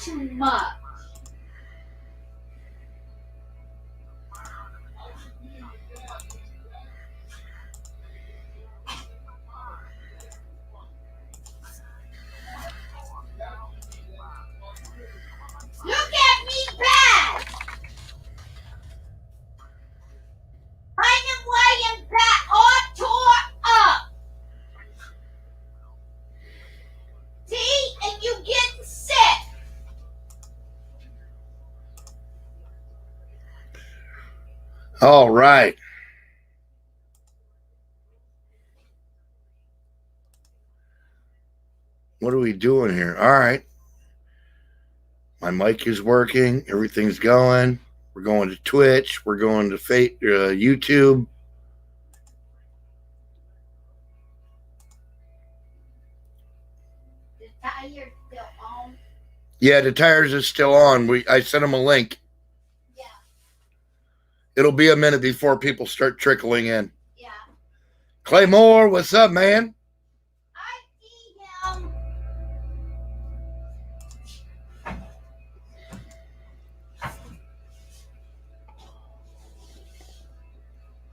too much. Look at me back. I'm laying back all tore up. See? And you getting sick. All right. What are we doing here? All right. My mic is working. Everything's going. We're going to Twitch. We're going to YouTube. The tire's still on. Yeah, the tires is still on. I sent them a link. Yeah. It'll be a minute before people start trickling in. Yeah. Claymore, what's up, man? I see him.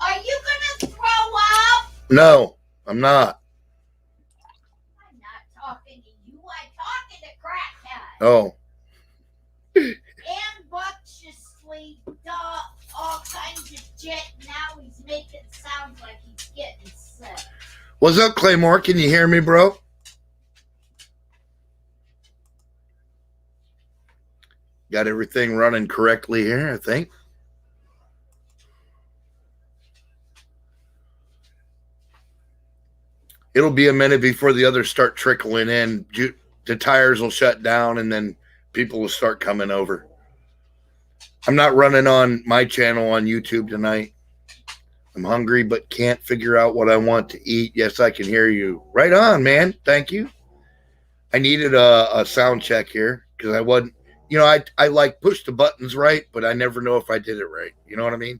Are you gonna throw up? No, I'm not. I'm not talking to you. I'm talking to Crackhead. Oh. Ambitiously all kinds of shit. Now he's making sounds like he's getting sick. What's up, Claymore? Can you hear me, bro? Got everything running correctly here, I think. It'll be a minute before the others start trickling in. The tires will shut down, and then people will start coming over. I'm not running on my channel on YouTube tonight. I'm hungry, but can't figure out what I want to eat. Yes, I can hear you. Right on, man. Thank you. I needed a sound check here because I wasn't, I like push the buttons right, but I never know if I did it right. You know what I mean?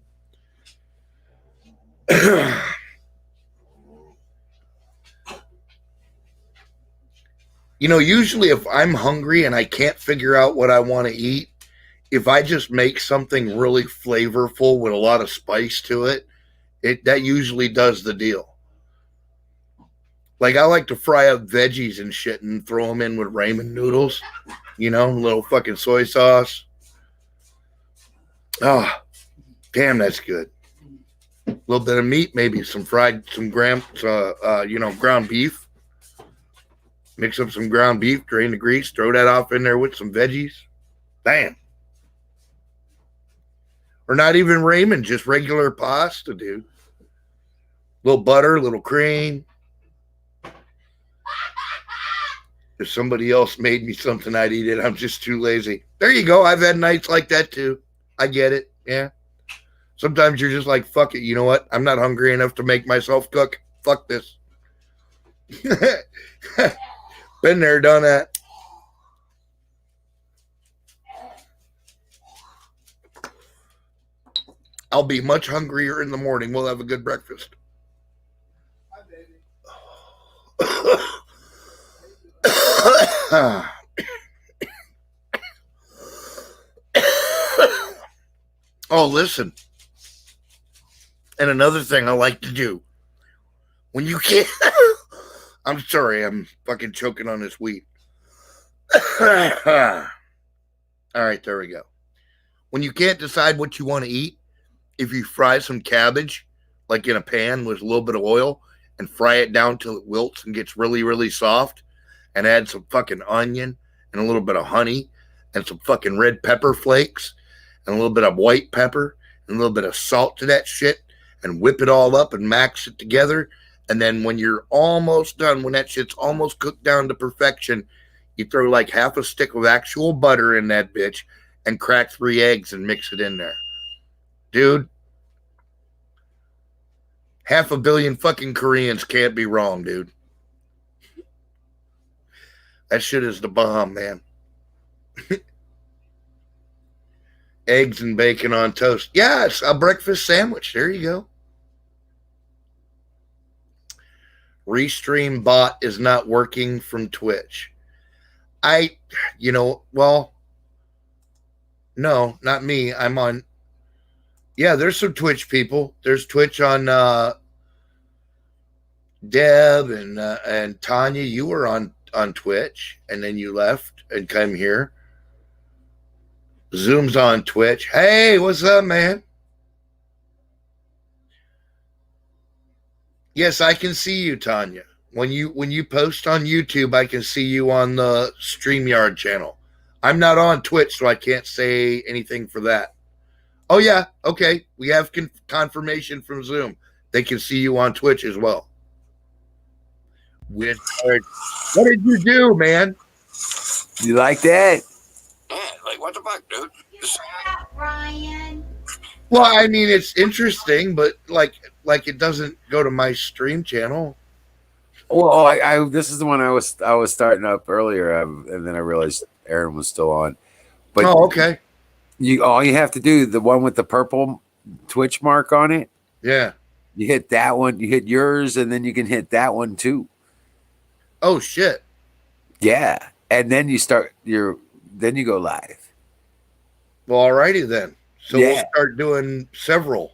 Usually if I'm hungry and I can't figure out what I want to eat, if I just make something really flavorful with a lot of spice to it, that usually does the deal. Like I like to fry up veggies and shit and throw them in with ramen noodles, a little fucking soy sauce. Oh, damn, that's good. A little bit of meat, maybe some ground beef. Mix up some ground beef, drain the grease, throw that off in there with some veggies. Bam. Or not even ramen, just regular pasta, dude. Little butter, little cream. If somebody else made me something, I'd eat it. I'm just too lazy. There you go. I've had nights like that too. I get it. Yeah. Sometimes you're just like, fuck it. You know what? I'm not hungry enough to make myself cook. Fuck this. Been there, done that. I'll be much hungrier in the morning. We'll have a good breakfast. Hi, baby. Oh, listen. And another thing I like to do. When you can't... I'm sorry, I'm fucking choking on this wheat. All right, there we go. When you can't decide what you want to eat, if you fry some cabbage, like in a pan with a little bit of oil, and fry it down till it wilts and gets really, really soft, and add some fucking onion and a little bit of honey and some fucking red pepper flakes and a little bit of white pepper and a little bit of salt to that shit, and whip it all up and max it together. And then when you're almost done, when that shit's almost cooked down to perfection, you throw like half a stick of actual butter in that bitch and crack 3 eggs and mix it in there. Dude, 500 million fucking Koreans can't be wrong, dude. That shit is the bomb, man. Eggs and bacon on toast. Yeah, it's a breakfast sandwich. There you go. Restream bot is not working from Twitch. Well, No, not me. I'm on. Yeah, there's some Twitch people. There's Twitch on Deb and Tanya. You were on Twitch, and then you left and came here. Zoom's on Twitch. Hey, what's up, man? Yes, I can see you, Tanya. When you post on YouTube, I can see you on the StreamYard channel. I'm not on Twitch, so I can't say anything for that. Oh, yeah. Okay. We have confirmation from Zoom. They can see you on Twitch as well. What did you do, man? You like that? Yeah, like what the fuck, dude? You that, Ryan. Well, I mean, it's interesting, but like it doesn't go to my stream channel. Well, I this is the one I was starting up earlier, and then I realized Aaron was still on. But oh, okay. All you have to do, the one with the purple Twitch mark on it. Yeah. You hit that one. You hit yours, and then you can hit that one too. Oh shit. Yeah, and then you start then you go live. Well, alrighty then. So Yeah. we'll start doing several.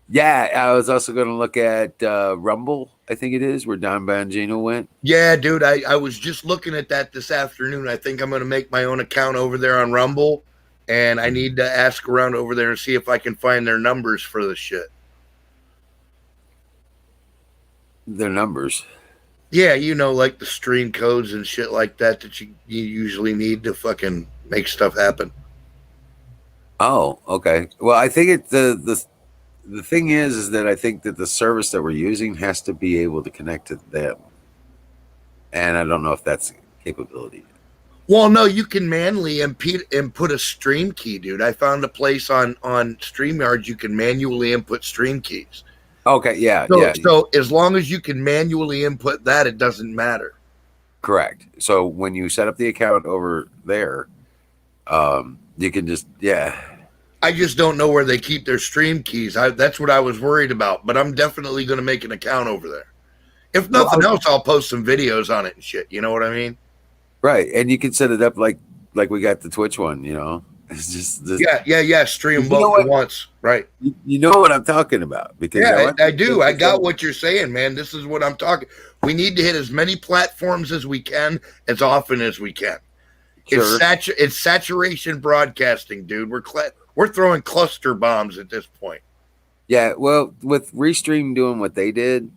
Yeah, I was also going to look at Rumble. I think it is where Don Bongino went. Yeah, dude. I was just looking at that this afternoon. I think I'm going to make my own account over there on Rumble, and I need to ask around over there and see if I can find their numbers for the shit. Their numbers. Yeah, you know, like the stream codes and shit like that you usually need to fucking make stuff happen. Oh, okay. Well, I think the thing is that I think that the service that we're using has to be able to connect to them, and I don't know if that's a capability. Well, no, you can manually input a stream key, dude. I found a place on StreamYard you can manually input stream keys. Okay, yeah, So, yeah, so as long as you can manually input that, it doesn't matter. correct. So when you set up the account over there, you can just I just don't know where they keep their stream keys. That's what I was worried about. But I'm definitely going to make an account over there. If nothing else, I'll post some videos on it and shit. You know what I mean? right, and you can set it up like we got the Twitch one. You know, it's just this, Yeah. Stream You both know at what? once. Right. you know what I'm talking about because Yeah, I do. I got what you're saying, man. This is what I'm talking. We need to hit as many platforms as we can, as often as we can. Sure. It's saturation broadcasting, dude. We're throwing cluster bombs at this point. Yeah, well, with Restream doing what they did,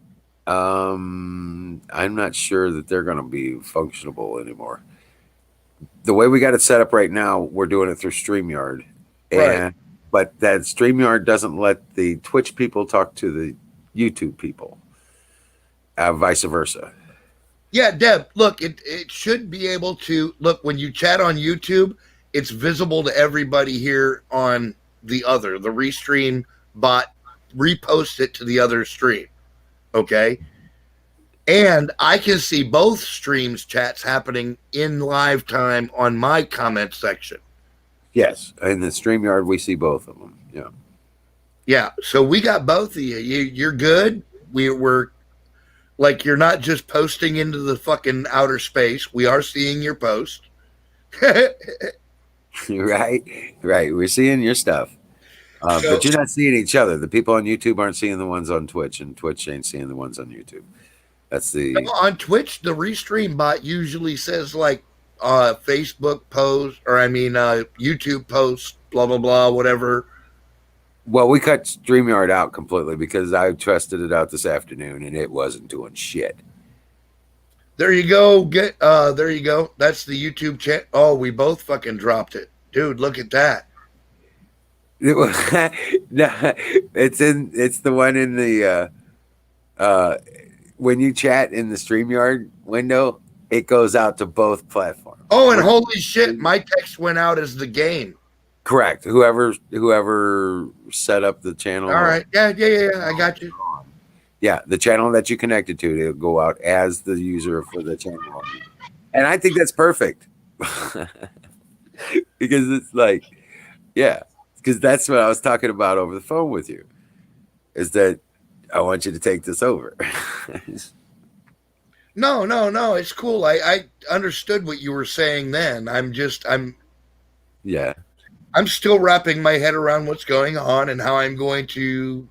I'm not sure that they're going to be functionable anymore. The way we got it set up right now, we're doing it through StreamYard, Right. but that StreamYard doesn't let the Twitch people talk to the YouTube people, vice versa. Yeah, Deb, look, it should be able to look when you chat on YouTube, it's visible to everybody here on the Restream bot reposts it to the other stream. Okay. And I can see both streams chats happening in live time on my comment section. Yes, in the StreamYard, we see both of them. Yeah. Yeah. So we got both of you. You're good. We're like, you're not just posting into the fucking outer space. We are seeing your post. Right. We're seeing your stuff. But you're not seeing each other. The people on YouTube aren't seeing the ones on Twitch, and Twitch ain't seeing the ones on YouTube. That's the On Twitch, the Restream bot usually says like Facebook post, or YouTube post, blah blah blah, whatever. well, we cut StreamYard out completely because I tested it out this afternoon and it wasn't doing shit. There you go. There you go. That's the YouTube chat. Oh, we both fucking dropped it, dude. Look at that. No, it's the one in the when you chat in the StreamYard window, it goes out to both platforms. Oh, and holy shit, my text went out as the game. Correct. Whoever set up the channel. All right. Yeah. I got you. Yeah, the channel that you connected to, it'll go out as the user for the channel. And I think that's perfect. Because it's like, yeah, because that's what I was talking about over the phone with you, is that I want you to take this over. No, it's cool. I understood what you were saying then. I'm Yeah. I'm still wrapping my head around what's going on and how I'm going to,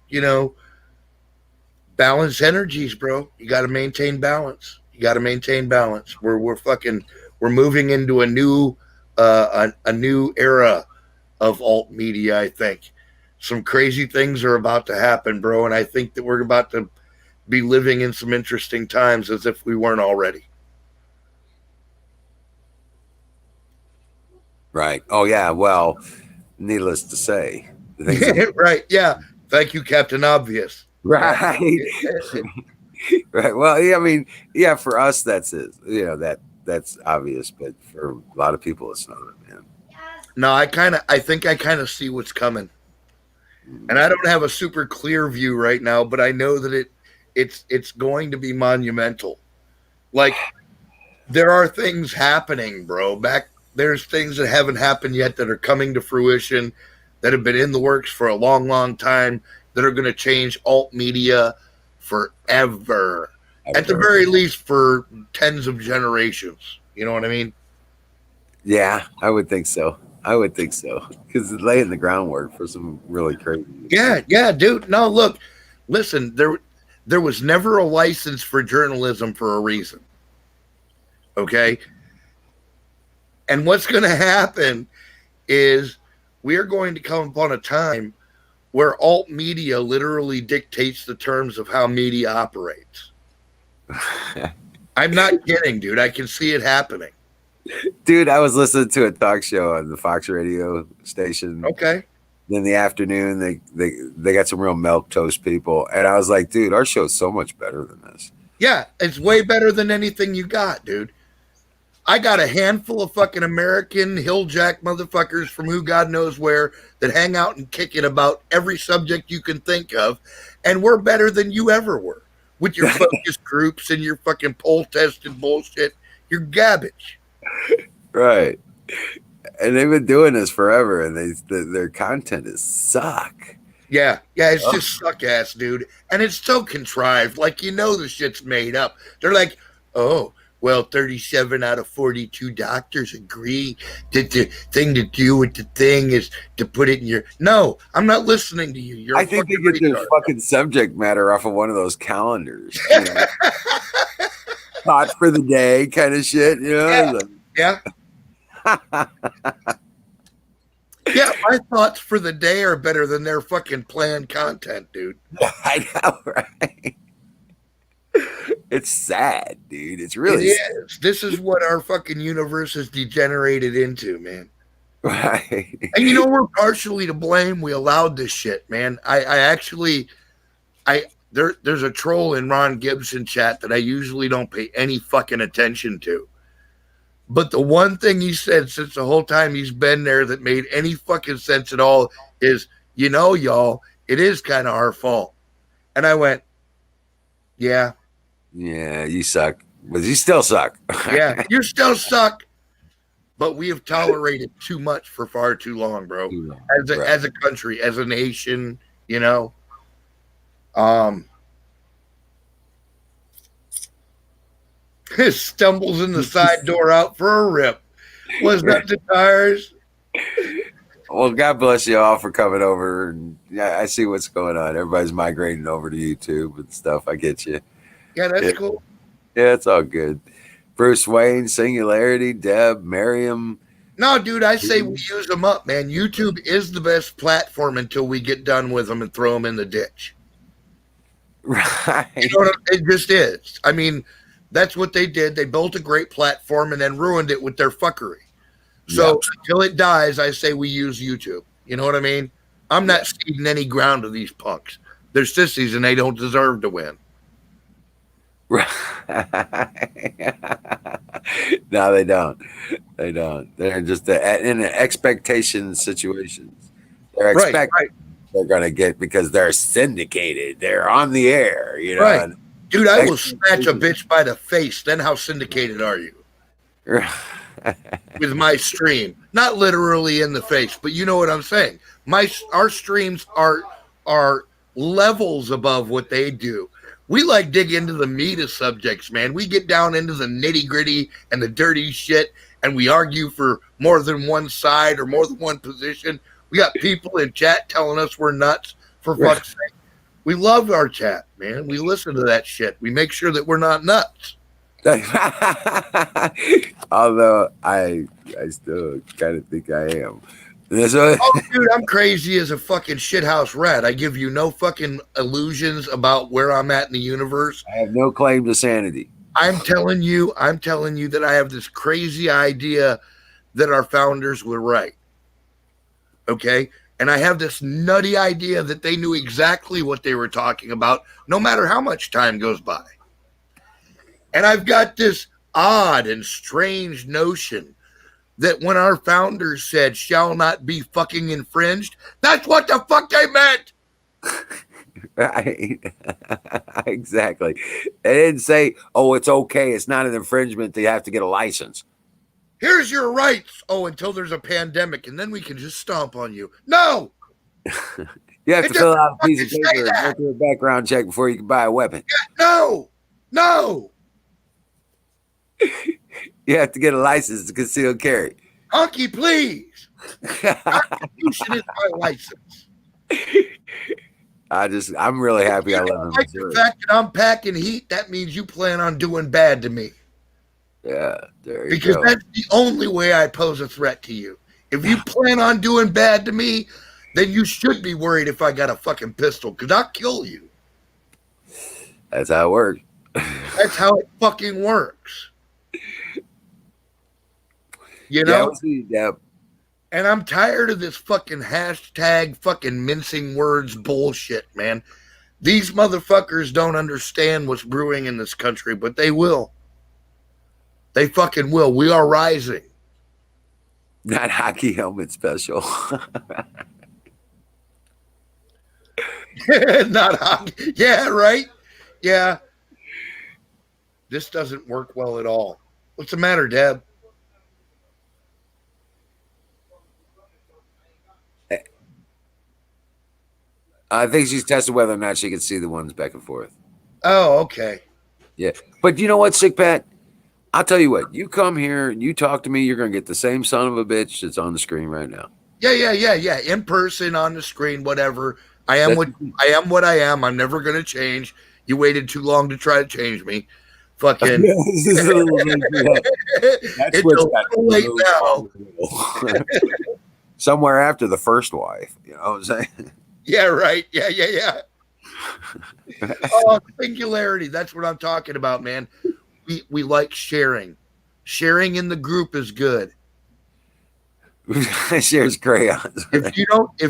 balance energies, bro. You got to maintain balance. We're moving into a new era of alt media. I think some crazy things are about to happen, bro, and I think that we're about to be living in some interesting times as if we weren't already. Right. Oh yeah. Well, needless to say, the things that- Right? Yeah. Thank you, Captain Obvious. right. Right. Well, yeah, I mean, yeah, for us that's it. That's obvious, but for a lot of people it's not, man. Yes. No, I think I kind of see what's coming, and I don't have a super clear view right now, but I know that it's going to be monumental. Like, there are things happening, bro. There's things that haven't happened yet that are coming to fruition, that have been in the works for a long, long time, that are going to change alt media forever. At the very least, for tens of generations. You know what I mean? Yeah, I would think so. Because it's laying the groundwork for some really crazy. Yeah, dude. No, look, listen, there was never a license for journalism for a reason. Okay? And what's going to happen is we are going to come upon a time where alt media literally dictates the terms of how media operates. I'm not kidding, dude. I can see it happening. Dude, I was listening to a talk show on the Fox radio station. Okay. In the afternoon, they got some real milk toast people, and I was like, dude, our show's so much better than this. Yeah, it's way better than anything you got, dude. I got a handful of fucking American hilljack motherfuckers from who God knows where that hang out and kick it about every subject you can think of, and we're better than you ever were with your focus groups and your fucking poll tested bullshit. You're garbage. Right. And they've been doing this forever, and their content is suck. Yeah, it's just suck ass, dude. And it's so contrived. Like, the shit's made up. They're like, oh, well, 37 out of 42 doctors agree that the thing to do with the thing is to put it in your... No, I'm not listening to you. I think they get their fucking subject matter off of one of those calendars. Thought for the day kind of shit, Yeah. Yeah, my thoughts for the day are better than their fucking planned content, dude. I know, right? It's sad, dude. It's really sad. This is what our fucking universe has degenerated into, man. Right. And we're partially to blame. We allowed this shit, man. There's a troll in Ron Gibson chat that I usually don't pay any fucking attention to. But the one thing he said since the whole time he's been there that made any fucking sense at all is, y'all, it is kind of our fault. And I went, yeah. Yeah, you suck. But you still suck. Yeah, you still suck. But we have tolerated too much for far too long, bro. As a country, as a nation, stumbles in the side door out for a rip. Was that the tires? Well, God bless you all for coming over. And yeah, I see what's going on. Everybody's migrating over to YouTube and stuff. I get you. Yeah, that's cool. Yeah, it's all good. Bruce Wayne, Singularity, Deb, Miriam. No, dude, I say we use them up, man. YouTube is the best platform until we get done with them and throw them in the ditch. Right. It just is. I mean, that's what they did. They built a great platform and then ruined it with their fuckery. So until it dies, I say we use YouTube. You know what I mean? I'm not ceding any ground to these punks. They're sissies and they don't deserve to win. No, they don't. They don't. They're just in an expectation situations. They're expecting they're going to get because they're syndicated. They're on the air, Right. Dude, I will snatch a bitch by the face. Then how syndicated are you? With my stream. Not literally in the face, but you know what I'm saying. Our streams are levels above what they do. We dig into the meat of subjects, man. We get down into the nitty gritty and the dirty shit, and we argue for more than one side or more than one position. We got people in chat telling us we're nuts, for fuck's sake. We love our chat, man. We listen to that shit. We make sure that we're not nuts. Although I still kind of think I am. Oh, dude, I'm crazy as a fucking shithouse rat. I give you no fucking illusions about where I'm at in the universe. I have no claim to sanity. I'm telling you that I have this crazy idea that our founders were right. Okay? And I have this nutty idea that they knew exactly what they were talking about, no matter how much time goes by. And I've got this odd and strange notion that when our founders said shall not be fucking infringed, that's what the fuck they meant. Right. Exactly. They didn't say, oh, it's okay. It's not an infringement. They have to get a license. Here's your rights. Oh, until there's a pandemic, and then we can just stomp on you. No. You have It to fill doesn't out a piece of fucking say paper and go that. through a background check before you can buy a weapon. No. You have to get a license to conceal carry. Honky, please. Constitution is my license. I'm really happy I live in Like the Missouri. fact that I'm packing heat, that means you plan on doing bad to me. Yeah, there you Because go. that's the only way I pose a threat to you. If you plan on doing bad to me, then you should be worried if I got a fucking pistol, because I'll kill you. That's how it works. That's how it fucking works. You Yeah, know? we'll see, Deb. And I'm tired of this fucking hashtag fucking mincing words bullshit, man. These motherfuckers don't understand what's brewing in this country, but they will. They fucking will. We are rising. Not hockey helmet special. Not hockey. Yeah, right? Yeah. This doesn't work well at all. What's the matter, Deb? I think she's testing whether or not she can see the ones back and forth. Oh, okay. Yeah. But you know what, Sick Pat? I'll tell you what. You come here, you talk to me, you're going to get the same son of a bitch that's on the screen right now. Yeah. In person, on the screen, whatever. I am what I am. I'm never going to change. You waited too long to try to change me. Fucking. This is a little bit, It's a little late now. Somewhere after the first wife. You know what I'm saying? Yeah, right. Yeah. Oh, singularity. That's what I'm talking about, man. We like sharing. Sharing in the group is good. Shares crayons. If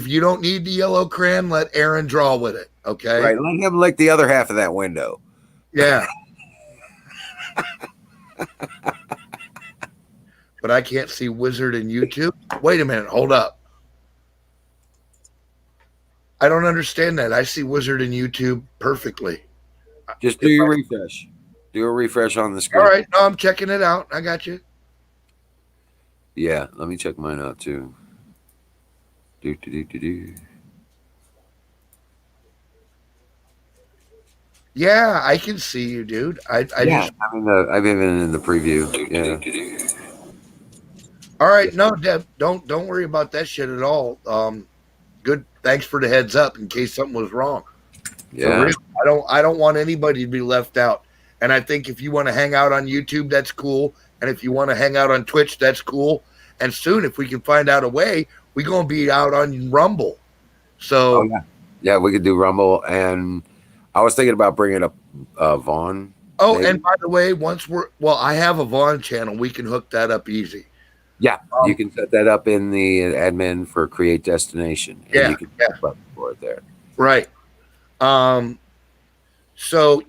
you don't need the yellow crayon, let Aaron draw with it. Okay. Right. Let him lick the other half of that window. Yeah. But I can't see Wizard in YouTube. Wait a minute. Hold up. I don't understand that. I see Wizard in YouTube perfectly. Just do your refresh. Do a refresh on the screen. All right. No, I'm checking it out. I got you. Yeah. Let me check mine out too. Do. Yeah, I can see you, dude. I'm even in the preview. Yeah. All right, no, Deb, don't worry about that shit at all. Good. Thanks for the heads up in case something was wrong. Yeah. I don't want anybody to be left out. And I think if you want to hang out on YouTube, that's cool. And if you want to hang out on Twitch, that's cool. And soon, if we can find out a way, we're gonna be out on Rumble. So yeah, we could do Rumble, and I was thinking about bringing up Vaughn. Oh, maybe. and by the way, I have a Vaughn channel. We can hook that up easy. Yeah, you can set that up in the admin for Create Destination. And you can button for it there. Right. So,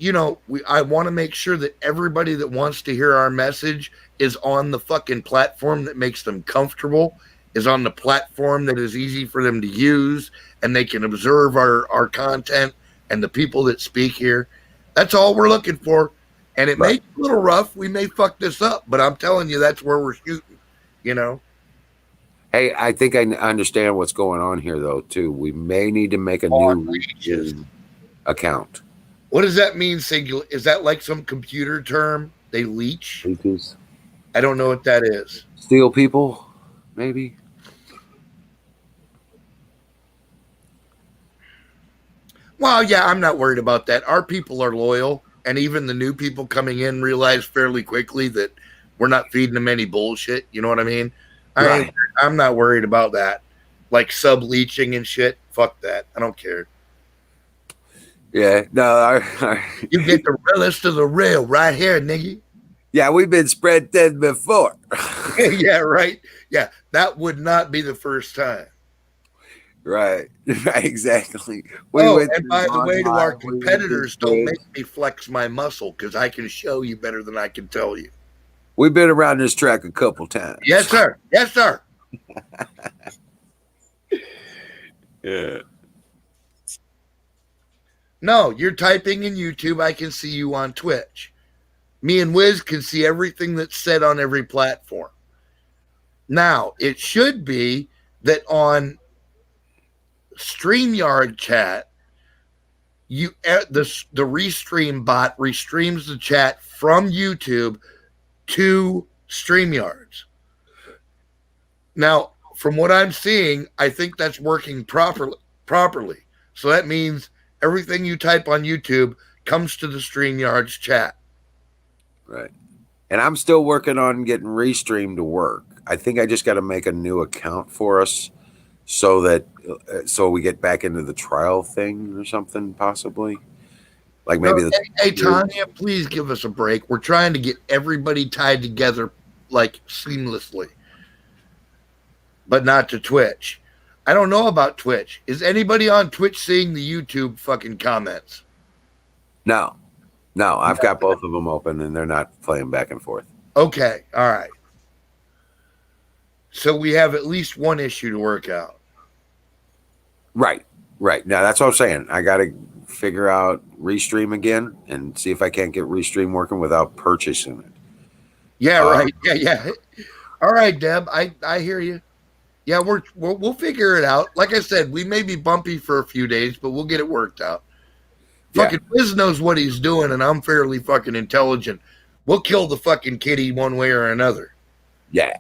I want to make sure that everybody that wants to hear our message is on the fucking platform that makes them comfortable, is on the platform that is easy for them to use, and they can observe our content and the people that speak here. That's all we're looking for. And it may be a little rough. We may fuck this up, but I'm telling you, that's where we're shooting, Hey, I think I understand what's going on here, though, too. We may need to make a new account. What does that mean, singular? Is that like some computer term? They leech? Leeches. I don't know what that is. Steel people, maybe. Well, yeah, I'm not worried about that. Our people are loyal, and even the new people coming in realize fairly quickly that we're not feeding them any bullshit. You know what I mean? Right. I'm not worried about that. Like sub leeching and shit. Fuck that. I don't care. Yeah, no, You get the realest of the real right here, nigga. yeah, we've been spread thin before. Yeah, right. Yeah, that would not be the first time. Right, right, exactly. And by the way, to our we went competitors, through don't big- make me flex my muscle because I can show you better than I can tell you. We've been around this track a couple times. Yes, sir. Yes, sir. Yeah. No, you're typing in YouTube. I can see you on Twitch. Me and Wiz can see everything that's said on every platform. Now, it should be that on StreamYard chat, the Restream bot restreams the chat from YouTube to StreamYards. Now, from what I'm seeing, I think that's working properly. So that means everything you type on YouTube comes to the StreamYards chat. Right. And I'm still working on getting Restream to work. I think I just got to make a new account for us so that so we get back into the trial thing or something, possibly. Like maybe No, hey, Tanya, please give us a break. We're trying to get everybody tied together like seamlessly, but not to Twitch. I don't know about Twitch. Is anybody on Twitch seeing the YouTube fucking comments? No, I've got both of them open and they're not playing back and forth. Okay, all right. So we have at least one issue to work out. Right. Now that's what I'm saying. I got to figure out Restream again and see if I can't get Restream working without purchasing it. Yeah, right. Yeah. All right, Deb. I hear you. Yeah, we'll figure it out. Like I said, we may be bumpy for a few days, but we'll get it worked out. Yeah. Fucking Wiz knows what he's doing, and I'm fairly fucking intelligent. We'll kill the fucking kitty one way or another. Yeah.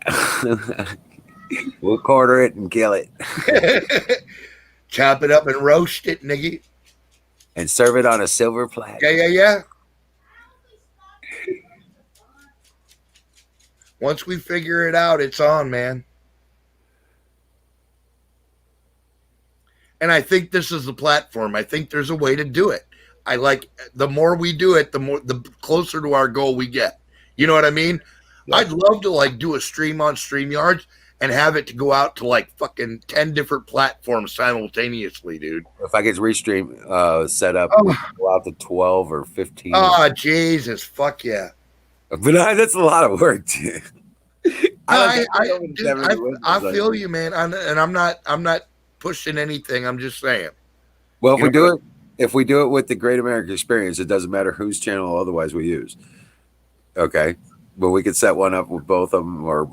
We'll quarter it and kill it Chop it up and roast it, nigga. and serve it on a silver platter. Yeah. Once we figure it out, it's on, man. And I think this is the platform. I think there's a way to do it. I like the more we do it, the closer to our goal we get. You know what I mean? Yeah. I'd love to like do a stream on StreamYards and have it to go out to like fucking 10 different platforms simultaneously, dude. If I get Restream set up, Oh. we can go out to 12 or 15. Oh, Jesus. Fuck yeah. But that's a lot of work, dude. I feel you, man. I'm not pushing anything. I'm just saying. Well, if You we know- do it, if we do it with the Great American Experience, it doesn't matter whose channel otherwise we use. Okay, but we could set one up with both of them or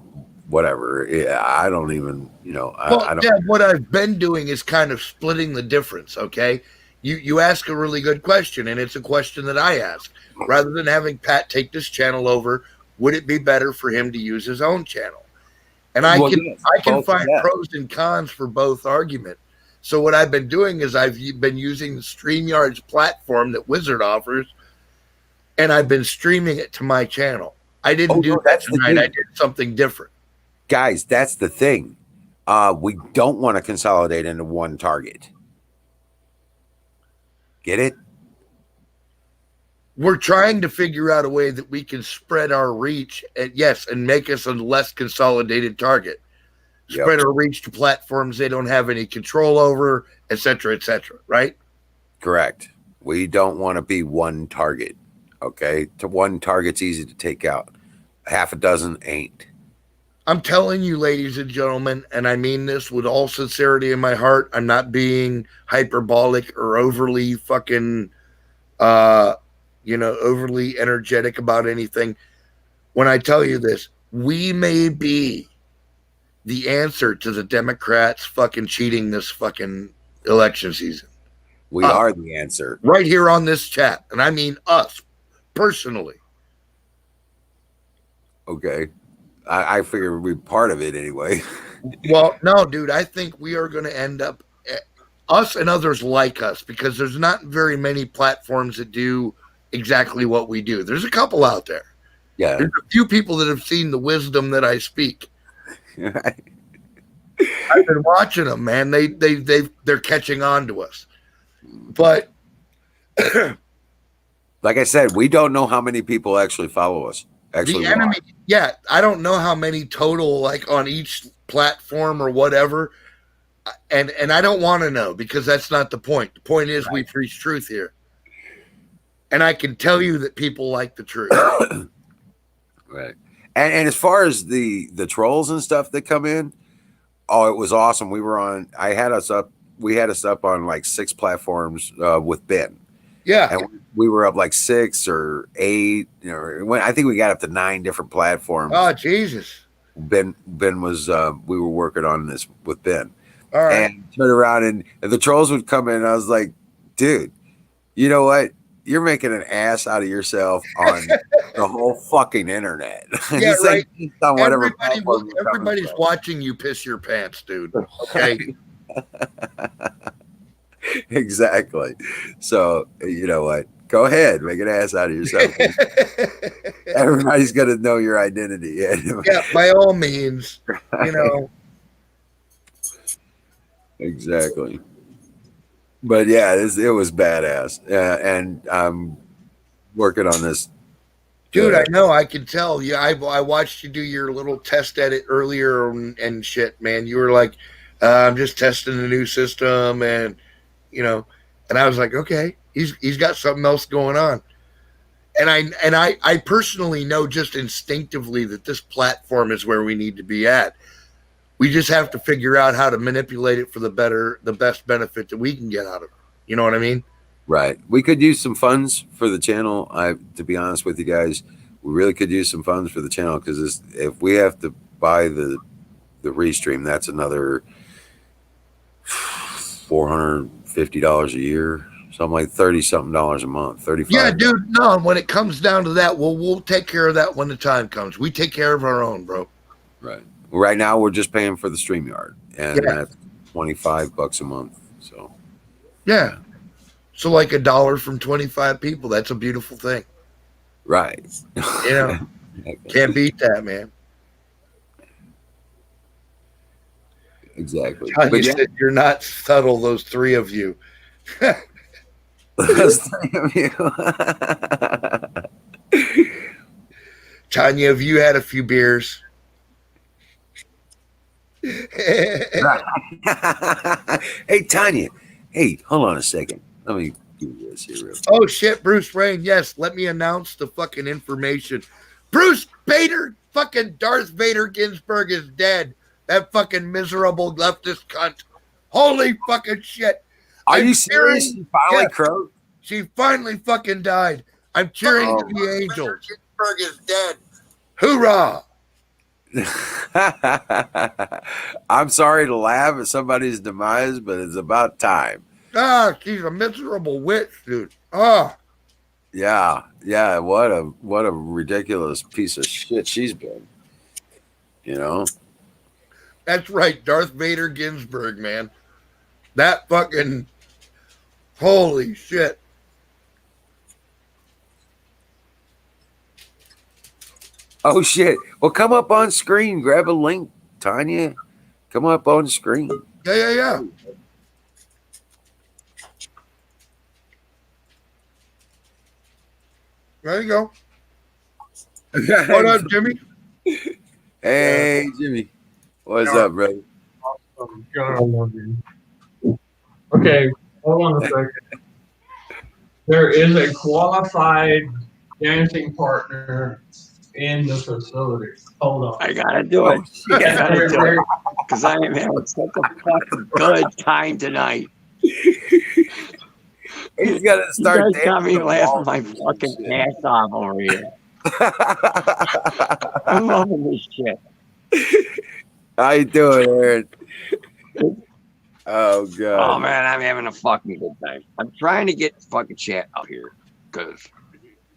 whatever. Yeah, I don't even, I don't. Yeah, what I've been doing is kind of splitting the difference. Okay, you ask a really good question, and it's a question that I ask. Rather than having Pat take this channel over, would it be better for him to use his own channel? And I Well, can yes, I can both, find yeah. pros and cons for both argument. So what I've been doing is I've been using the StreamYards platform that Wizard offers, and I've been streaming it to my channel. I didn't do that that's the tonight. I thing. did something different. Guys, that's the thing. We don't want to consolidate into one target. Get it? We're trying to figure out a way that we can spread our reach and make us a less consolidated target. Yep. Spread our reach to platforms they don't have any control over, et cetera, right? Correct. We don't want to be one target. Okay. To one target's easy to take out. Half a dozen ain't. I'm telling you, ladies and gentlemen, and I mean this with all sincerity in my heart. I'm not being hyperbolic or overly fucking, overly energetic about anything. When I tell you this, we may be the answer to the Democrats fucking cheating this fucking election season. We are the answer. Right here on this chat. And I mean us personally. Okay. I figure we'd be part of it anyway. Well, no, dude, I think we are going to end up, us and others like us, because there's not very many platforms that do exactly what we do. There's a couple out there. Yeah. There's a few people that have seen the wisdom that I speak. Right. I've been watching them, man. They're catching on to us. But Like I said, we don't know how many people actually follow us. Actually, the enemy, yeah, I don't know how many total, like on each platform or whatever. And I don't want to know, because that's not the point. The point is we preach truth here. And I can tell you that people like the truth. Right. And as far as the trolls and stuff that come in, oh, it was awesome. We had us up on like 6 platforms with Ben. Yeah. And we were up like 6 or 8, I think we got up to 9 different platforms. Oh, Jesus. Ben was we were working on this with Ben. All right. And turn around and the trolls would come in and I was like, dude, you know what? You're making an ass out of yourself on the whole fucking internet. Yeah, Just right. on whatever platform you're coming Everybody's from. watching you piss your pants, dude. Okay. Exactly. So you know what? Go ahead, make an ass out of yourself. Everybody's gonna know your identity. Yeah, by all means. You know. Exactly. But yeah, it was badass. And I'm working on this. Dude, I know. I can tell. Yeah, I watched you do your little test edit earlier and shit, man. You were like, I'm just testing the new system, and and I was like, okay, he's got something else going on. And I personally know just instinctively that this platform is where we need to be at. We just have to figure out how to manipulate it for the best benefit that we can get out of it. You know what I mean? Right. We could use some funds for the channel. To be honest with you guys, we really could use some funds for the channel, because if we have to buy the restream, that's another $450 a year, something like $30-something a month, $35. Yeah, dude. No, when it comes down to that, we'll take care of that when the time comes. We take care of our own, bro. Right. Right now, we're just paying for the StreamYard, and that's $25 a month. So, yeah. So like $1 from 25 people. That's a beautiful thing. Right. Can't beat that, man. Exactly. Tanya But said you're not subtle, those 3 of you. those 3 of you. Tanya, have you had a few beers? Hey, Tanya. Hey, hold on a second. Let me do this here real quick. Oh, shit, Bruce Wayne. Yes, let me announce the fucking information. Bruce Vader, fucking Darth Vader Ginsburg is dead. That fucking miserable leftist cunt. Holy fucking shit. Are I'm you serious? cheering- You finally Yeah. crowed? She finally fucking died. I'm cheering to the angels. Ginsburg is dead. Hoorah. I'm sorry to laugh at somebody's demise, but it's about time. Ah, she's a miserable witch, dude. Ah. Yeah. What a ridiculous piece of shit she's been. That's right, Darth Vader Ginsburg, man. That fucking holy shit. Oh shit. Well, come up on screen. Grab a link, Tanya. Come up on screen. Yeah. There you go. What up, Jimmy? Hey, Jimmy. What's up, brother? Awesome. God, I love you. Okay, hold on a second. There is a qualified dancing partner in the facility. Hold on. I gotta do it. I gotta Very, do very- it. Because I am having such a fucking good time tonight. He's got to You start guys got me dancing. laughing my fucking ass off over here. I'm loving this shit. How you doing, Aaron? Oh Oh god. man, I'm having a fucking good time. I'm trying to get fucking chat out here because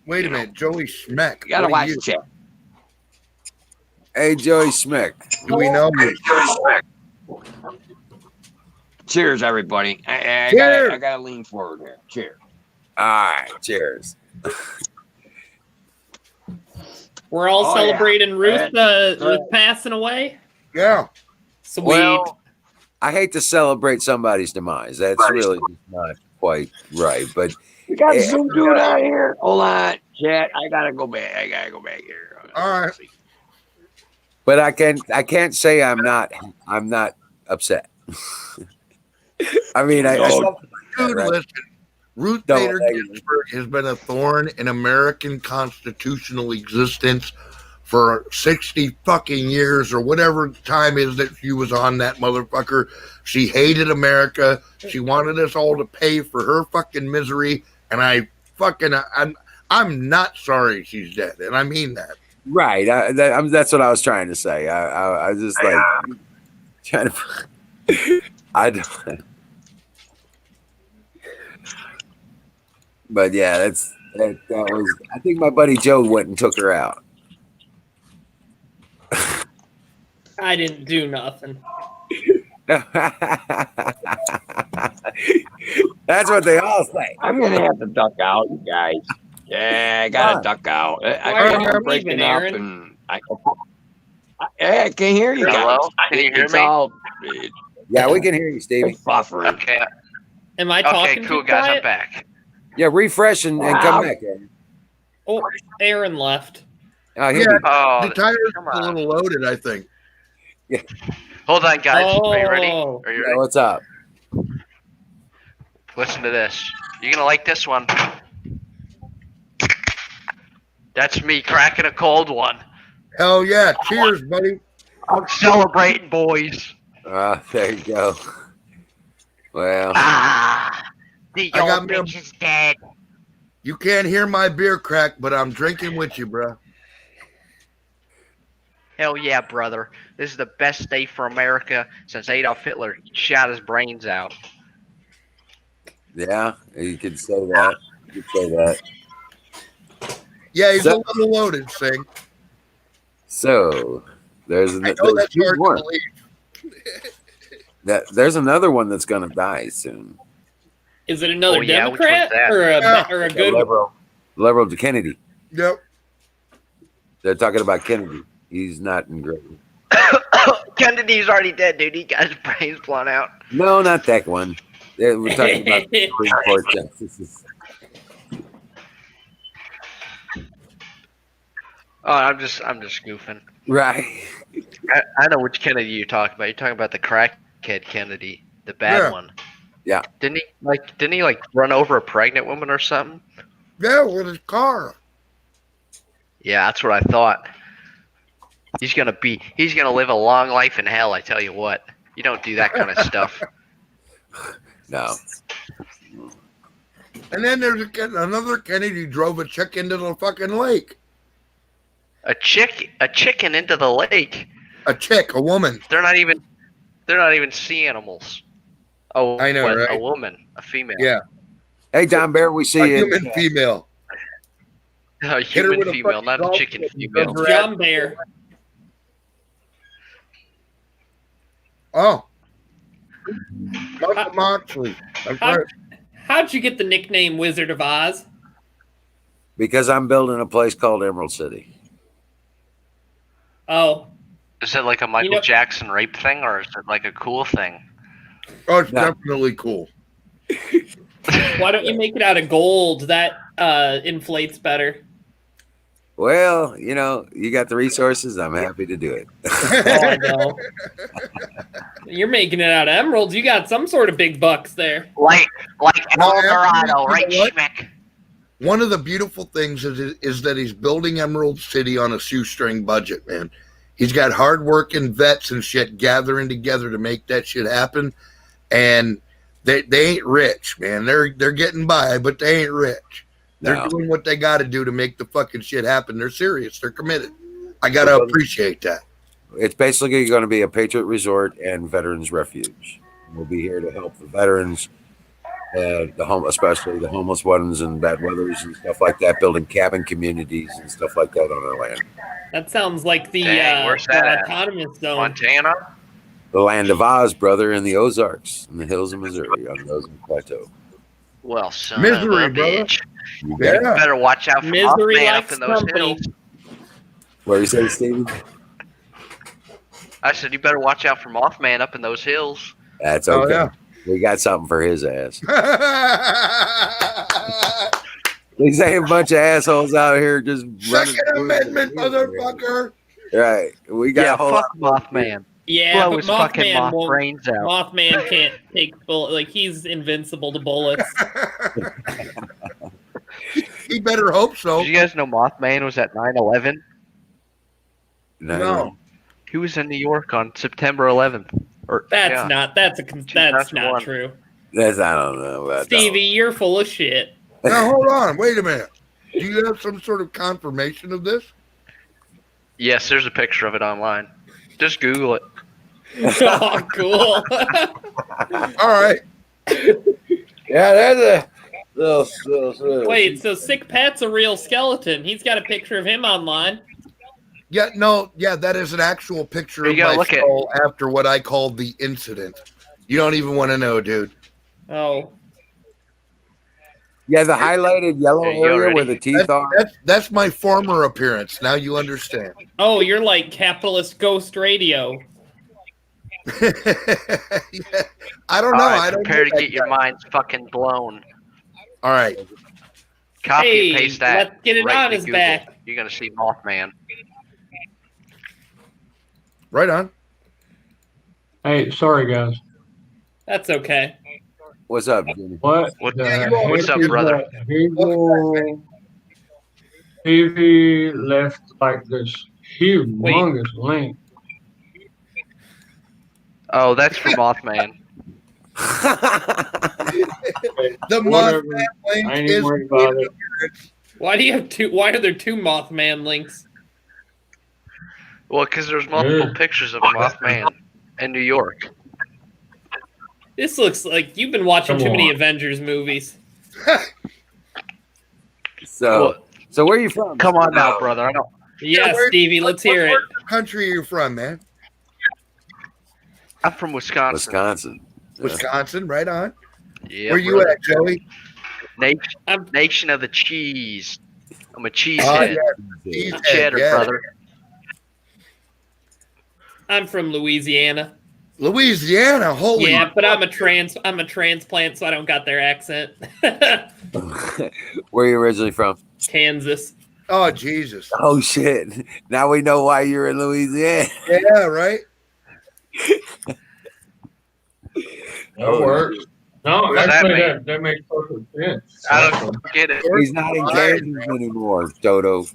Wait a minute, Joey Schmeck. you gotta what are watch you? the chat. Hey, Joey Schmick. Do we know you? Cheers, everybody. I Cheers. gotta lean forward here. Cheers. All right, cheers. We're all Oh, celebrating Ruth, Ruth. Ruth passing away. Yeah. Sweet. Well, I hate to celebrate somebody's demise. That's really not quite right. But We got Hey, some dude out here. Hold on, chat. I gotta go back. Here. All right. but I can't say I'm not upset. I mean, I Dude, right? listen. Ruth Don't Bader let- Ginsburg has been a thorn in American constitutional existence for 60 fucking years or whatever time is that she was on that motherfucker. She hated America. She wanted us all to pay for her fucking misery. And I'm not sorry she's dead. And I mean that. Right. That's what I was trying to say. I was just like trying to. I don't. But yeah, that was. I think my buddy Joe went and took her out. I didn't do nothing. That's what they all say. I'm gonna have to duck out, you guys. Yeah, I gotta Fine. duck out. Why are you I'm breaking leaving, up, Aaron? and I can't hear you guys. Hello? Can you hear It's me? all Yeah, we can hear you, Stevie. it's buffering. Okay. Am I Okay, talking cool, too guys. quiet? I'm back. Yeah, refresh and come back. Aaron. Oh, Aaron left. Oh, he'll Yeah. be- Oh, The tire's come a on. little loaded, I think. Hold on, guys. Are you ready? Oh. Are you yeah, ready? what's up? Listen to this. You're gonna like this one. That's me cracking a cold one. Hell yeah. Cheers, buddy. I'm celebrating, boys. There you go. Well, Ah, the I got old me a- bitch is dead. You can't hear my beer crack, but I'm drinking with you, bro. Hell yeah, brother. This is the best day for America since Adolf Hitler shot his brains out. yeah, you could say that. You could say that. Yeah, he's So- a little loaded, Sing. So there's I know that's two hard more. to believe. There's another one that's gonna die soon. Is it another Oh, yeah, which Democrat one's that? or a Yeah. or a good one? Liberal Kennedy. Yep. They're talking about Kennedy. He's not in great. Kennedy's already dead, dude. He got his brains blown out. No, not that one. We're talking about Supreme Court justices. Oh, I'm just goofing. Right. I know which Kennedy you're talking about. You're talking about the crackhead Kennedy, the bad Yeah. one. Yeah. Didn't he run over a pregnant woman or something? Yeah, with his car. Yeah, that's what I thought. He's gonna live a long life in hell, I tell you what. You don't do that kind of stuff. No. And then there's another Kennedy drove a chick into the fucking lake. A chicken into the lake. A chick, a woman. They're not even sea animals. Oh, I know, what, right? A woman, a female. Yeah, Hey, Don Bear, we see a you. human female. A her human with a female, fucking not a golf chicken stick and female. rub her John Bear. Oh. Michael Moxley. That's How- right. How'd you get the nickname Wizard of Oz? Because I'm building a place called Emerald City. Oh, Is it like a Michael know- Jackson rape thing, or is it like a cool thing? Oh, it's No. definitely cool. why don't you make it out of gold? That inflates better. Well, you got the resources. I'm happy to do it. Oh, I know. You're making it out of emeralds. You got some sort of big bucks there. Like Well, El Dorado, you right, know what? Schmick? One of the beautiful things is that he's building Emerald City on a shoestring budget, man. He's got hardworking vets and shit gathering together to make that shit happen. And they ain't rich, man. They're getting by, but they ain't rich. They're No. doing what they got to do to make the fucking shit happen. They're serious. They're committed. I got to appreciate that. It's basically going to be a Patriot Resort and Veterans Refuge. We'll be here to help the veterans especially the homeless ones and bad weathers and stuff like that, building cabin communities and stuff like that on our land. That sounds like the, Dang, where's that the at? autonomous zone. Montana. The land of Oz, brother, in the Ozarks, in the hills of Missouri, on the Ozark Plateau. Well, son Misery, of a brother. bitch. You Yeah. You better watch out for Misery Mothman up likes in those company. hills. Where you say, Stevie? I said you better watch out for Mothman up in those hills. That's Oh, okay. yeah. We got something for his ass. These ain't a bunch of assholes out here just running Second through Amendment, the- motherfucker. Right. We got Yeah, a whole fuck Mothman. Yeah, Blow but his fucking Mothman moth won't. brains out. Mothman can't take bullet. Like he's invincible to bullets. He better hope so. Did you guys know Mothman was at 9/11? No. He was in New York on September 11th. Or That's yeah. not. That's not 2001. true. That's I don't know about Stevie, you're full of shit. Now hold on, wait a minute. Do you have some sort of confirmation of this? Yes, there's a picture of it online. Just Google it. Oh, cool. All right. Yeah, that's a little Wait, so Sick Pat's a real skeleton. He's got a picture of him online. Yeah, no, yeah, that is an actual picture You of gotta my look at- skull after what I called the incident. You don't even want to know, dude. Oh, Yeah, the highlighted yellow There you go, area ready? where the teeth are. That's my former appearance. Now you understand. oh, you're like capitalist ghost radio. Yeah. I don't know. All right, I don't prepare know to that get your guy. minds fucking blown. All right. Copy Hey, and paste that. let's get it right on into his Google. back. You're gonna see Mothman. Right on. Hey, sorry guys. That's okay. What's up, Jimmy? What? What- the what's heck up, is brother? that Google TV left like this humongous link. Oh, that's for Mothman. The Whatever. Mothman link I ain't is worried about it. Why do you have two? Why are there two Mothman links? Well, because there's multiple Yeah. pictures of Mothman in New York. This looks like you've been watching Come too many on. Avengers movies. so where are you from? Come on now, brother. I don't. Yeah, where- Stevie, let's hear it. What country are you from, man? I'm from Wisconsin. Wisconsin. Wisconsin, right on. Yeah, Where you brother. at, Joey? I'm- Nation of the cheese. I'm a Oh, cheesehead. yeah. Cheesehead, Cheddar, yeah. brother. I'm from Louisiana. Louisiana, holy. Yeah, but I'm a transplant, so I don't got their accent. Where are you originally from? Kansas. Oh, Jesus. Oh shit! Now we know why you're in Louisiana. Yeah, right? That works. No, What does that actually, mean? that makes perfect sense. I don't get it. He's not in Kansas anymore, Dodo.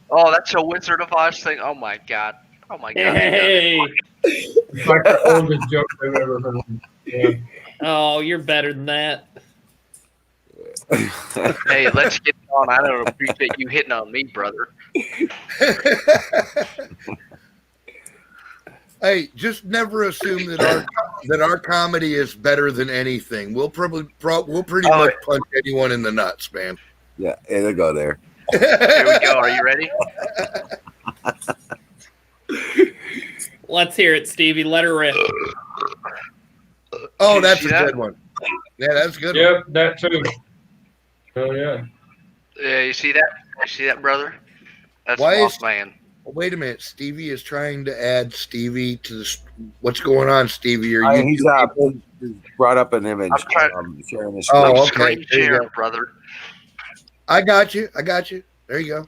Oh, that's a Wizard of Oz thing. Oh my god. Oh my god. Hey. It's like the oldest joke I've ever heard. Yeah. Oh, you're better than that. Hey, let's get on. I don't appreciate you hitting on me, brother. Hey, just never assume that our comedy is better than anything. We'll pretty much punch anyone in the nuts, man. Yeah, it'll go there. Here we go. Are you ready? Let's hear it, Stevie. Let her rip. Oh, you that's see a that? good one. Yeah, that's a good. One. Yep, that too. Oh yeah. Yeah, you see that? You see that, brother? That's Why is- Mothman. Wait a minute. Stevie is trying to add Stevie to the. What's going on, Stevie? Are you? He's brought up an image. I'm trying- Sharing this. Oh, I'm okay. screen There you sharing, go. brother. I got you. There you go.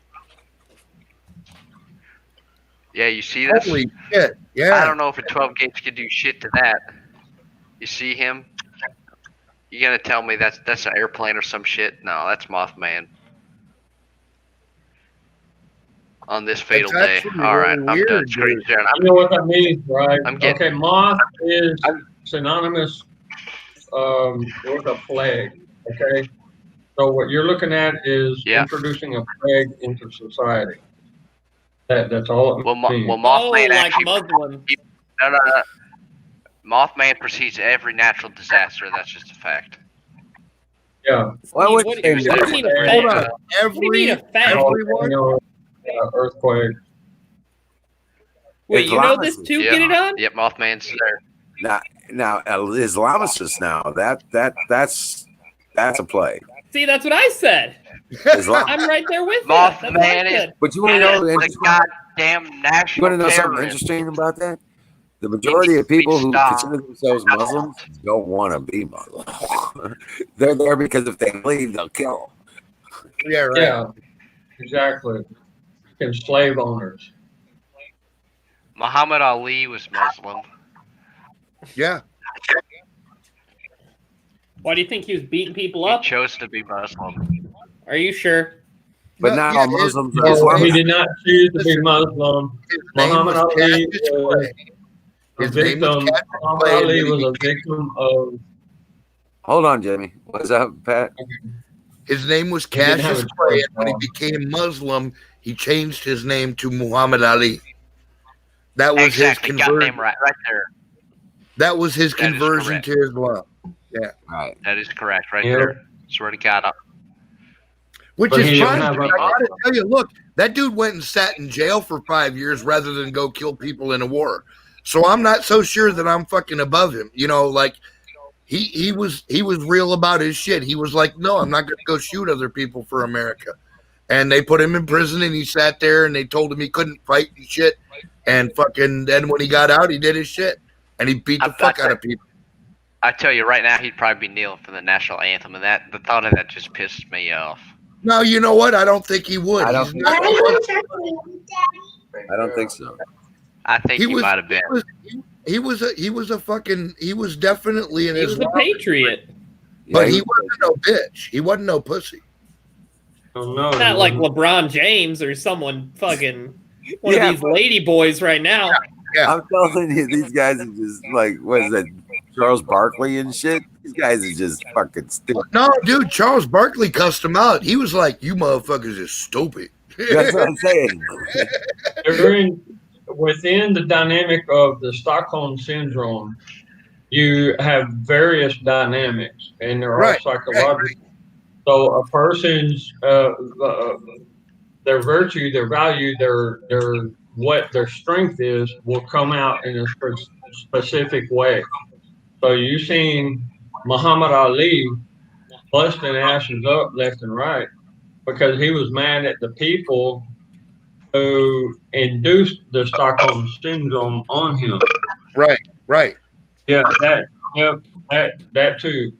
Yeah, you see this? Holy shit! I Yeah. don't know if a 12 gauge could do shit to that. You see him? You gonna tell me that's an airplane or some shit? No, that's Mothman. On this fatal That's day. actually All right, really I'm done weird, screen dude. sharing. You know what that means, right? I'm getting- Okay, moth is synonymous with a plague. Okay, so what you're looking at is Yeah. introducing a plague into society. That's all it Well, means. well, Oh, Mothman like actually. Muslim. No. Mothman precedes every natural disaster. That's just a fact. Yeah. Why would what, you what say do you that? mean a Hold fact? on. What do you mean a fact? Everyone. Earthquake. Wait, you know this Islamicists. too? Yeah. Get it on? Yep, Mothman's there. Now Islamicists. Now that's a play. See, that's what I said. Islam. I'm right there with you. That's what I Mothman is said. But you want to know the interesting- goddamn you national want to know something terrorist. interesting about that? The majority of people who Stop. consider themselves Muslims don't want to be Muslim. They're there because if they leave, they'll kill Yeah, right. Yeah. Exactly. And slave owners. Muhammad Ali was Muslim. Yeah. Why do you think he was beating people He up? chose to be Muslim. Are you sure? But No, not yeah, all Muslims are No, he Islamic. did not choose to be Muslim. His name Muhammad was Ali Cassius was Clay. a His name was victim. Cassius Muhammad Clay, Ali and then was he a victim of. Hold on, Jimmy. What's up, Pat? His name was He didn't have Cassius a Clay, choice, and when he no. became Muslim, he changed his name to Muhammad Ali. That was Exactly. his Got conversion. him right there. That was his That is conversion correct. to Islam. Right. That is correct, right Yeah. there. Swear to God. Which But is he didn't fine. have But a- I gotta tell you, look, that dude went and sat in jail for 5 years rather than go kill people in a war. So I'm not so sure that I'm fucking above him. You know, like he was real about his shit. He was like, no, I'm not gonna go shoot other people for America. And they put him in prison and he sat there and they told him he couldn't fight and shit. And fucking then when he got out, he did his shit. And he beat the fuck out of people. I tell you right now, he'd probably be kneeling for the national anthem, and that the thought of that just pissed me off. No, you know what? I don't think he would. I don't He's think not- I don't think so. I think he might have been. He was definitely an He was a Islam, patriot. but Yeah, he wasn't no bitch. He wasn't no pussy. Oh, no, Not like LeBron James or someone fucking one Yeah, of these lady boys right now. I'm telling you, these guys are just like, what is that, Charles Barkley and shit? These guys are just fucking stupid. No, dude, Charles Barkley cussed him out. He was like, "You motherfuckers is stupid." That's what I'm saying. Within the dynamic of the Stockholm syndrome, you have various dynamics, and they're all Right, psychological. So a person's their virtue, their value, their what their strength is will come out in a specific way. So you've seen Muhammad Ali busting asses up left and right because he was mad at the people who induced the Stockholm syndrome on him. Right. Yeah, that too.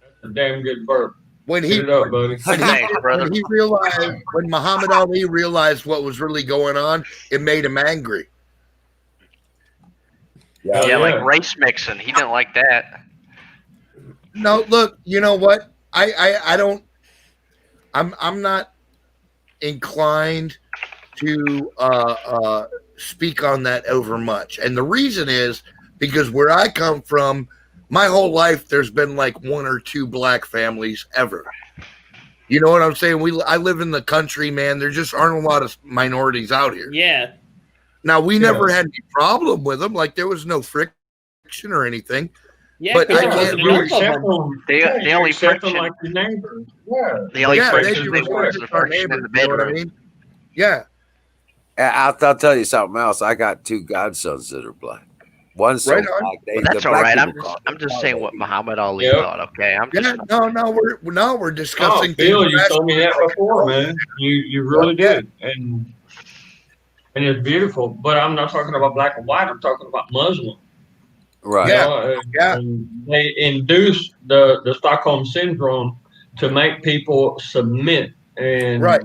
That's a damn good burp. When Get he it up, buddy. Thanks, brother. when he realized, when Muhammad Ali realized what was really going on, it made him angry. Oh, Yeah, like race mixing. He didn't like that. No, look, you know what? I don't. I'm not inclined to speak on that over much, and the reason is because where I come from, my whole life there's been like one or two black families ever. You know what I'm saying? I live in the country, man. There just aren't a lot of minorities out here. Yeah. Now we never had any problem with them. Like there was no friction or anything. Yeah, But 'cause I there can't wasn't You enough of accept them. them. The- Yeah, the you only accept them friction- like your neighbors. Yeah. The only Yeah, they friction do was respect the our friction in neighbors. the You know what I bedroom. mean? Yeah. I'll tell you something else. I got two godsons that are black. One's so Right on. black. But that's the all black right. people call I'm it just cowboy. saying what Muhammad Ali Yep. thought. Okay, I'm just Yeah, we're discussing. Oh, Phil, you things told me that before, man. You really Yeah. did, and it's beautiful. But I'm not talking about black and white. I'm talking about Muslim. Right. Yeah. Yeah. And they induce the Stockholm syndrome to make people submit, and Right.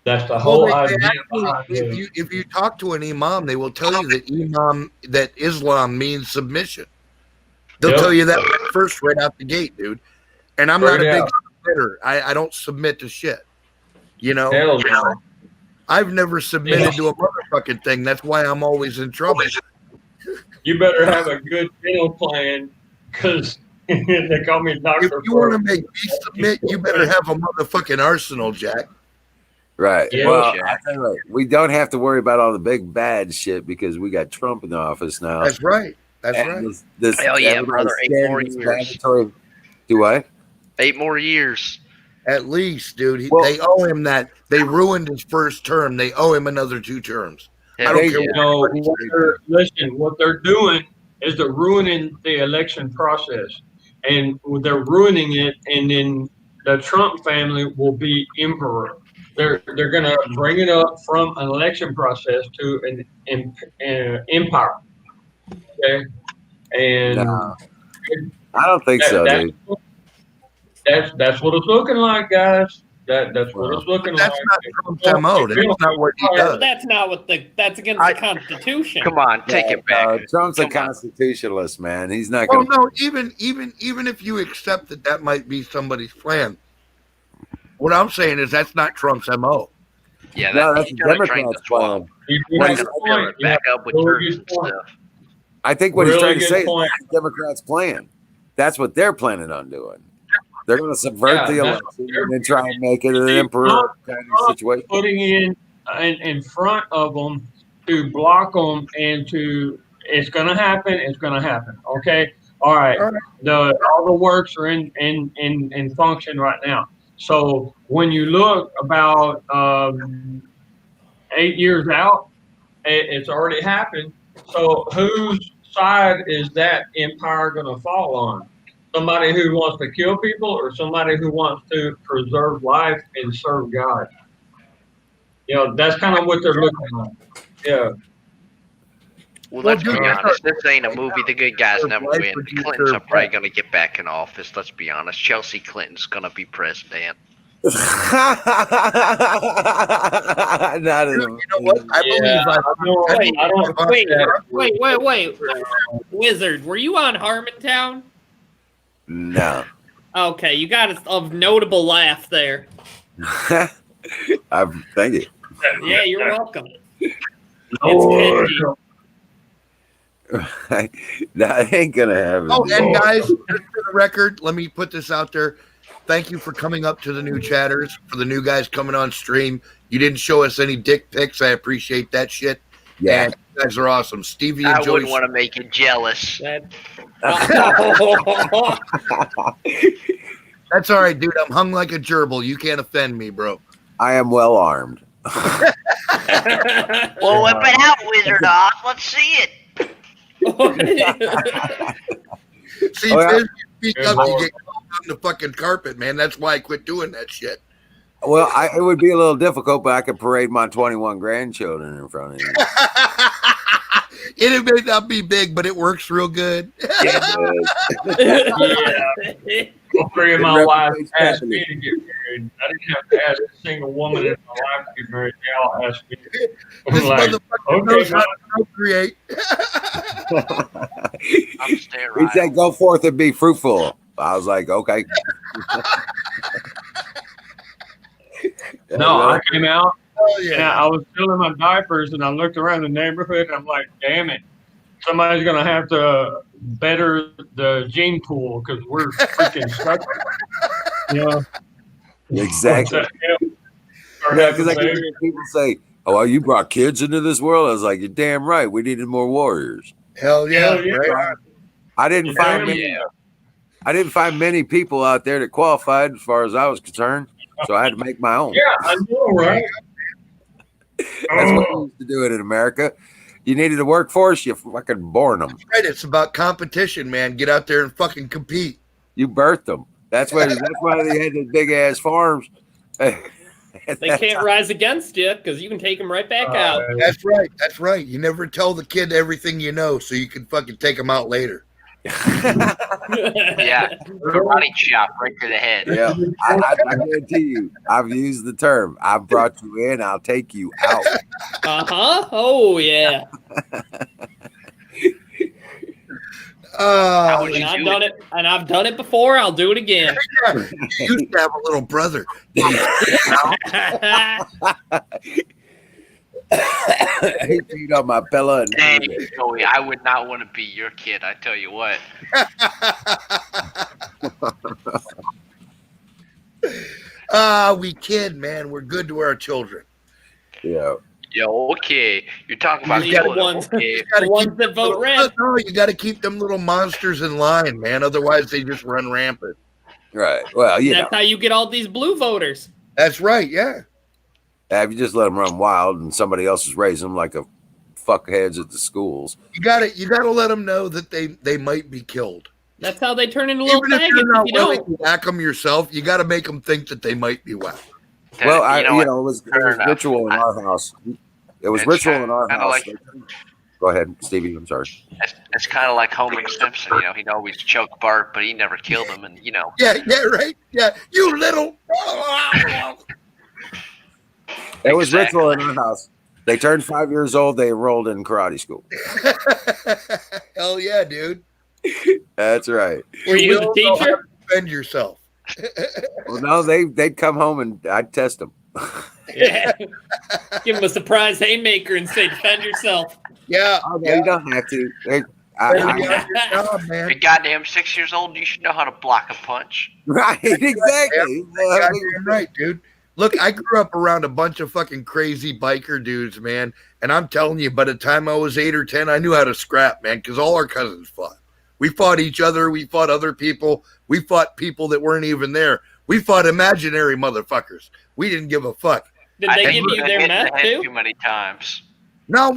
that's the whole Well, they idea. actually, behind if you talk to an imam, they will tell you that Islam means submission. They'll Yep. tell you that first right out the gate, dude. And I'm not Straight a big out. submitter. I don't submit to shit. You know, Hell no. I've never submitted Yeah. to a motherfucking thing. That's why I'm always in trouble. You better have a good meal plan, because they call me If doctor. you want to make me submit, you better have a motherfucking arsenal, Jack. Right. Yeah. Well, Jack. I tell you what, we don't have to worry about all the big bad shit because we got Trump in the office now. That's right. That's And right. This Hell yeah, everybody's brother. 8 scared more of this years. mandatory. Do what? 8 more years. At least, dude. Well- They owe him that. They ruined his first term. They owe him another 2 terms. I Hell don't They- care yeah. No, what what they're doing is they're ruining the election process, and they're ruining it. And then the Trump family will be emperor. They're gonna bring it up from an election process to an empire. Okay, and No. I don't think so, that- dude. that's what it's looking like, guys. That's what it's looking That's like. not Trump's MO. That's not what he Well, does. that's not what that's against the Constitution. Come on, take it back. Trump's a Come on. constitutionalist, man. He's not Well, going to. no, even if you accept that that might be somebody's plan, what I'm saying is that's not Trump's MO. Yeah, No, that, that's he's the gonna drain the Democrats' swamp. plan. You He's bring gonna up a fill point. it back up with Really turds good and point. stuff. I think what he's Really trying to good say point. is the Democrats' plan. That's what they're planning on doing. They're going to subvert Yeah, the that's election and then try and make it an See, emperor Trump- kind of situation. Putting in front of them to block them and to it's going to happen. It's going to happen. Okay. All right. All right. All the works are in function right now. So when you look about 8 years out, it's already happened. So whose side is that empire going to fall on? Somebody who wants to kill people or somebody who wants to preserve life and serve God? You know, that's kind of what they're looking at. Yeah. Well, let's dude, be that's honest. This ain't a movie. The good guys never Life win. would The be Clintons are served probably up. going to get back in office. Let's be honest. Chelsea Clinton's going to be president. Not You know what? I believe I don't. Wait. Wizard, were you on Harmontown? No. Okay, you got a notable laugh there. I'm thank you. Yeah, you're welcome. Oh, That ain't gonna happen. Oh, and guys, just for the record, let me put this out there. Thank you for coming up to the new chatters, for the new guys coming on stream. You didn't show us any dick pics. I appreciate that shit. Yeah. And you guys are awesome. Stevie and I Joey. wouldn't want to make you jealous. That- That's all right, dude. I'm hung like a gerbil. You can't offend me, bro. I am well armed. Well, whip it out, Wizard Oz. Let's see it. See, Oh, yeah. Fizz, you speak Good up, you lord. get called on the fucking carpet, man. That's why I quit doing that shit. Well, it would be a little difficult, but I could parade my 21 grandchildren in front of you. It may not be big, but it works real good. All three of my It wives represents asked family. me to get married. I didn't have to ask a single woman in my life to get married. They all asked me. I'm This like, motherfucker okay, knows how to procreate. I'm staring He right. said, "Go forth and be fruitful." I was like, "Okay." no, I came out Oh, and yeah. I was filling my diapers and I looked around the neighborhood and I'm like, damn it. Somebody's going to have to better the gene pool because we're freaking stuck. You know? Exactly. Yeah, because I keep hearing people say, "Oh, well, you brought kids into this world." I was like, "You're damn right. We needed more warriors." Hell yeah. Hell yeah. Right? I didn't find many. Yeah. I didn't find many people out there that qualified, as far as I was concerned. So I had to make my own. Yeah, I know, right? That's what we used to do it in America. You needed a workforce, you fucking born them. Right. It's about competition, man. Get out there and fucking compete. You birthed them. That's why. That's why they had those big ass farms. They can't rise against you because you can take them right back out. That's right. That's right. You never tell the kid everything you know so you can fucking take them out later. Yeah, karate chop right to the head. Yeah, I guarantee you. I've used the term. I brought you in. I'll take you out. Oh yeah. Oh, would And you I've do done it, and I've done it before. I'll do it again. you used to have a little brother. He peed on my pillow. And Hey, Joey, I would not want to be your kid. I tell you what. We kid, man. We're good to our children. Yeah. Yo, okay. You're talking about You got children. ones- Okay. Gotta The ones keep that vote little- red. No, you got to keep them little monsters in line, man. Otherwise, they just run rampant. Right. Well, you know, That's how you get all these blue voters. That's right. Yeah. if you just let them run wild and somebody else is raising them like a fuckheads at the schools. You got to let them know that they might be killed. That's how they turn into little Even if faggots you're not if you willing don't. to whack them yourself, you got to make them think that they might be whacked. Well, what? it was Fair enough. ritual in our house. It was It's ritual in our kinda house. like- Go ahead, Stevie. I'm sorry. It's kind of like Homer Simpson. You know, he'd always choke Bart, but he never killed him. And you know, Yeah, right. Yeah, you little. It was Exactly. ritual in our house. They turned 5 years old. They enrolled in karate school. Hell yeah, dude. That's right. Were you the don't know how teacher? to defend yourself. Well, no, they'd come home and I'd test them. Yeah. Give him a surprise haymaker and say, defend yourself. Yeah, Oh, no, yeah. you don't have to. Better be I- on your job, man. you're goddamn 6 years old. You should know how to block a punch. right, exactly. Goddamn right, dude. Look, I grew up around a bunch of fucking crazy biker dudes, man. And I'm telling you, by the time I was 8 or 10, I knew how to scrap, man, because all our cousins fought. We fought each other. We fought other people. We fought people that weren't even there. We fought imaginary motherfuckers. We didn't give a fuck. Did I they think give we've you been their hit in the meth head too? too many times. No,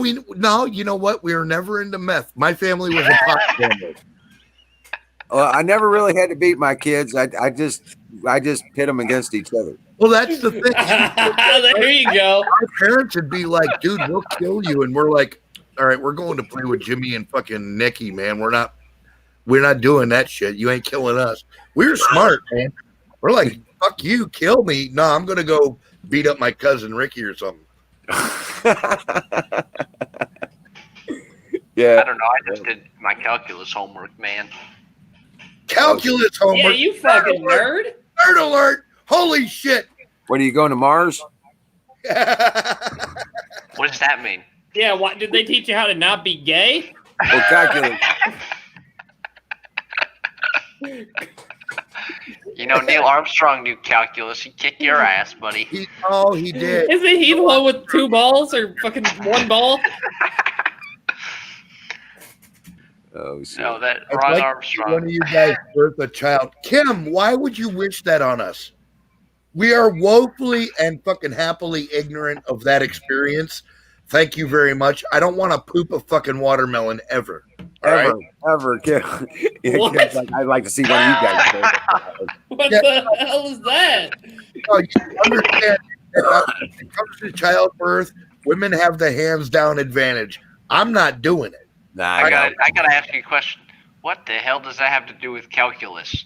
you know what? We were never into meth. My family was a pot family. Well, I never really had to beat my kids. I just pit them against each other. Well, that's the thing. There you go. Our parents would be like, dude, we'll kill you. And we're like, all right, we're going to play with Jimmy and fucking Nikki, man. We're not doing that shit. You ain't killing us. We're smart, man. We're like, fuck you, kill me. No, I'm going to go beat up my cousin Ricky or something. I Yeah. don't know. I just did my calculus homework, man. Calculus Yeah, homework. you fucking nerd. Nerd alert. Holy shit. What are you going to Mars? What does that mean? Yeah, what did they teach you how to not be gay? Well, calculus. You know, Neil Armstrong knew calculus. He kicked your ass, buddy. he did. Isn't he the one with 2 balls or fucking 1 ball? Oh, shit. No, that I'd Ron like to see Armstrong. one of you guys birth a child. Kim, why would you wish that on us? We are woefully and fucking happily ignorant of that experience. Thank you very much. I don't want to poop a fucking watermelon ever. All right. Ever. Yeah, What? Kim's like, I'd like to see one of you guys. do it. What Yeah. the hell is that? No, you understand that when it comes to childbirth, women have the hands down advantage. I'm not doing it. Nah, I gotta ask you a question. What the hell does that have to do with calculus?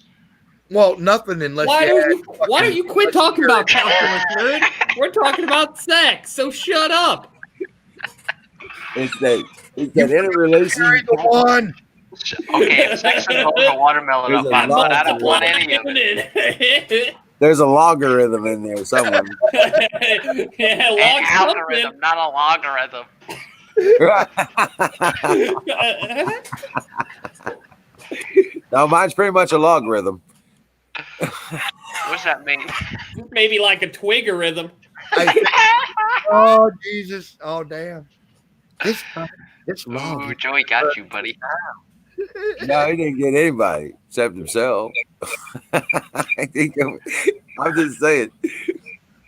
Well, nothing unless Why you don't you quit talking about calculus, nerd? We're talking about sex, so shut up. It's that interrelation. carry the one. Okay, if sex involves a watermelon, There's a I'm lot not to upon any of it. it. There's a logarithm in there somewhere. Yeah, An log algorithm, not a logarithm. something. No, mine's pretty much a logarithm. What's that mean? Maybe like a twigorithm. Oh Jesus! Oh damn! It's long. Ooh, Joey got you, buddy. No, he didn't get anybody except himself. I'm just saying.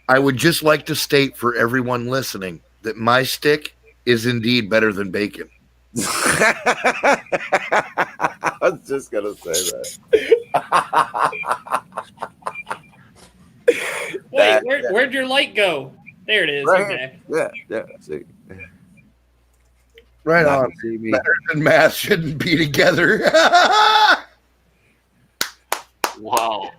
I would just like to state for everyone listening that my stick is indeed better than bacon. I was just gonna say that. Wait, where'd your light go? There it is. Right Okay. Yeah. See, Right Not on. to see me. Better and math shouldn't be together. Whoa.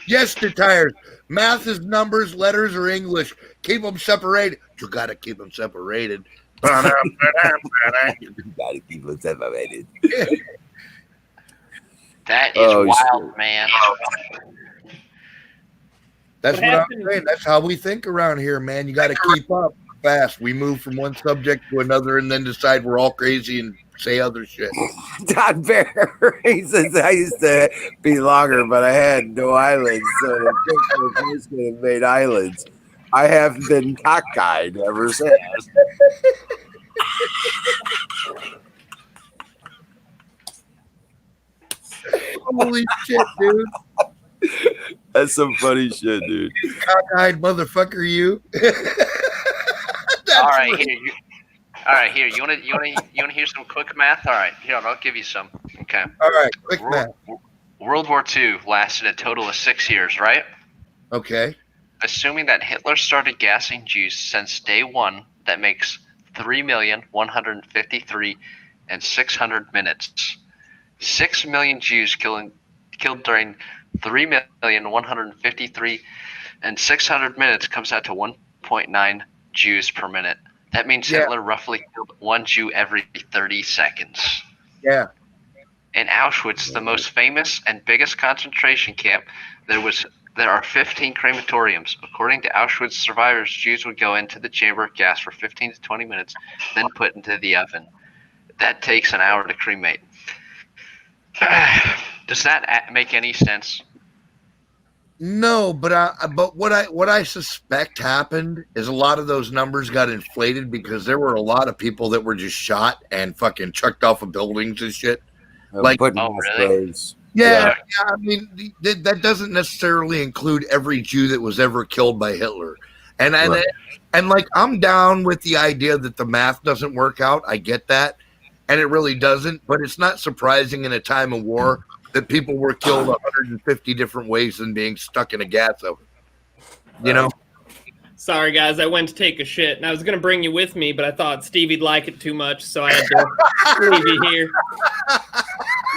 Yes, to tires. Math is numbers, letters, or English. Keep them separated. You got to keep them separated. You gotta keep it separated. That is Oh, wild, shit. man. That's What what I'm happened? saying. That's how we think around here, man. You got to keep up fast. We move from one subject to another and then decide we're all crazy and say other shit. Don Bear, he says, I used to be longer, but I had no eyelids. So the person made eyelids. I have been cockeyed ever since. Holy shit, dude. That's some funny shit, dude. Cockeyed motherfucker, you. All right, here. All right, here. You wanna hear some quick math? All right, here. I'll give you some. Okay. All right, quick math. World War II lasted a total of 6 years, right? Okay. Assuming that Hitler started gassing Jews since day one, that makes 3,153 and 600 minutes. 6 million Jews killed during 3,153 and 600 minutes comes out to 1.9 Jews per minute. That means Yeah. Hitler roughly killed one Jew every 30 seconds. Yeah. In Auschwitz, the most famous and biggest concentration camp, there are 15 crematoriums. According to Auschwitz survivors, Jews would go into the chamber, gas for 15 to 20 minutes, then put into the oven. That takes an hour to cremate. Does that make any sense? No, but what I suspect happened is a lot of those numbers got inflated because there were a lot of people that were just shot and fucking chucked off of buildings and shit. Like- putting Oh, mass really? graves. Yeah, I mean that doesn't necessarily include every Jew that was ever killed by Hitler. And Right. and like I'm down with the idea that the math doesn't work out. I get that. And it really doesn't, but it's not surprising in a time of war that people were killed 150 different ways than being stuck in a gas oven. You know? Sorry, guys. I went to take a shit, and I was going to bring you with me, but I thought Stevie'd like it too much, so I had to leave you here.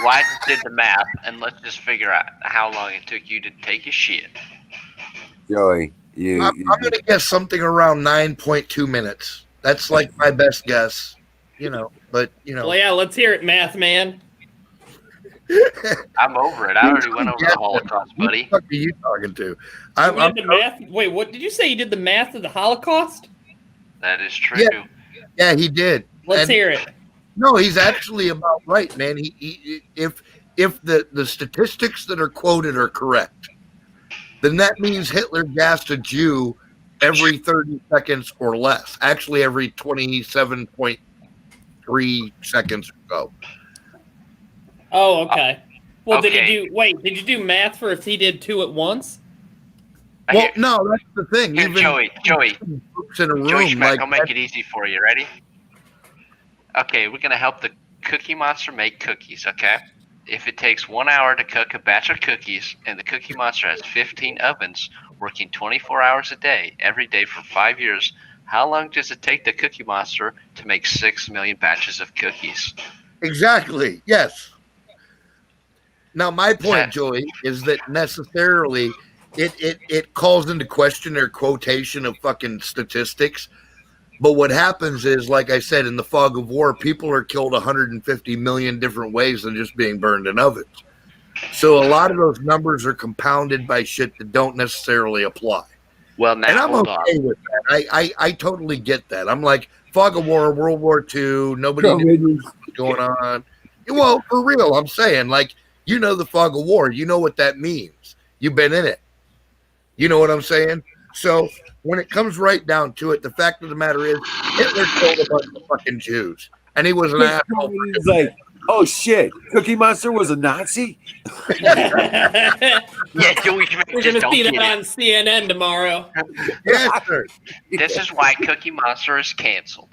Well, I just did the math, and let's just figure out how long it took you to take a shit. Joey, I'm going to guess something around 9.2 minutes. That's like my best guess, you know, but, you know. Well, yeah, let's hear it, math man. I'm over it. I already went over the Holocaust, buddy. Who the fuck are you talking to? You did the math? Wait, what did you say? You did the math of the Holocaust? That is true. Yeah. Yeah, he did. Let's And- hear it. No, he's actually about right, man. If the statistics that are quoted are correct, then that means Hitler gassed a Jew every 30 seconds or less. Actually, every 27.3 seconds or so. Oh, okay. Well, Okay. did you do math for if he did two at once? Well, Here, no, that's the thing. here, Joey, groups in a room, Joey Schmeck, like I'll make it easy for you. Ready? Okay, we're going to help the Cookie Monster make cookies, okay? If it takes 1 hour to cook a batch of cookies and the Cookie Monster has 15 ovens working 24 hours a day, every day for 5 years, how long does it take the Cookie Monster to make 6 million batches of cookies? exactly, yes. Now, my point, That- Joey, is that necessarily it calls into question their quotation of fucking statistics. But what happens is, like I said, in the fog of war, people are killed 150 million different ways than just being burned in ovens. So a lot of those numbers are compounded by shit that don't necessarily apply. Well, now, And I'm hold on. okay with that. I totally get that. I'm like, fog of war, World War II, nobody knew what was going on. Well, for real, I'm saying, like, you know the fog of war. You know what that means. You've been in it. You know what I'm saying? So when it comes right down to it, the fact of the matter is Hitler killed a bunch of fucking Jews. And he was an asshole. He's like, oh shit, Cookie Monster was a Nazi? We're Yeah, Joey Schmeck going just to don't see get that it. on CNN tomorrow. Yes, sir. This is why Cookie Monster is canceled.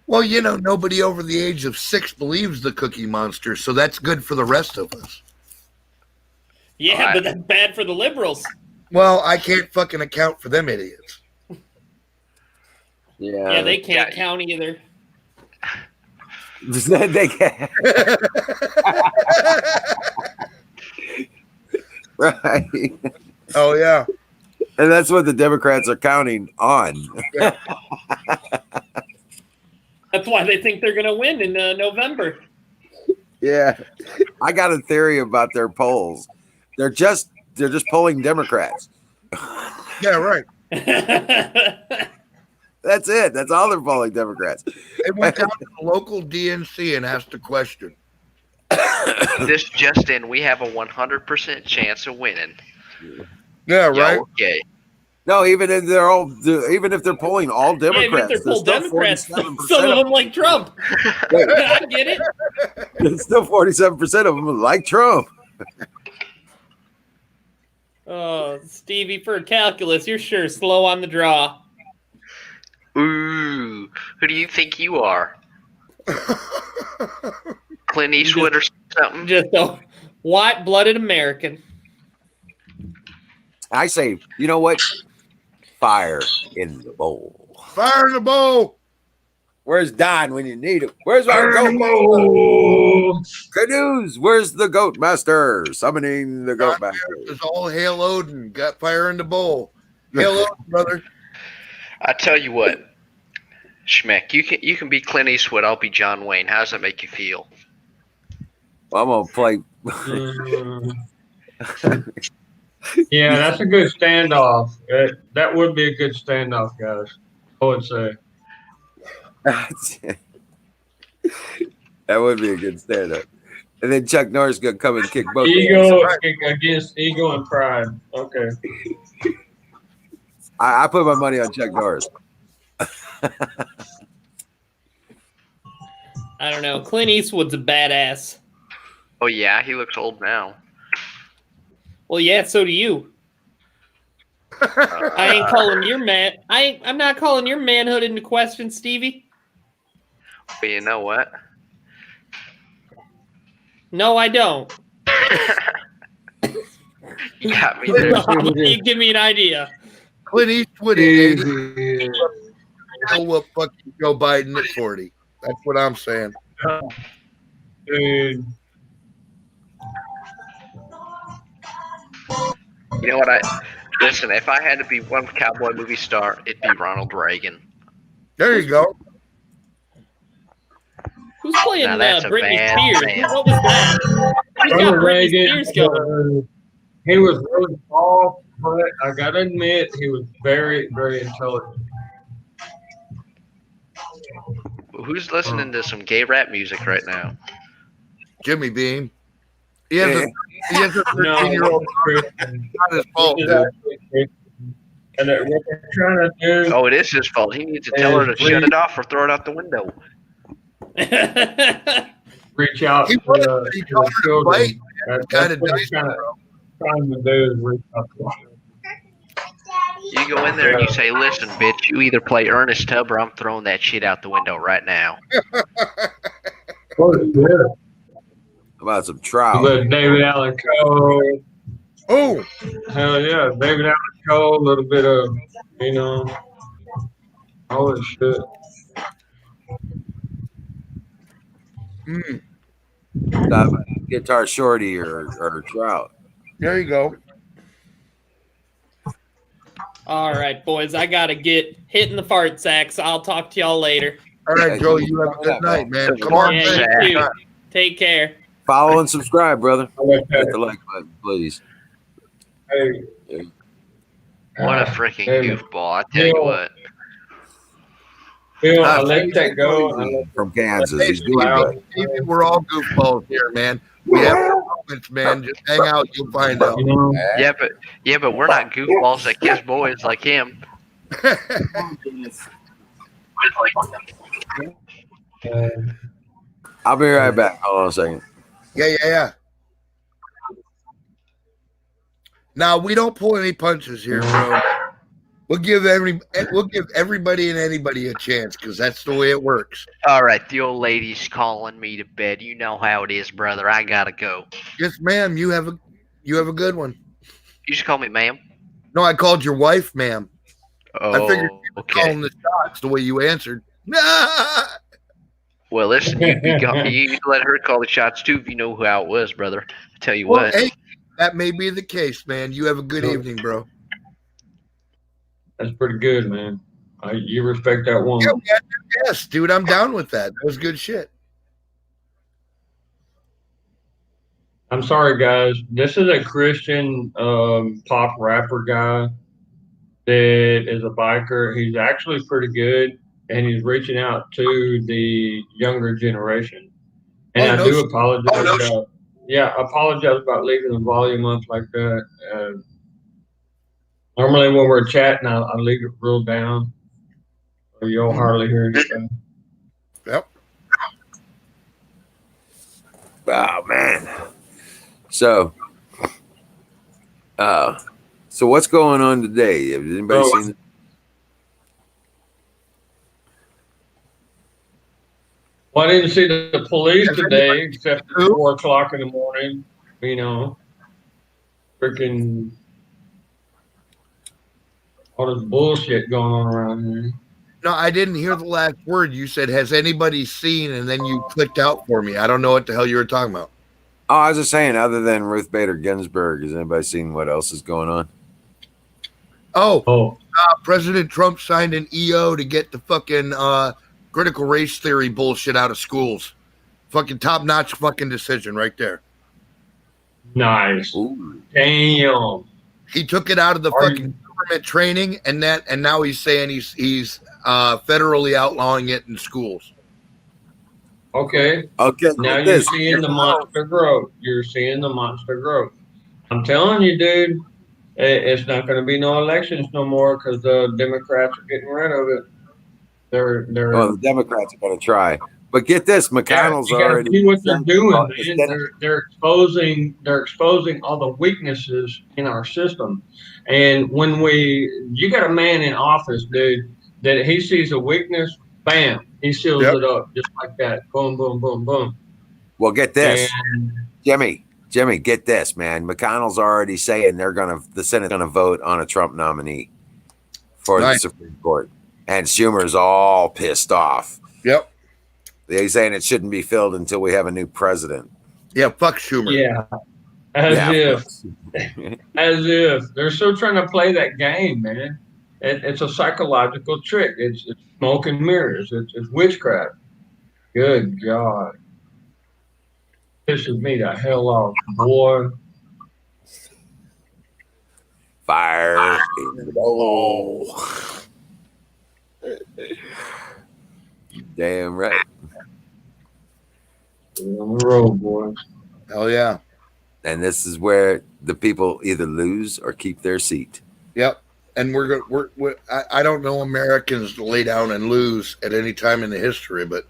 Well, you know, nobody over the age of 6 believes the Cookie Monster, so that's good for the rest of us. Yeah, Alright. but that's bad for the liberals. Well, I can't fucking account for them idiots. Yeah, they can't yeah. count either. they can. Right. Oh, yeah. And that's what the Democrats are counting on. That's why they think they're going to win in November. Yeah. I got a theory about their polls. They're just polling Democrats. Yeah, right. That's it. That's all they're polling Democrats. They went down to the local DNC and asked a question. This just in, we have a 100% chance of winning. Yeah, right. Y'all okay? No, even if they're polling all Yeah, Democrats, if they're there's full still Democrats, 47% some of them like Trump. I get it. There's still 47% of them like Trump. Oh, Stevie, for calculus, you're sure slow on the draw. Ooh, who do you think you are? Clint Eastwood or something? Just a white-blooded American. I say, you know what? Fire in the bowl. Fire in the bowl. Where's Don when you need him? Where's our Fire in the goat? bowl. Canoes. Where's the goat master? Summoning the goat master. It's all hail Odin. Got fire in the bowl. Hail Odin, brother. I tell you what, Schmeck, you can be Clint Eastwood. I'll be John Wayne. How does that make you feel? Well, I'm gonna play. Yeah, that's a good standoff. That would be a good standoff, guys. I would say. That would be a good stand-up. And then Chuck Norris gonna come and kick both. Ego against ego and pride. Okay. I put my money on Chuck Norris. I don't know. Clint Eastwood's a badass. Oh yeah, he looks old now. Well, yeah, so do you. I ain't calling your man. I'm not calling your manhood into question, Stevie. But you know what? No, I don't. You got me there. How about you give me an idea? Clint Eastwood ain't know what fucking Joe Biden at 40. That's what I'm saying. Dude. You know what? Listen. If I had to be one cowboy movie star, it'd be Ronald Reagan. There you go. Who's playing Now that's a Britney bad Spears? man. What was that? Who's got Ronald Britney Reagan, Spears going? he was really tall, but I gotta admit he was very, very intelligent. Who's listening to some gay rap music right now? Jimmy Beam. He has a No, 13-year-old. Christian. Not his fault, This is dude. actually Christian. And what they're trying to do, Oh, it is his fault. He needs to tell her to shut it off or throw it out the window. reach out He to was, the, he to told the her to children. wait. That's Kind of what nice, they're bro. trying to do is reach out to them. You go in there and you say, "Listen, bitch, you either play Ernest Tubb or I'm throwing that shit out the window right now." Oh, yeah. How about some You trout? let David Allen Coe. Oh, Hell yeah, David Allen Coe, a little bit of, all this shit. Guitar Shorty or trout. there you go. All right, boys, I gotta get hitting the fart sacks. I'll talk to y'all later. All right, Joe, you have a good night, man. Come on, Yeah, man. you too. Take care. Follow and subscribe, brother. I like Hit that. the like button, please. Hey. What a freaking Hey, goofball! I tell you Bill. what. Bill, I let that go. I let From Kansas. Hey, He's doing good. Stevie, we're all goofballs here, man. We have moments, man. Just hang out, you'll find out. Yeah, but we're not goofballs that kiss boys like him. I'll be right back. Hold on a second. Yeah. Now we don't pull any punches here, bro. We'll give everybody and anybody a chance because that's the way it works. All right, the old lady's calling me to bed. You know how it is, brother. I gotta go. Yes, ma'am. You have a good one. You should call me ma'am. No, I called your wife, ma'am. Oh, I figured you were okay. calling the shots the way you answered. Well, listen, you let her call the shots too if you know how it was, brother. I tell you Well, what. hey, that may be the case, man. You have a good evening, bro. That's pretty good, man. You respect that woman. Yeah, man, yes, dude. I'm down with that. That was good shit. I'm sorry, guys. This is a Christian pop rapper guy. that is a biker. He's actually pretty good, and he's reaching out to the younger generation. And Oh, I no do shit. apologize about, I apologize about leaving the volume up like that. Normally when we're chatting, I leave it real down, so you'll hardly hear anything. Yep. Oh man. So what's going on today? Has anybody So- seen? Well, I didn't see the police today, except at 4 o'clock in the morning. You know, freaking all this bullshit going on around here. No, I didn't hear the last word. You said, "Has anybody seen?" And then you clicked out for me. I don't know what the hell you were talking about. Oh, I was just saying, other than Ruth Bader Ginsburg, has anybody seen what else is going on? Oh, President Trump signed an EO to get the fucking critical race theory bullshit out of schools. Fucking top notch fucking decision right there. Nice. Ooh. Damn. He took it out of the Are fucking government training, and now he's saying he's federally outlawing it in schools. Okay. Okay. Now look you're this. seeing the monster growth. You're seeing the monster growth. I'm telling you, dude, it's not going to be no elections no more because the Democrats are getting rid of it. They're Well, the Democrats are going to try, but get this: McConnell's you gotta already see what they're doing, Oh, man. They're exposing all the weaknesses in our system. And when you got a man in office, dude, that he sees a weakness, bam, he seals Yep. it up just like that. Boom, boom, boom, boom. Well, get this, And Jimmy, get this, man. McConnell's already saying the Senate's gonna vote on a Trump nominee for the Nice. Supreme Court, and Schumer's all pissed off. Yep. He's saying it shouldn't be filled until we have a new president. Yeah. Fuck Schumer. yeah, as if they're still trying to play that game, man. It's a psychological trick. It's smoke and mirrors. It's witchcraft. Good God. Pisses me the hell off, boy. Fire in the bowl. Damn right. On the road, boy. Hell yeah. And this is where the people either lose or keep their seat. Yep. And I don't know Americans to lay down and lose at any time in the history, but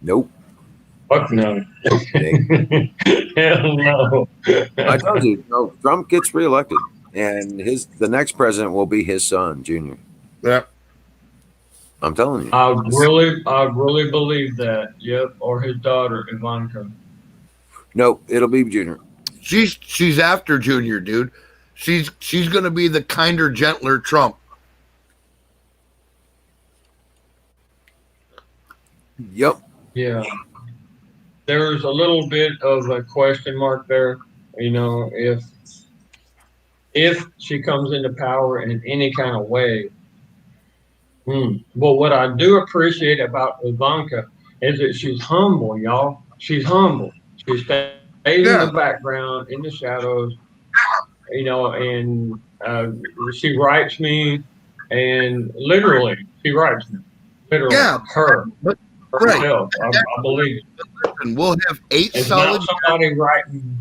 Nope. Fuck no. Hell no. I told you, no, Trump gets reelected, and the next president will be his son, Junior. yeah. I'm telling you. I really believe that. Yep. Or his daughter, Ivanka. Nope, it'll be Junior. She's after Junior, dude. She's gonna be the kinder, gentler Trump. Yep. Yeah. There's a little bit of a question mark there. You know, if she comes into power in any kind of way. Well, what I do appreciate about Ivanka is that she's humble, y'all. She's humble. She stays in the background, in the shadows, you know, and she writes me, and literally, she writes me. Literally, Yeah. her. Right. Herself. I believe it. And we'll have 8 It's solid. not somebody writing.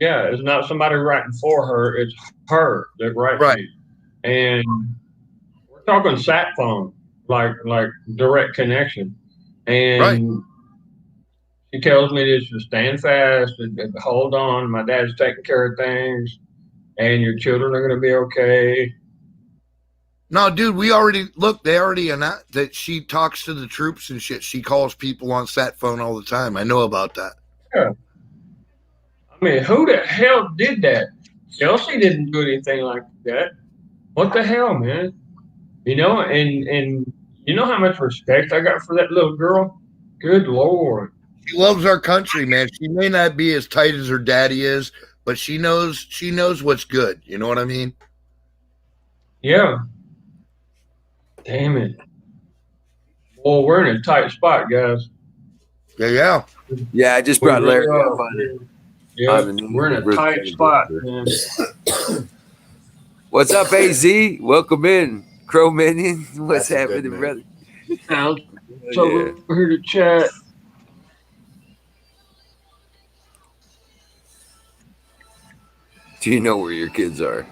Yeah, it's not somebody writing for her. It's her that writes Right. me. And we're talking sat phone, like direct connection. And Right. she tells me to stand fast, and hold on. My dad's taking care of things, and your children are going to be okay. No, dude, they already announced that she talks to the troops and shit. She calls people on sat phone all the time. I know about that. I mean, who the hell did that? Chelsea didn't do anything like that. What the hell, man? You know, and you know how much respect I got for that little girl? Good Lord. She loves our country, man. She may not be as tight as her daddy is, but she knows what's good. You know what I mean? Yeah. Damn it. Well, we're in a tight spot, guys. Yeah. Yeah, I just brought Larry up on it. Yeah, on the we're in a news. tight spot, man. What's up, AZ? Welcome in, Crow Minion. What's That's a good happening, move. brother? Now, Oh, so yeah. we're here to chat. Do you know where your kids are?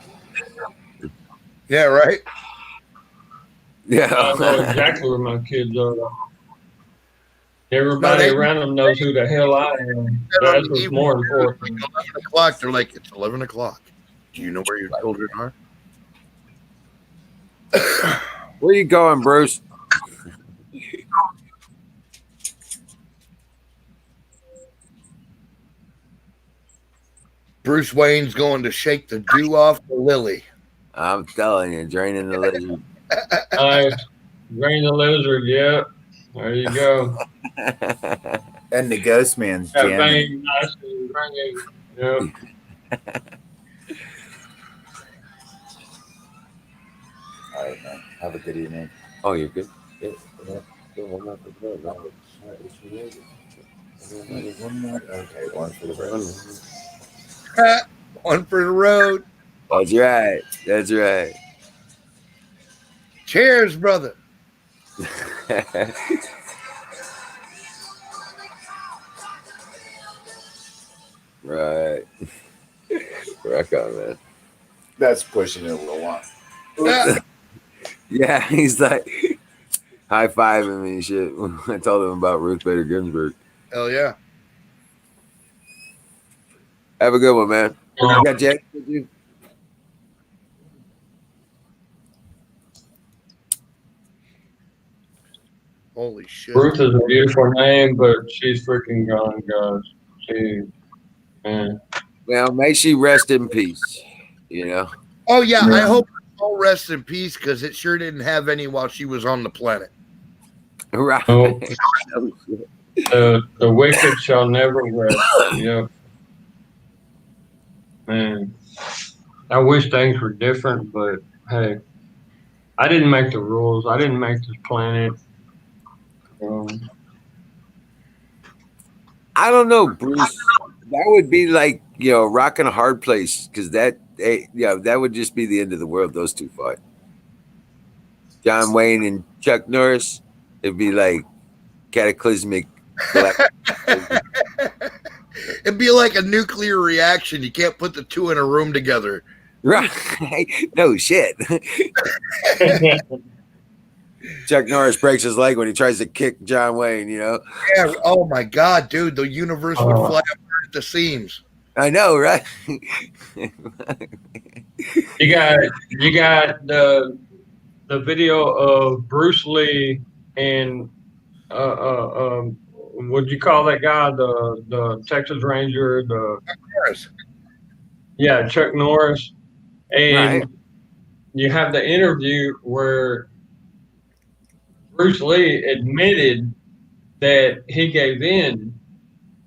Yeah, right. I know Yeah. exactly where my kids are. Everybody they- around them knows who the hell I am. That's what's more important. 11 o'clock. They're like, it's 11 o'clock. Do you know where your children are? Where you going, Bruce? Bruce Wayne's going to shake the dew off the lily. I'm telling you, draining the lizard. Nice. Drain the lizard, yep. There you go. And the ghost man's That jamming. vein nice and ringing. Yep. All right, man. Have a good evening. Oh, you're good. One more. Okay, one for the road. One for the road. That's right. That's right. Cheers, brother. Right. Rock on, man. That's pushing it a little long. Yeah, he's like high fiving me and shit. I told him about Ruth Bader Ginsburg. Hell yeah. Have a good one, man. You got Jack with you? Holy shit. Ruth is a beautiful name, but she's freaking gone, guys. She, man. Well, may she rest in peace. You know? Oh, yeah. I hope it all rests in peace because it sure didn't have any while she was on the planet. Right. Oh. The wicked shall never rest. Yep. Man. I wish things were different, but hey, I didn't make the rules. I didn't make this planet. I don't know, Bruce. That would be like, you know, rocking a hard place because that would just be the end of the world. Those two fought. John Wayne and Chuck Norris. It'd be like cataclysmic. It'd be like a nuclear reaction. You can't put the two in a room together. Right? No shit. Chuck Norris breaks his leg when he tries to kick John Wayne. You know. Yeah. Oh my God, dude, the universe would fly apart at the seams. I know, right? You got the video of Bruce Lee and what'd you call that guy? The Texas Ranger, Norris. yeah, Chuck Norris, and Right. you have the interview where Bruce Lee admitted that he gave in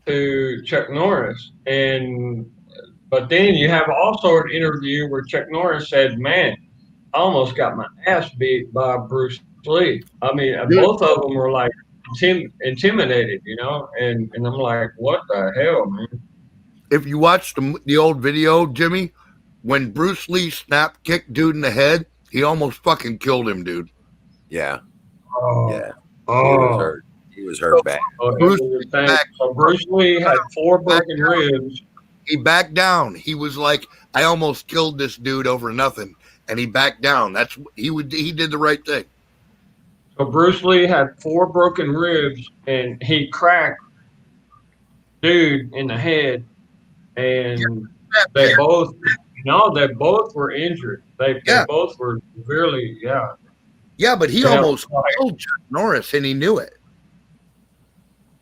to Chuck Norris, but then you have also an interview where Chuck Norris said, "Man, I almost got my ass beat by Bruce Lee." I mean, both of them were like intimidated, you know, and I'm like, "What the hell, man?" If you watch the old video, Jimmy, when Bruce Lee snap kicked dude in the head, he almost fucking killed him, dude. Yeah. Oh, Yeah. He was oh. hurt. He was hurt bad. Oh, Bruce so Bruce Lee had 4 broken ribs. He backed down. He was like, I almost killed this dude over nothing. And he backed down. He did the right thing. So Bruce Lee had 4 broken ribs, and he cracked dude in the head, and they both were injured. They both were severely, yeah. Yeah, but he almost killed Chuck Norris and he knew it.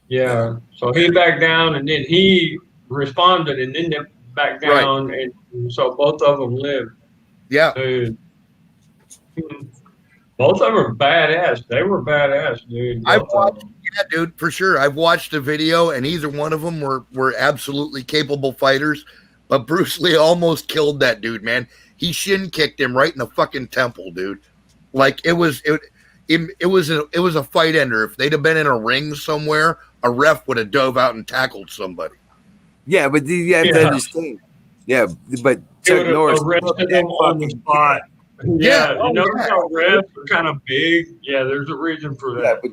Yeah. So he backed down, and then he responded, and then they backed down, and so both of them lived. Yeah. Dude. Both of them are badass. They were badass, dude. Yeah, dude, for sure. I've watched the video, and either one of them were absolutely capable fighters. But Bruce Lee almost killed that dude, man. He shin kicked him right in the fucking temple, dude. Like it was a fight ender. If they'd have been in a ring somewhere, a ref would have dove out and tackled somebody. Yeah, but you have to understand. Yeah, but They Chuck would have Norris arrested them on the spot. Yeah, Oh, you know yeah. how refs are kind of big. Yeah, there's a reason for Yeah, that. but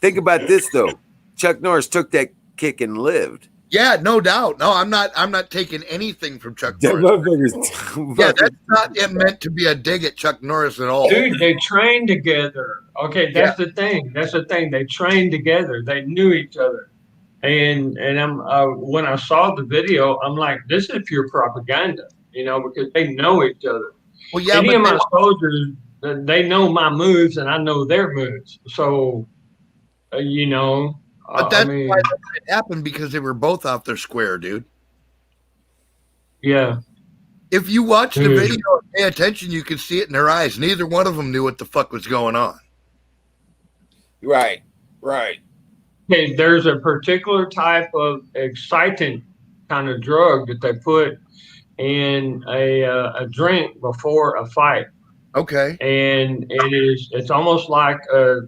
think about this though. Chuck Norris took that kick and lived. Yeah, no doubt. No, I'm not taking anything from Chuck That Norris. motherfucker's Yeah, that's not it meant to be a dig at Chuck Norris at all. Dude, they trained together. Okay, that's the thing. That's the thing. They trained together. They knew each other. And I'm when I saw the video, I'm like, this is pure propaganda, you know, because they know each other. Well, yeah, Any of but my soldiers, they know my moves and I know their moves. So, you know, that's I mean, why it happened, because they were both off their square, dude. yeah. If you watch the Dude. video and pay attention, you can see it in their eyes. Neither one of them knew what the fuck was going on. right. Okay, there's a particular type of excitant kind of drug that they put in a drink before a fight. Okay. And it's almost like a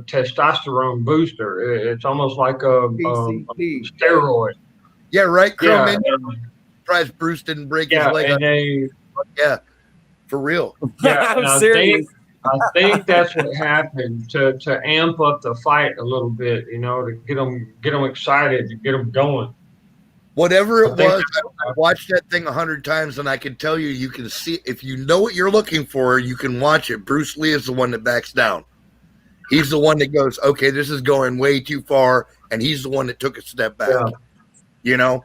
testosterone booster. It's almost like a PCP. steroid. Yeah, right. Yeah, Chrome surprised Bruce didn't break yeah, his leg. and they, Yeah, for real. yeah, and I'm serious. I think that's what happened to amp up the fight a little bit, you know, to get them excited, to get them going. Whatever I it think was, I watched that thing 100 times, and I can tell you, you can see, if you know what you're looking for, you can watch it. Bruce Lee is the one that backs down. He's the one that goes, okay, this is going way too far, and he's the one that took a step back. Yeah. You know?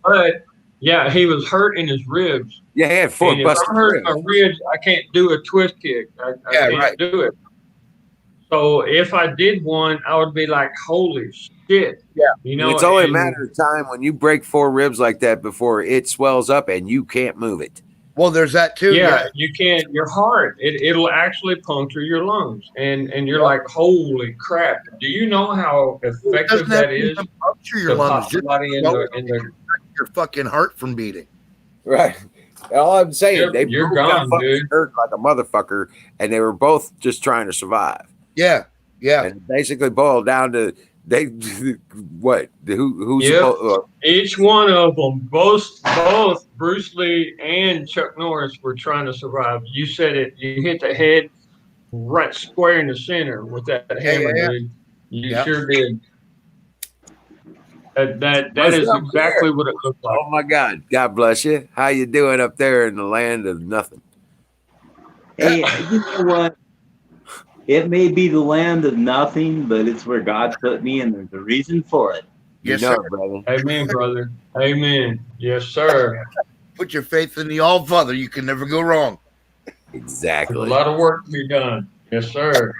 But yeah, he was hurt in his ribs. Yeah, he had 4 And if busted I'm hurt ribs. in my ribs, I can't do a twist kick. I Yeah, can't right. do it. So if I did one, I would be like, holy shit. Yeah. You know, It's only a and- matter of time when you break 4 ribs like that before it swells up and you can't move it. Well, there's that too. Yeah, you can't. Your heart, it'll actually puncture your lungs, and you're like, holy crap! Do you know how effective that is? Puncture your To lungs, pop just somebody in the your fucking heart from beating. Right. All I'm saying, You're both got gone, fucking dude. hurt like a motherfucker, and they were both just trying to survive. Yeah, yeah. And it basically boiled down to they what? Who's Yep. supposed, Each one of them, both Bruce Lee and Chuck Norris were trying to survive. You said it. You hit the head right square in the center with that hammer, yeah. dude. You Yeah. sure did. That What's is up exactly what it looked like. oh my God! God bless you. How you doing up there in the land of nothing? Hey, you know what? It may be the land of nothing, but it's where God put me, and there's a reason for it. Yes, you know, sir. brother. Amen, brother. Amen. Yes, sir. Put your faith in the All Father. You can never go wrong. There's Exactly. a lot of work to be done. Yes, sir.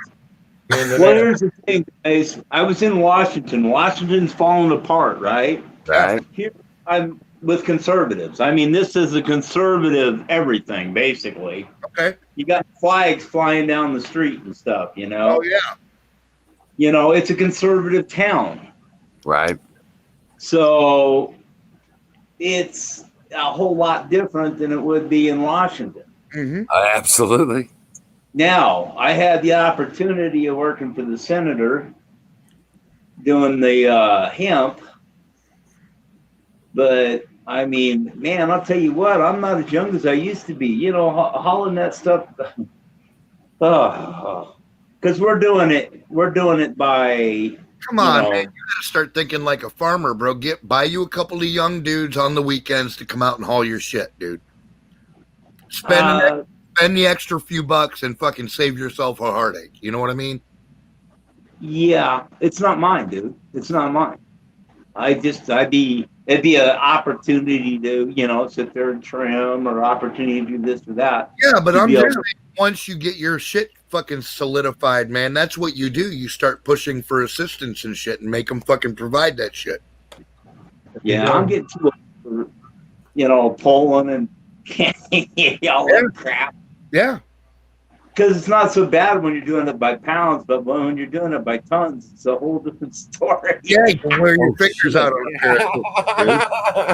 Into Well, that. here's the thing, guys. I was in Washington. Washington's falling apart, right? Right. Here I'm with conservatives. I mean, this is a conservative everything, basically. Okay. You got flags flying down the street and stuff, you know? Oh, yeah. You know, it's a conservative town. Right. So it's a whole lot different than it would be in Washington. Mm-hmm. Absolutely. Now, I had the opportunity of working for the senator doing the hemp, but I mean, man, I'll tell you what, I'm not as young as I used to be. You know, hauling that stuff. Because we're doing it by. Come on, know. man. You gotta start thinking like a farmer, bro. Buy you a couple of young dudes on the weekends to come out and haul your shit, dude. Spend the extra few bucks and fucking save yourself a heartache. You know what I mean? Yeah, it's not mine, dude. It's not mine. It'd be an opportunity to, you know, sit there and trim, or opportunity to do this or that. Yeah, but You'd I'm be just able- saying, once you get your shit fucking solidified, man, that's what you do. You start pushing for assistance and shit and make them fucking provide that shit. Yeah, I'm getting too old for, you know, pulling and all that crap. Yeah. Because it's not so bad when you're doing it by pounds, but when you're doing it by tons, it's a whole different story. Yeah, you can wear your fingers out on a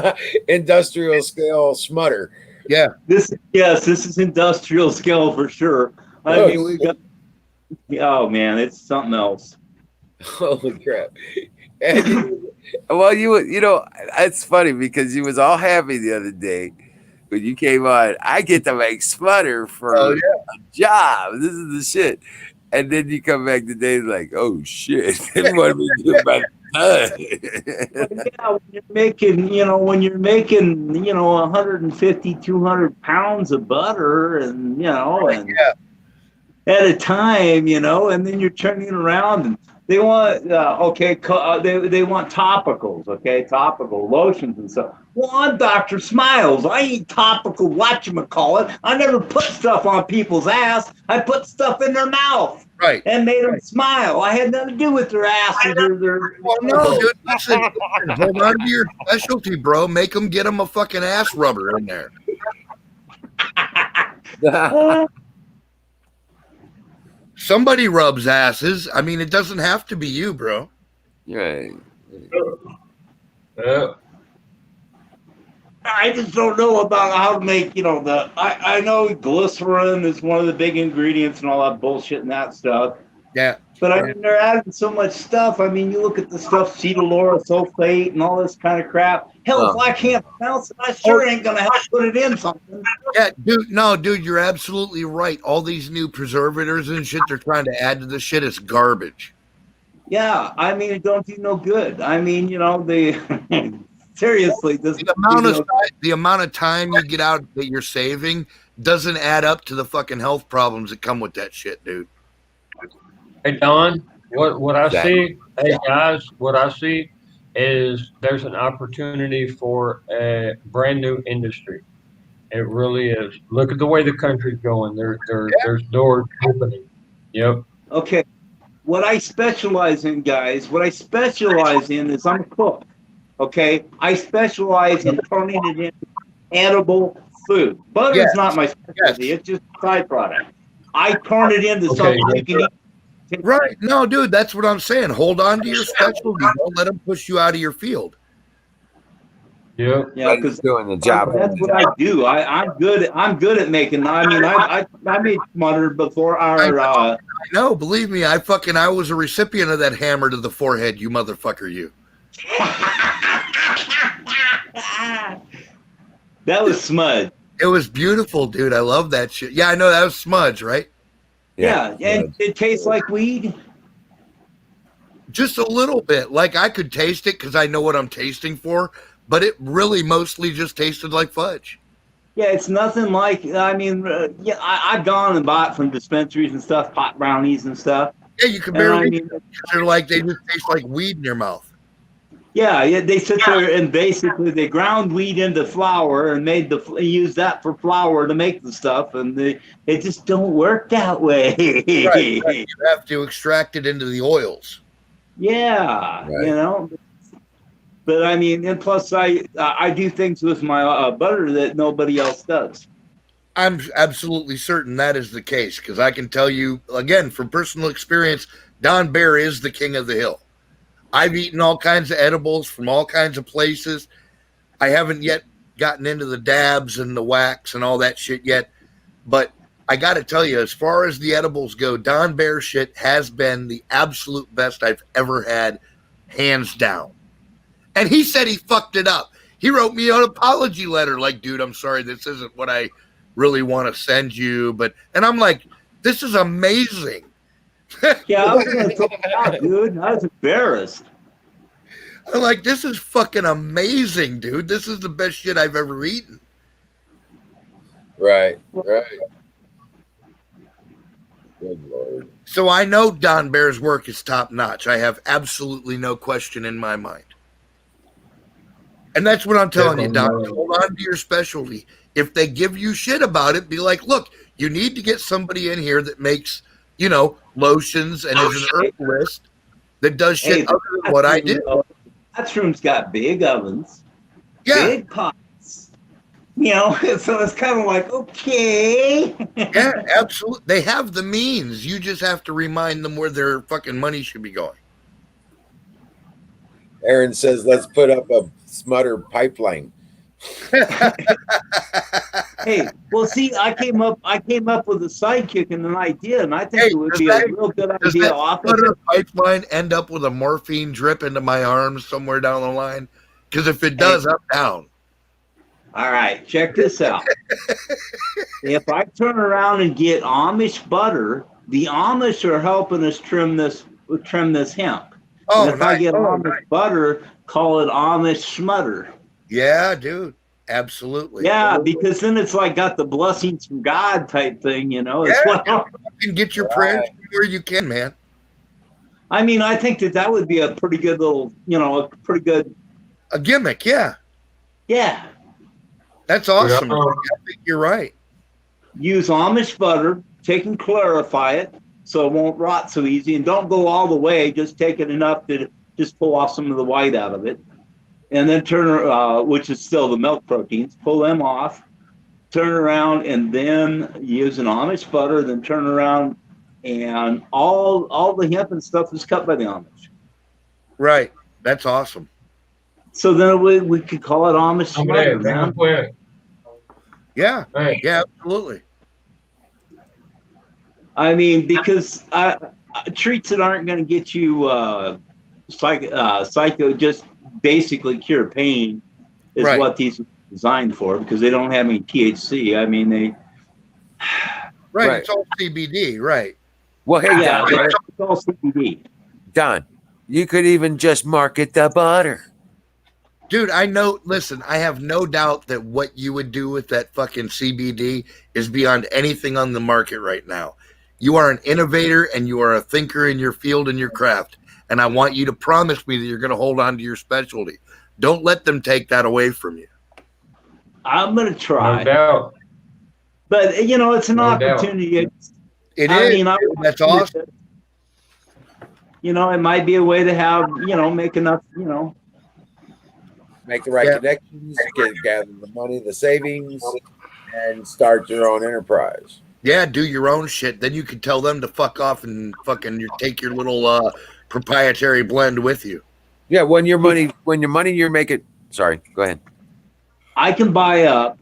pair. Industrial scale smutter. Yeah. This is industrial scale for sure. I mean, we got. Oh man, it's something else. Holy crap. And well, you know, it's funny because you was all happy the other day when you came on, I get to make sputter for Oh, a job. This is the shit. And then you come back today like, oh shit. What do we do about it? Yeah, when you're making, you know, 150, 200 pounds of butter and, and at a time, and then you're turning around and they want, they want topicals, topical lotions and stuff. Well, I'm Dr. Smiles. I eat topical whatchamacallit. I never put stuff on people's ass. I put stuff in their mouth. Right. And made them smile. I had nothing to do with their ass or their Well, no, dude. Listen, hold on to your specialty, bro. Make them get them a fucking ass rubber in there. Somebody rubs asses. I mean, it doesn't have to be you, bro. Right. Yeah. I just don't know about how to make, I know glycerin is one of the big ingredients and all that bullshit and that stuff. Yeah. But I mean, they're adding so much stuff. I mean, you look at the stuff, cetyl sulfate and all this kind of crap. Hell, if I can't pronounce it, I sure ain't going to have to put it in something. Yeah, dude. No, dude, you're absolutely right. All these new preservatives and shit they're trying to add to the shit is garbage. Yeah, I mean, it don't do no good. I mean, seriously, the amount of time you get out that you're saving doesn't add up to the fucking health problems that come with that shit, dude. Hey, Don, what I see, hey guys, what I see is there's an opportunity for a brand new industry. It really is. Look at the way the country's going. There's doors opening. Yep. Okay. What I specialize in, guys, is I'm a cook. Okay. I specialize in turning it into edible food. Butter is not my specialty. It's just a side product. I turn it into something you can eat. Right. No, dude, that's what I'm saying. Hold on to your specialty. Don't let them push you out of your field. Yeah. Yeah, because doing the job. That's what I do. I'm good at making. I mean, I made smutter before our. No, believe me, I was a recipient of that hammer to the forehead, you motherfucker, you. That was smudge. It was beautiful, dude. I love that shit. Yeah, I know that was smudge, right? Yeah, and it tastes like weed. Just a little bit. Like I could taste it because I know what I'm tasting for, but it really mostly just tasted like fudge. Yeah, it's nothing like. I mean, I've gone and bought from dispensaries and stuff, pot brownies and stuff. Yeah, you can barely. They're like they just taste like weed in your mouth. Yeah, they sit there and basically they ground weed into flour and use that for flour to make the stuff, and it just don't work that way. Right. You have to extract it into the oils. Yeah, right. But I mean, and plus I do things with my butter that nobody else does. I'm absolutely certain that is the case because I can tell you again from personal experience, Don Bear is the king of the hill. I've eaten all kinds of edibles from all kinds of places. I haven't yet gotten into the dabs and the wax and all that shit yet. But I got to tell you, as far as the edibles go, Don Bear shit has been the absolute best I've ever had, hands down. And he said he fucked it up. He wrote me an apology letter like, dude, I'm sorry, this isn't what I really want to send you. And I'm like, this is amazing. Yeah, I was going to throw it out, dude. I was embarrassed. I'm like, this is fucking amazing, dude. This is the best shit I've ever eaten. Right. Good Lord. So I know Don Bear's work is top notch. I have absolutely no question in my mind. And that's what I'm telling you, Don. Hold on to your specialty. If they give you shit about it, be like, look, you need to get somebody in here that makes, lotions and is an herbalist that does shit other than what I do. That room's got big ovens, big pots, so it's kind of like, okay. Yeah, absolutely. They have the means. You just have to remind them where their fucking money should be going. Aaron says, let's put up a smutter pipeline. Hey, well, see, I came up with a sidekick and an idea, and I think it would be a real good idea. Does that pipeline end up with a morphine drip into my arms somewhere down the line? Because if it does, I'm down. All right, check this out. If I turn around and get Amish butter, the Amish are helping us trim this hemp. Oh, And if I nice. get Amish butter, call it Amish schmutter. Yeah, dude. Absolutely. Yeah, because then it's like got the blessings from God type thing, you know. It's Yeah. what, You can get your prayers where you can, man. I mean, I think that would be a pretty good little, you know, a pretty good, A gimmick, yeah. yeah. That's awesome. Yeah. I think you're right. Use Amish butter, take and clarify it so it won't rot so easy, and don't go all the way. Just take it enough to just pull off some of the white out of it, and then which is still the milk proteins. Pull them off, turn around, and then use an Amish butter. Then turn around, and all the hemp and stuff is cut by the Amish. Right. That's awesome. So then we could call it Amish butter, man. Yeah. Hey, Yeah, absolutely. I mean, because treats that aren't going to get you psycho, just basically cure pain is Right. what these are designed for, because they don't have any THC. I mean, they. Right. Right. It's all CBD. Right. Well, hey, Yeah, Don, it's all CBD. Don, you could even just market the butter. Dude, listen, I have no doubt that what you would do with that fucking CBD is beyond anything on the market right now. You are an innovator and you are a thinker in your field and your craft. And I want you to promise me that you're going to hold on to your specialty. Don't let them take that away from you. I'm going to try. no doubt. But, you know, it's an No doubt. opportunity. It I is. mean, Dude, that's awesome. You know, it might be a way to have, you know, make enough, you know. Make the right Yeah. connections, gather the money, the savings, and start your own enterprise. Yeah, do your own shit. Then you can tell them to fuck off and fucking take your little proprietary blend with you. Yeah, when your money you're making. Sorry, go ahead. I can buy up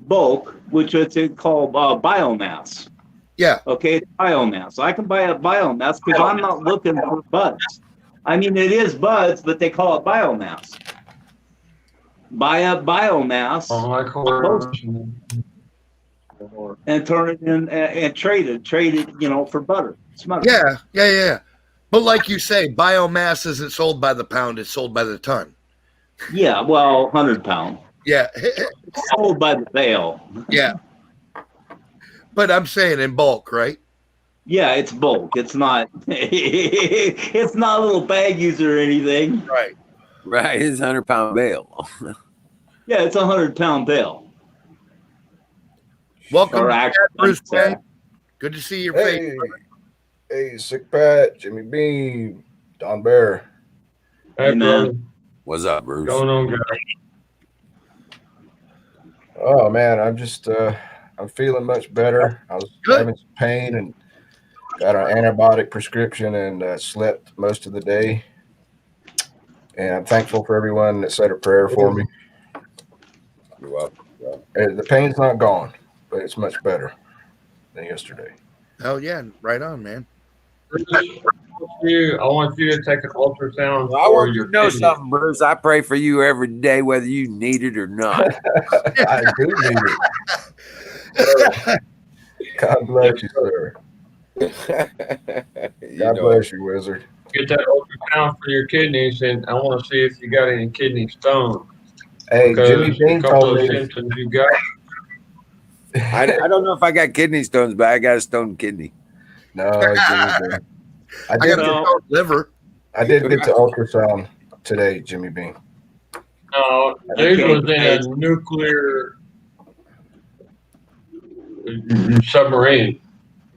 bulk, which is called biomass. Yeah. Okay, it's biomass. I can buy up biomass because I'm not looking for buds. I mean, it is buds, but they call it biomass. Buy up biomass On my course. and turn it in and trade it, you know, for butter. Smother. Yeah. But like you say, biomass isn't sold by the pound, it's sold by the ton. Yeah, well, 100 pound. Yeah. Sold by the bale. Yeah. But I'm saying in bulk, right? Yeah, it's bulk. It's not. It's not little baggies or anything. Right. Right, it's 100-pound bale. Yeah, it's 100-pound bale. Welcome Or to actually, Cat Bruce, man. Good to see your face. Hey, Sick Pat, Jimmy Beam, Don Bear. Hey, Amen. brother. What's up, Bruce? Going on, guys? Oh man, I'm feeling much better. I was Good. having some pain and got an antibiotic prescription and slept most of the day. And I'm thankful for everyone that said a prayer for me. You're welcome. The pain's not gone, but it's much better than yesterday. Hell yeah, right on, man. I want you to take an ultrasound. I for want you your to know kidney. something, Bruce. I pray for you every day, whether you need it or not. I do need it. God bless you, sir. You God know, bless you, Wizard. Get that ultrasound for your kidneys, and I want to see if you got any kidney stone. Hey, Because Jimmy a Bean couple told of me. symptoms you got. I don't know if I got kidney stones, but I got a stone kidney. No, Jimmy Bean. I I did. got No. the liver. I did get the ultrasound today, Jimmy Bean. No, this Okay. was in a nuclear submarine,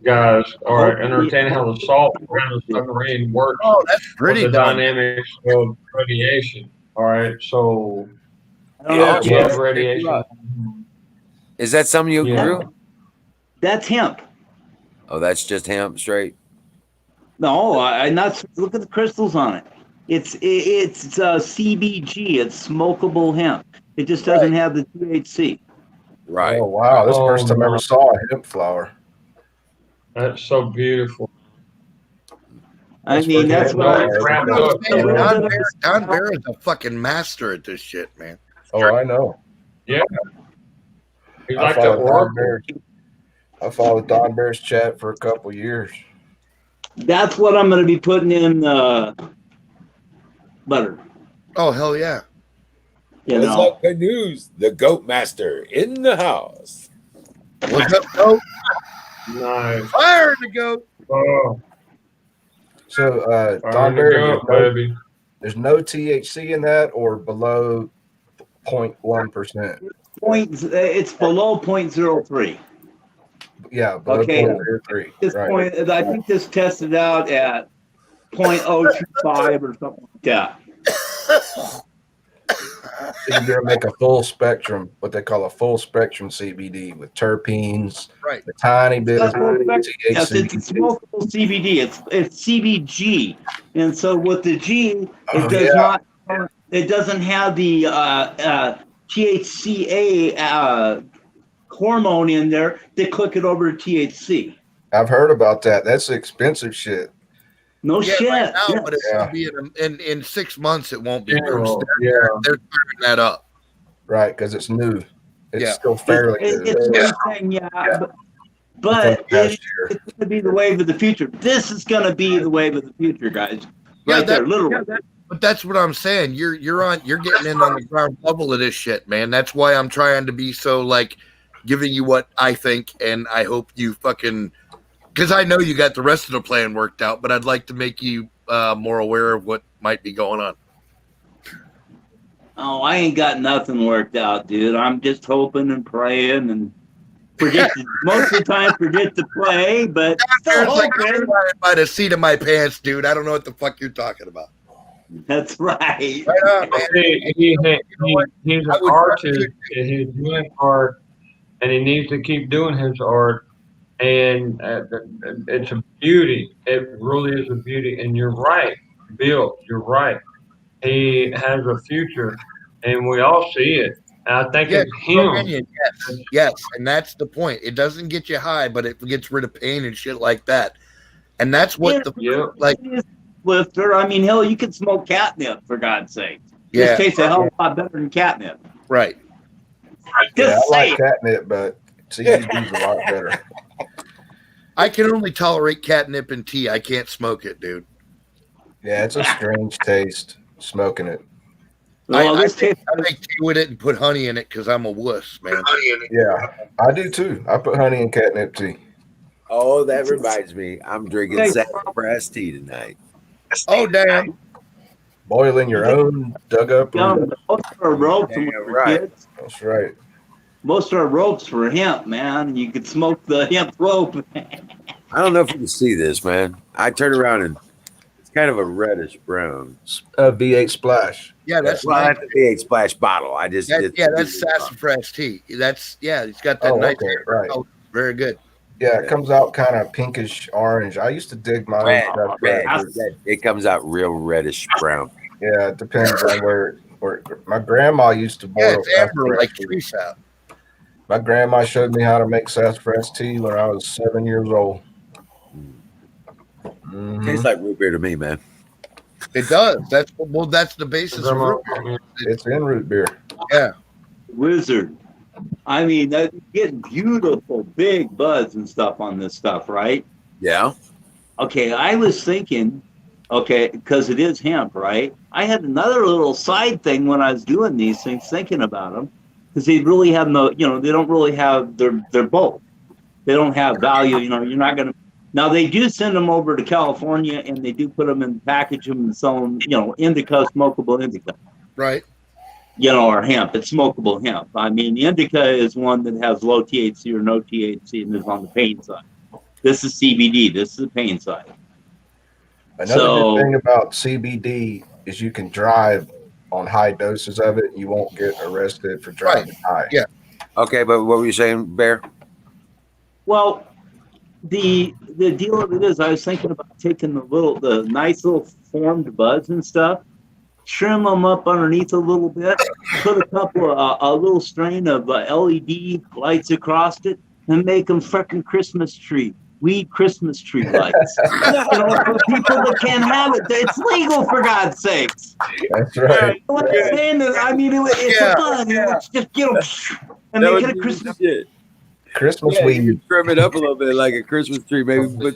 guys. All right, understand how the salt around the submarine works Oh, that's with pretty the dumb. dynamics of radiation. All right, so I don't know Yeah, if you you have have- radiation. Is that something you Yeah. grew? That's hemp. Oh, that's just hemp straight. No, I not. Look at the crystals on it. It's CBG. It's smokable hemp. It just doesn't have the THC. Right. Oh wow, this is the first time I no. ever saw a hemp flower. That's so beautiful. I That's mean, what that's they what know. I. It's wrapped Hey, up. Don Bear is a fucking master at this shit, man. Oh, I know. Yeah. He's I like the followed Don oracle. Bear. I followed Don Bear's chat for a couple years. That's what I'm going to be putting in butter. Oh hell yeah! You What's know, up, the news? The Goat Master in the house. What's up, goat? Nice. Fire the goat. Oh, So fire Don to Bear, go, baby. there's no THC in that or below 0.1%. it's below 0.03. Yeah, below Okay. 0.03. This Right. point, I think this tested out at 0.025 or something like that. You're gonna make a full spectrum, what they call a full spectrum CBD with terpenes, Right. a tiny bit of Yes, it's THC. smokable CBD. It's CBG, and so with the G, it Oh, does yeah. not. It doesn't have the THCA hormone in there. They click it over to THC. I've heard about that. That's expensive shit. No Yeah, shit. right now, Yeah. but it's gonna be in 6 months. It won't be. Yeah. They're clearing that up. Right, because it's new. It's Yeah. still fairly new. It's one thing, yeah. But Within the past it's year. going to be the wave of the future. This is going to be the wave of the future, guys. Yeah, Right there, literally. But that's what I'm saying. You're getting in on the ground level of this shit, man. That's why I'm trying to be so like giving you what I think, and I hope you fucking, because I know you got the rest of the plan worked out, but I'd like to make you more aware of what might be going on. Oh, I ain't got nothing worked out, dude. I'm just hoping and praying and predicting. Most of the time, predict to play, but still It's like I'm hoping. flying by the seat of my pants, dude. I don't know what the fuck you're talking about. That's right. Right on, man. He's know what? an I would- artist. And he's doing art, and he needs to keep doing his art. And it's a beauty. It really is a beauty. And you're right, Bill. You're right. He has a future, and we all see it. And I think Yes, it's him. opinion, yes, and that's the point. It doesn't get you high, but it gets rid of pain and shit like that. And that's what the Yeah. like. Lifter. I mean, hell, you can smoke catnip for God's sake. Yeah, This tastes a hell of a lot better than catnip. right. Yeah, Just I say like catnip, but CBD's a lot better. I can only tolerate catnip and tea. I can't smoke it, dude. Yeah, it's a strange taste smoking it. Well, I this tastes. make tea with it and put honey in it because I'm a wuss, man. Yeah, I do too. I put honey in catnip tea. Oh, that reminds me. I'm drinking Hey. sassafras tea tonight. Oh damn! Boiling your own dug up. Most of our ropes when we Damn were right. kids, That's right. most of our ropes were hemp, man. You could smoke the hemp rope. I don't know if you can see this, man. I turn around and it's kind of a reddish brown. V8 Splash. Yeah, that's Well, nice. that's a V8 splash bottle. I just That's sassafras tea. That's it's got that Oh, nice. okay, right. color. Very good. Yeah, it comes out kind of pinkish orange. I used to dig my red, own red. sassafras. It comes out real reddish brown. Yeah, it depends on where my grandma used to boil Yeah, it's amber sassafras like tea. tree sap. My grandma showed me how to make sassafras tea when I was 7 years old. Mhm. Tastes like root beer to me, man. It does. That's the basis of root beer. It's in root beer. Yeah. Wizard. I mean, that getting beautiful big buds and stuff on this stuff, right? Yeah. Okay, I was thinking, okay, because it is hemp, right? I had another little side thing when I was doing these things, thinking about them, because they really have no, they don't really have, they're both. They don't have value, you're not going to. Now, they do send them over to California, and they do put them in, package them and sell them, indica, smokable indica. Right. Or hemp. It's smokable hemp. I mean, the indica is one that has low THC or no THC and is on the pain side. This is CBD. This is the pain side. Another So- good thing about CBD is you can drive on high doses of it. You won't get arrested for driving high. Yeah. Okay, but what were you saying, Bear? Well, the deal of it is, I was thinking about taking the nice little formed buds and stuff, trim them up underneath a little bit, put a couple of a little strain of LED lights across it, and make them frickin' Christmas tree. weed Christmas tree lights. You know, for people that can't have it, it's legal for God's sakes. That's right. You know what I'm saying? I mean, it's Yeah. fun. It's just get them and That make would it a be Christmas. shit. Christmas Yeah, you weed. could trim it up a little bit like a Christmas tree, maybe. But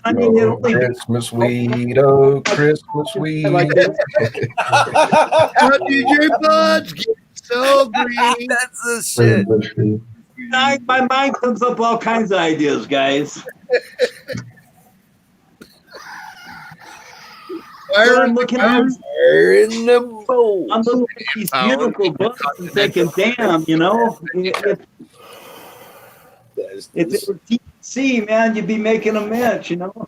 I mean, Oh, it'll be Christmas weed. Oh, Christmas weed. like that. How DJ Buds get so green. that's the shit. My mind comes up all kinds of ideas, guys. So I'm looking at Fire in the bowl. I'm looking at these beautiful books and thinking, damn, you know, if it were TC, man, you'd be making a match, you know.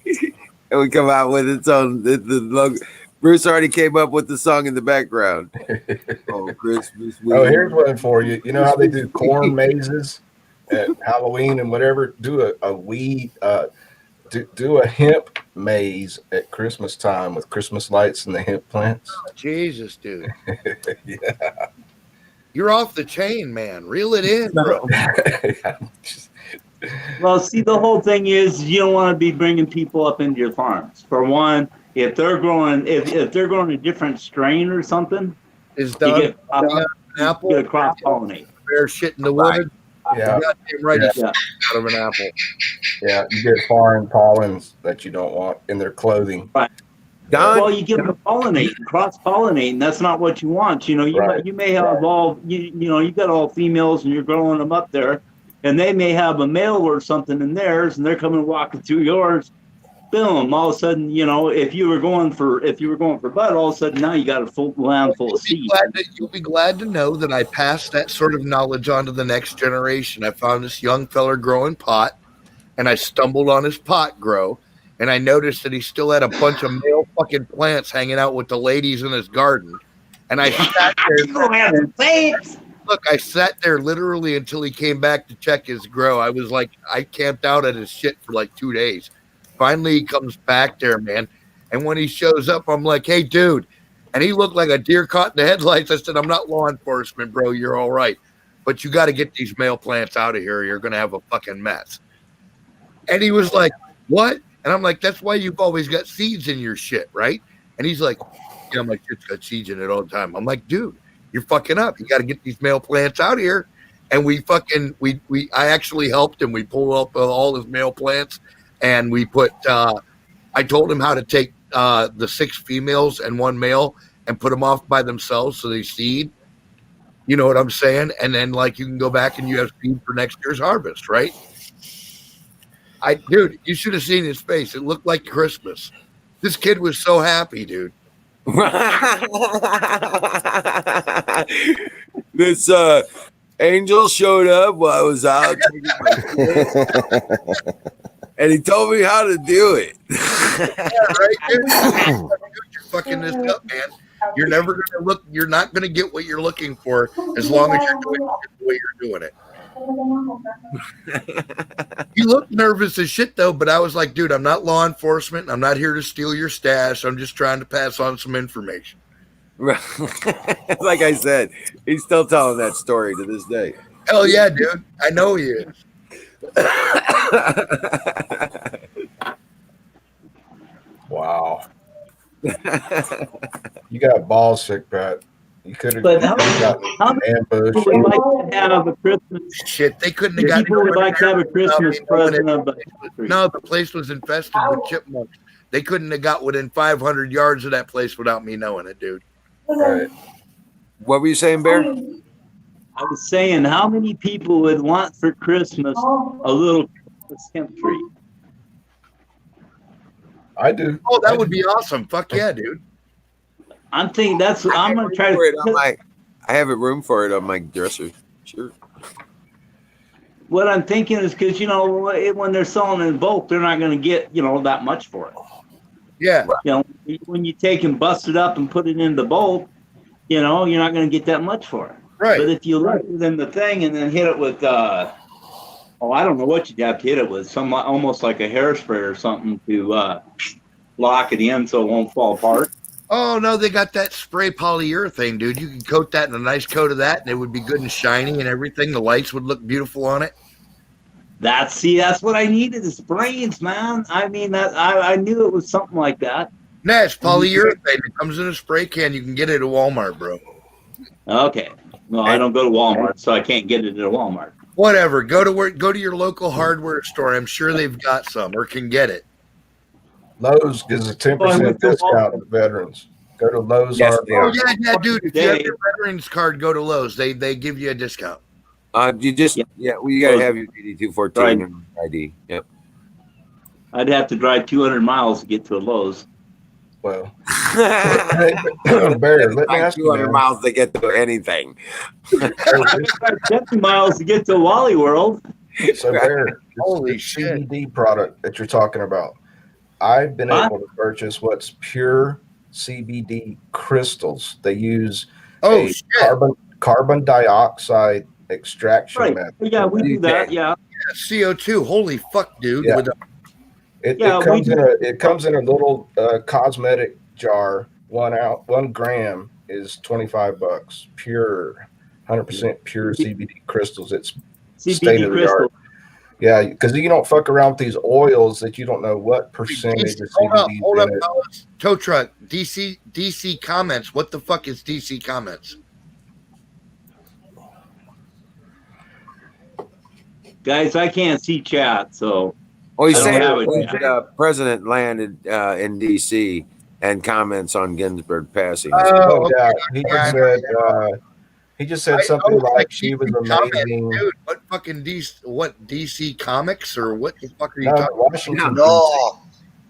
It would come out with its own. The logo. Bruce already came up with the song in the background. Oh, Christmas weed. Oh, here's one for you. You know how they do corn mazes at Halloween and whatever? Do a weed, do a hemp maze at Christmas time with Christmas lights and the hemp plants. Jesus, dude. Yeah. You're off the chain, man. Reel it in, bro. Well, see, the whole thing is you don't want to be bringing people up into your farms. For one, if they're growing, if they're growing a different strain or something, Is you done get, an apple, get a cross pollinate. bear shit in the wood. Yeah. Goddamn right, it's Yeah. out of an apple. Yeah. You get foreign pollens that you don't want in their clothing. Don, Well, you get them to pollinate, cross pollinate, and that's not what you want. You know, Right. you may have all you know, you got all females and you're growing them up there, and they may have a male or something in theirs, and they're coming walking through yours. Boom! All of a sudden, you know, if you were going for bud, all of a sudden now you got a full land full of seed. You'll be glad to know that I passed that sort of knowledge on to the next generation. I found this young feller growing pot, and I stumbled on his pot grow, and I noticed that he still had a bunch of male fucking plants hanging out with the ladies in his garden. And I sat there. Look, I sat there literally until he came back to check his grow. I was like, I camped out at his shit for like 2 days. Finally, he comes back there, man. And when he shows up, I'm like, hey, dude. And he looked like a deer caught in the headlights. I said, I'm not law enforcement, bro. You're all right. But you got to get these male plants out of here. Or you're going to have a fucking mess. And he was like, what? And I'm like, that's why you've always got seeds in your shit, right? And he's like, yeah, my shit's got seeds in it all the time. I'm like, dude, you're fucking up. You got to get these male plants out of here. And I actually helped him. We pulled up all his male plants. And we put, I told him how to take the 6 females and 1 male and put them off by themselves so they seed. You know what I'm saying? And then, like, you can go back and you have seed for next year's harvest, right? Dude, you should have seen his face. It looked like Christmas. This kid was so happy, dude. this angel showed up while I was out. And he told me how to do it. Yeah, right, dude. You're fucking this up, man. You're never gonna look. You're not gonna get what you're looking for as long as you're doing it the way you're doing it. You look nervous as shit, though. But I was like, dude, I'm not law enforcement. I'm not here to steal your stash. I'm just trying to pass on some information. Like I said, he's still telling that story to this day. Hell yeah, dude. I know he is. Wow. You got balls sick, Pat. You could have But how gotten ambushed. people would like to have a Christmas? Shit, they couldn't have gotten. People would like to have a Christmas present of the No, the place was infested with chipmunks. They couldn't have got within 500 yards of that place without me knowing it, dude. Right. What were you saying, Bear? I was saying, how many people would want for Christmas a little Christmas hemp tree? I do. Oh, that would be awesome. Fuck yeah, dude. I'm thinking I'm gonna try to. I have a room for it on my dresser. Sure. What I'm thinking is because when they're selling in bulk, they're not going to get that much for it. Yeah. When you take and bust it up and put it in the bulk, you're not going to get that much for it. Right. But if you look within the thing and then hit it with, I don't know what you'd have to hit it with, some almost like a hairspray or something to lock it in so it won't fall apart. Oh no, they got that spray polyurethane, dude. You can coat that in a nice coat of that, and it would be good and shiny and everything. The lights would look beautiful on it. That's what I needed is brains, man. I mean, that I knew it was something like that. Nash, polyurethane. It comes in a spray can. You can get it at Walmart, bro. Okay. No, I don't go to Walmart, so I can't get it at Walmart. Whatever. Go to your local hardware store. I'm sure they've got some or can get it. Lowe's gives a 10% discount to veterans. Go to Lowe's. Yes, Hardware. Oh yeah, dude. If you have your veterans card, go to Lowe's. They give you a discount. You just well, you gotta have your DD214 Right. and ID. Yep. I'd have to drive 200 miles to get to a Lowe's. Well, Bear, let me ask you, 200 man. miles to get to anything. 50 miles to get to Wally World. So Bear, Holy this shit. CBD product that you're talking about, I've been able to purchase what's pure CBD crystals. They use Oh a shit. carbon dioxide extraction Right. method. Yeah, we do that. Yeah. CO2. Holy fuck, dude. Yeah. With a, It, Yeah, it comes in a little cosmetic jar. 1 gram is $25. Pure, 100% pure CBD crystals. It's state CBD of the crystal. art. Yeah, because you don't fuck around with these oils that you don't know what percentage of hold up, CBD hold is up, in it. fellas. Tow truck. DC comments. What the fuck is DC comments? Guys, I can't see chat, so Well, he's I don't saying have it that yet. President landed in D.C. and comments on Ginsburg passing. No okay. doubt. He just said something like she was amazing. Dude, what fucking DC comics or what the fuck are you No, talking Washington. No,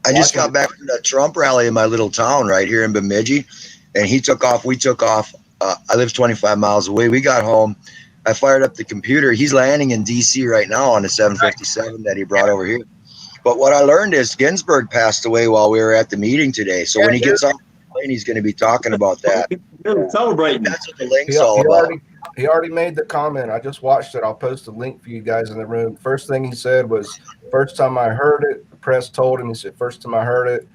I just got back from that Trump rally in my little town right here in Bemidji, and he took off. We took off. I live 25 miles away. We got home. I fired up the computer. He's landing in D.C. right now on a 757 that he brought over here. But what I learned is Ginsburg passed away while we were at the meeting today. So when he gets off the plane, he's going to be talking about that. We're celebrating. That's what the link's all about. He already made the comment. I just watched it. I'll post a link for you guys in the room. First thing he said was, first time I heard it, the press told him, he said, first time I heard it,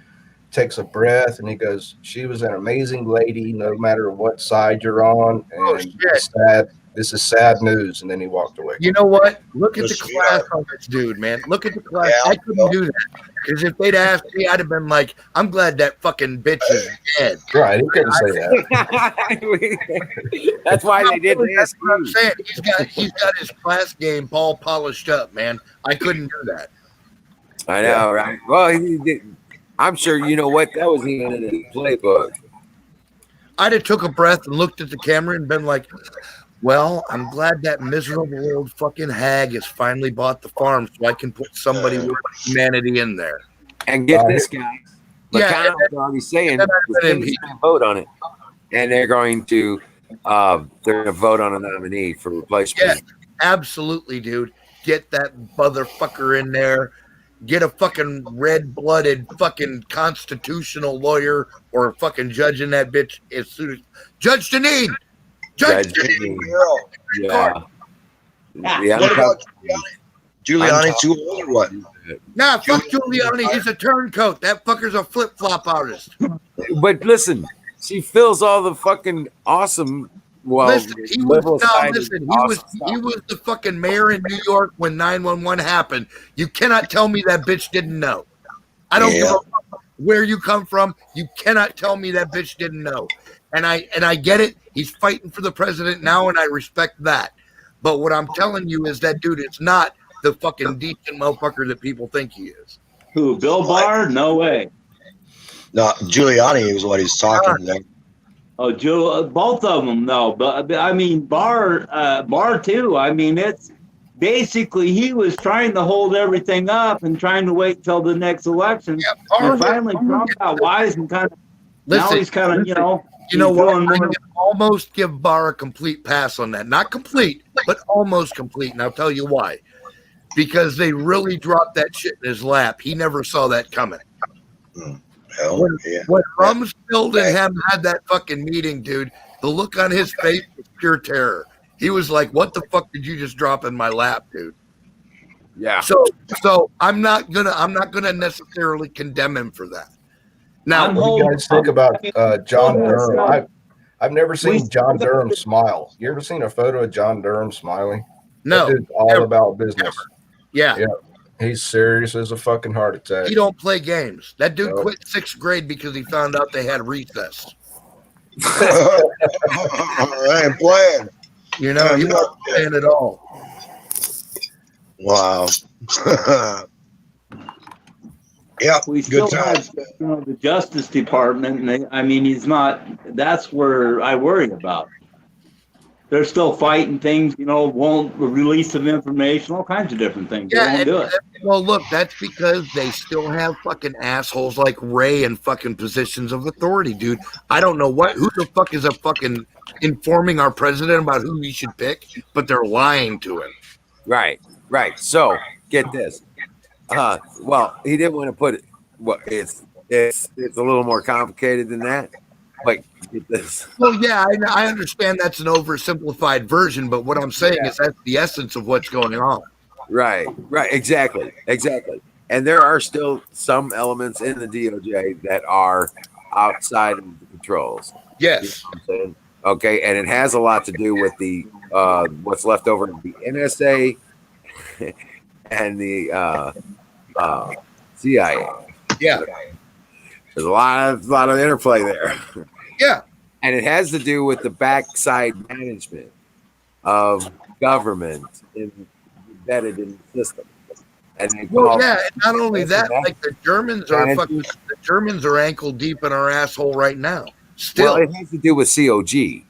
takes a breath, and he goes, she was an amazing lady, no matter what side you're on. And it's sad. This is sad news. And then he walked away. You know what? Look at the Listen, class on this dude, man. look at the class. Yeah, I couldn't do that. Because if they'd asked me, I'd have been like, I'm glad that fucking bitch is dead. Right. He couldn't say that. That's why they did That's this. what I'm saying. He's got his class game all polished up, man. I couldn't do that. I know, right? Well, I'm sure you know what that was even in the playbook. I'd have took a breath and looked at the camera and been like, well, I'm glad that miserable old fucking hag has finally bought the farm so I can put somebody with humanity in there. And get this guy. Yeah, McConnell's already saying and then the Senate's going to vote on it, and they're going to vote on a nominee for replacement. Yeah, absolutely, dude. Get that motherfucker in there. Get a fucking red-blooded fucking constitutional lawyer or a fucking judge in that bitch as soon as Judge Deneen. Judge Deneen. Yeah. Yeah. What about Giuliani too old or what? Nah, fuck Giuliani. He's a turncoat. That fucker's a flip-flop artist. But listen, she feels all the fucking awesome. Well, Listen, he was awesome he was the fucking mayor in New York when 911 happened. You cannot tell me that bitch didn't know. I don't give a fuck where you come from. You cannot tell me that bitch didn't know. And I get it. He's fighting for the president now, and I respect that. But what I'm telling you is that dude is not the fucking decent motherfucker that people think he is. Who? Bill Barr? No way. No, Giuliani was what he's talking about. Oh, Joe, both of them, no. But I mean, Barr too. I mean, it's basically he was trying to hold everything up and trying to wait till the next election. Yeah, And finally, Trump got wise and kind of. Now Listen, he's kind of, you know. You know he's what? doing I more- can almost give Barr a complete pass on that. Not complete, but almost complete. And I'll tell you why. Because they really dropped that shit in his lap. He never saw that coming. Hell, yeah. When Rumsfeld and him had that fucking meeting, dude, the look on his face was pure terror. He was like, "What the fuck did you just drop in my lap, dude?" Yeah. So I'm not gonna necessarily condemn him for that. Now, What do you guys think about John Durham? I've never seen John Durham smile. You ever seen a photo of John Durham smiling? no, That dude's all never, about business. Yeah. Yeah. He's serious as a fucking heart attack. He don't play games. That dude No. quit 6th grade because he found out they had recess. I ain't playing. You know, he wasn't playing at all. Wow. Yeah, We still good times. have, the Justice Department, and he's not. That's where I worry about. They're still fighting things, won't release some information, all kinds of different things. Yeah, they won't do it. Well, look, that's because they still have fucking assholes like Ray in fucking positions of authority, dude. I don't know who the fuck is a fucking informing our president about who he should pick, but they're lying to him. Right. So get this. Well, he didn't want to put it. Well, it's a little more complicated than that. But get this. Well, yeah, I understand that's an oversimplified version, but what I'm saying is that's the essence of what's going on. Right, exactly. And there are still some elements in the DOJ that are outside of the controls. Yes. You know what I'm saying? Okay, and it has a lot to do with the what's left over of the NSA and the CIA. Yeah. There's a lot of interplay there. Yeah. And it has to do with the backside management of government embedded in the system. And they Well, call yeah, and not only that, like the Germans are ankle deep in our asshole right now. Still. Well, it has to do with COG. And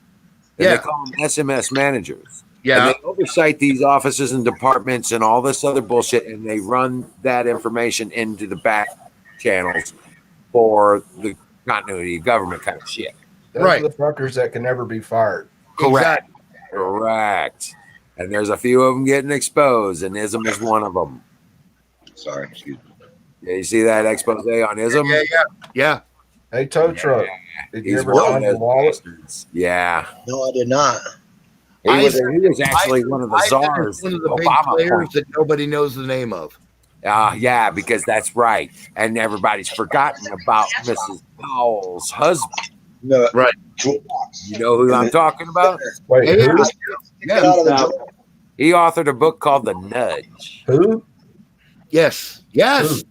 Yeah. they call them SMS managers. Yeah. And they oversight these offices and departments and all this other bullshit, and they run that information into the back channels for the continuity of government kind of shit. Those Right. are the fuckers that can never be fired. Correct. And there's a few of them getting exposed, and ISM is one of them. Sorry, excuse me. Yeah, you see that expose on ISM? Yeah. Hey, tow truck. Did you He's ever one find of your those wallet? bastards. Yeah. No, I did not. He was actually one of the czars. One of the big Obama players point. that nobody knows the name of. Yeah, because that's right. And everybody's forgotten about Mrs. Powell's husband. No. Right. You know who I'm talking about? Wait, Yeah. who? Get out of the drawer. He authored a book called The Nudge. Who? Yes. Yes.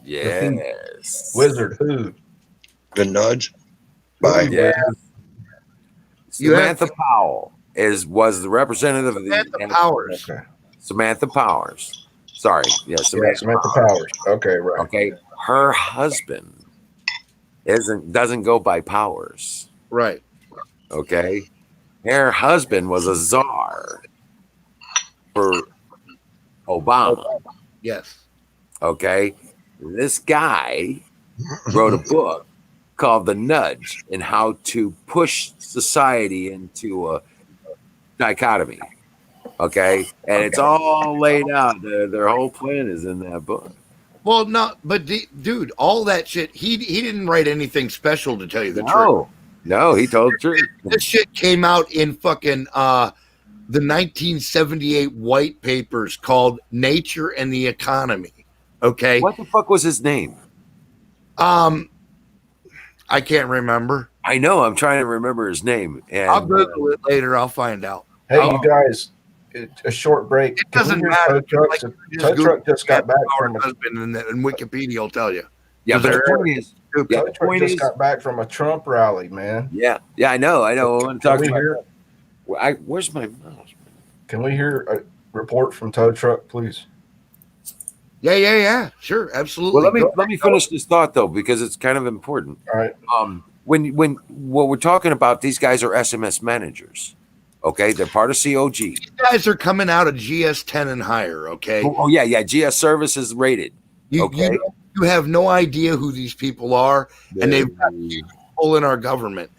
Yes. Wizard who? The nudge. Bye. Yeah. You have- Samantha Powell was the representative of the Samantha Powers. Okay. Samantha Powers. Sorry. Yeah, Yeah, Samantha. Samantha Powers. Okay, right. Okay. Her husband doesn't go by Powers. Right. Okay. Her husband was a czar for Obama. Yes. Okay. This guy wrote a book called The Nudge and how to push society into a dichotomy. Okay. And it's all laid out. Their whole plan is in that book. Well, no, but dude, all that shit, he didn't write anything special, to tell you the truth. No, he told the truth. This shit came out in fucking the 1978 white papers called Nature and the Economy. Okay. What the fuck was his name? I can't remember. I know. I'm trying to remember his name. And I'll Google it later. I'll find out. Hey, you guys, a short break. It doesn't Can we matter. Tow truck, Like, so just tow Google truck just got back Our from a husband, and Wikipedia will tell you. yeah, but the point is, yeah, tow the truck point just is, got back from a Trump rally, man. yeah, I know. I want to talk Can we about hear? where's my mouse? Can we hear a report from tow truck, please? Yeah. Sure, absolutely. Well, let me finish this thought though, because it's kind of important. All right. When what we're talking about, these guys are SMS managers. Okay, they're part of COG. These guys are coming out of GS10 and higher. Okay. Oh yeah. GS services rated. Okay. You have no idea who these people are, and they've got people in our government,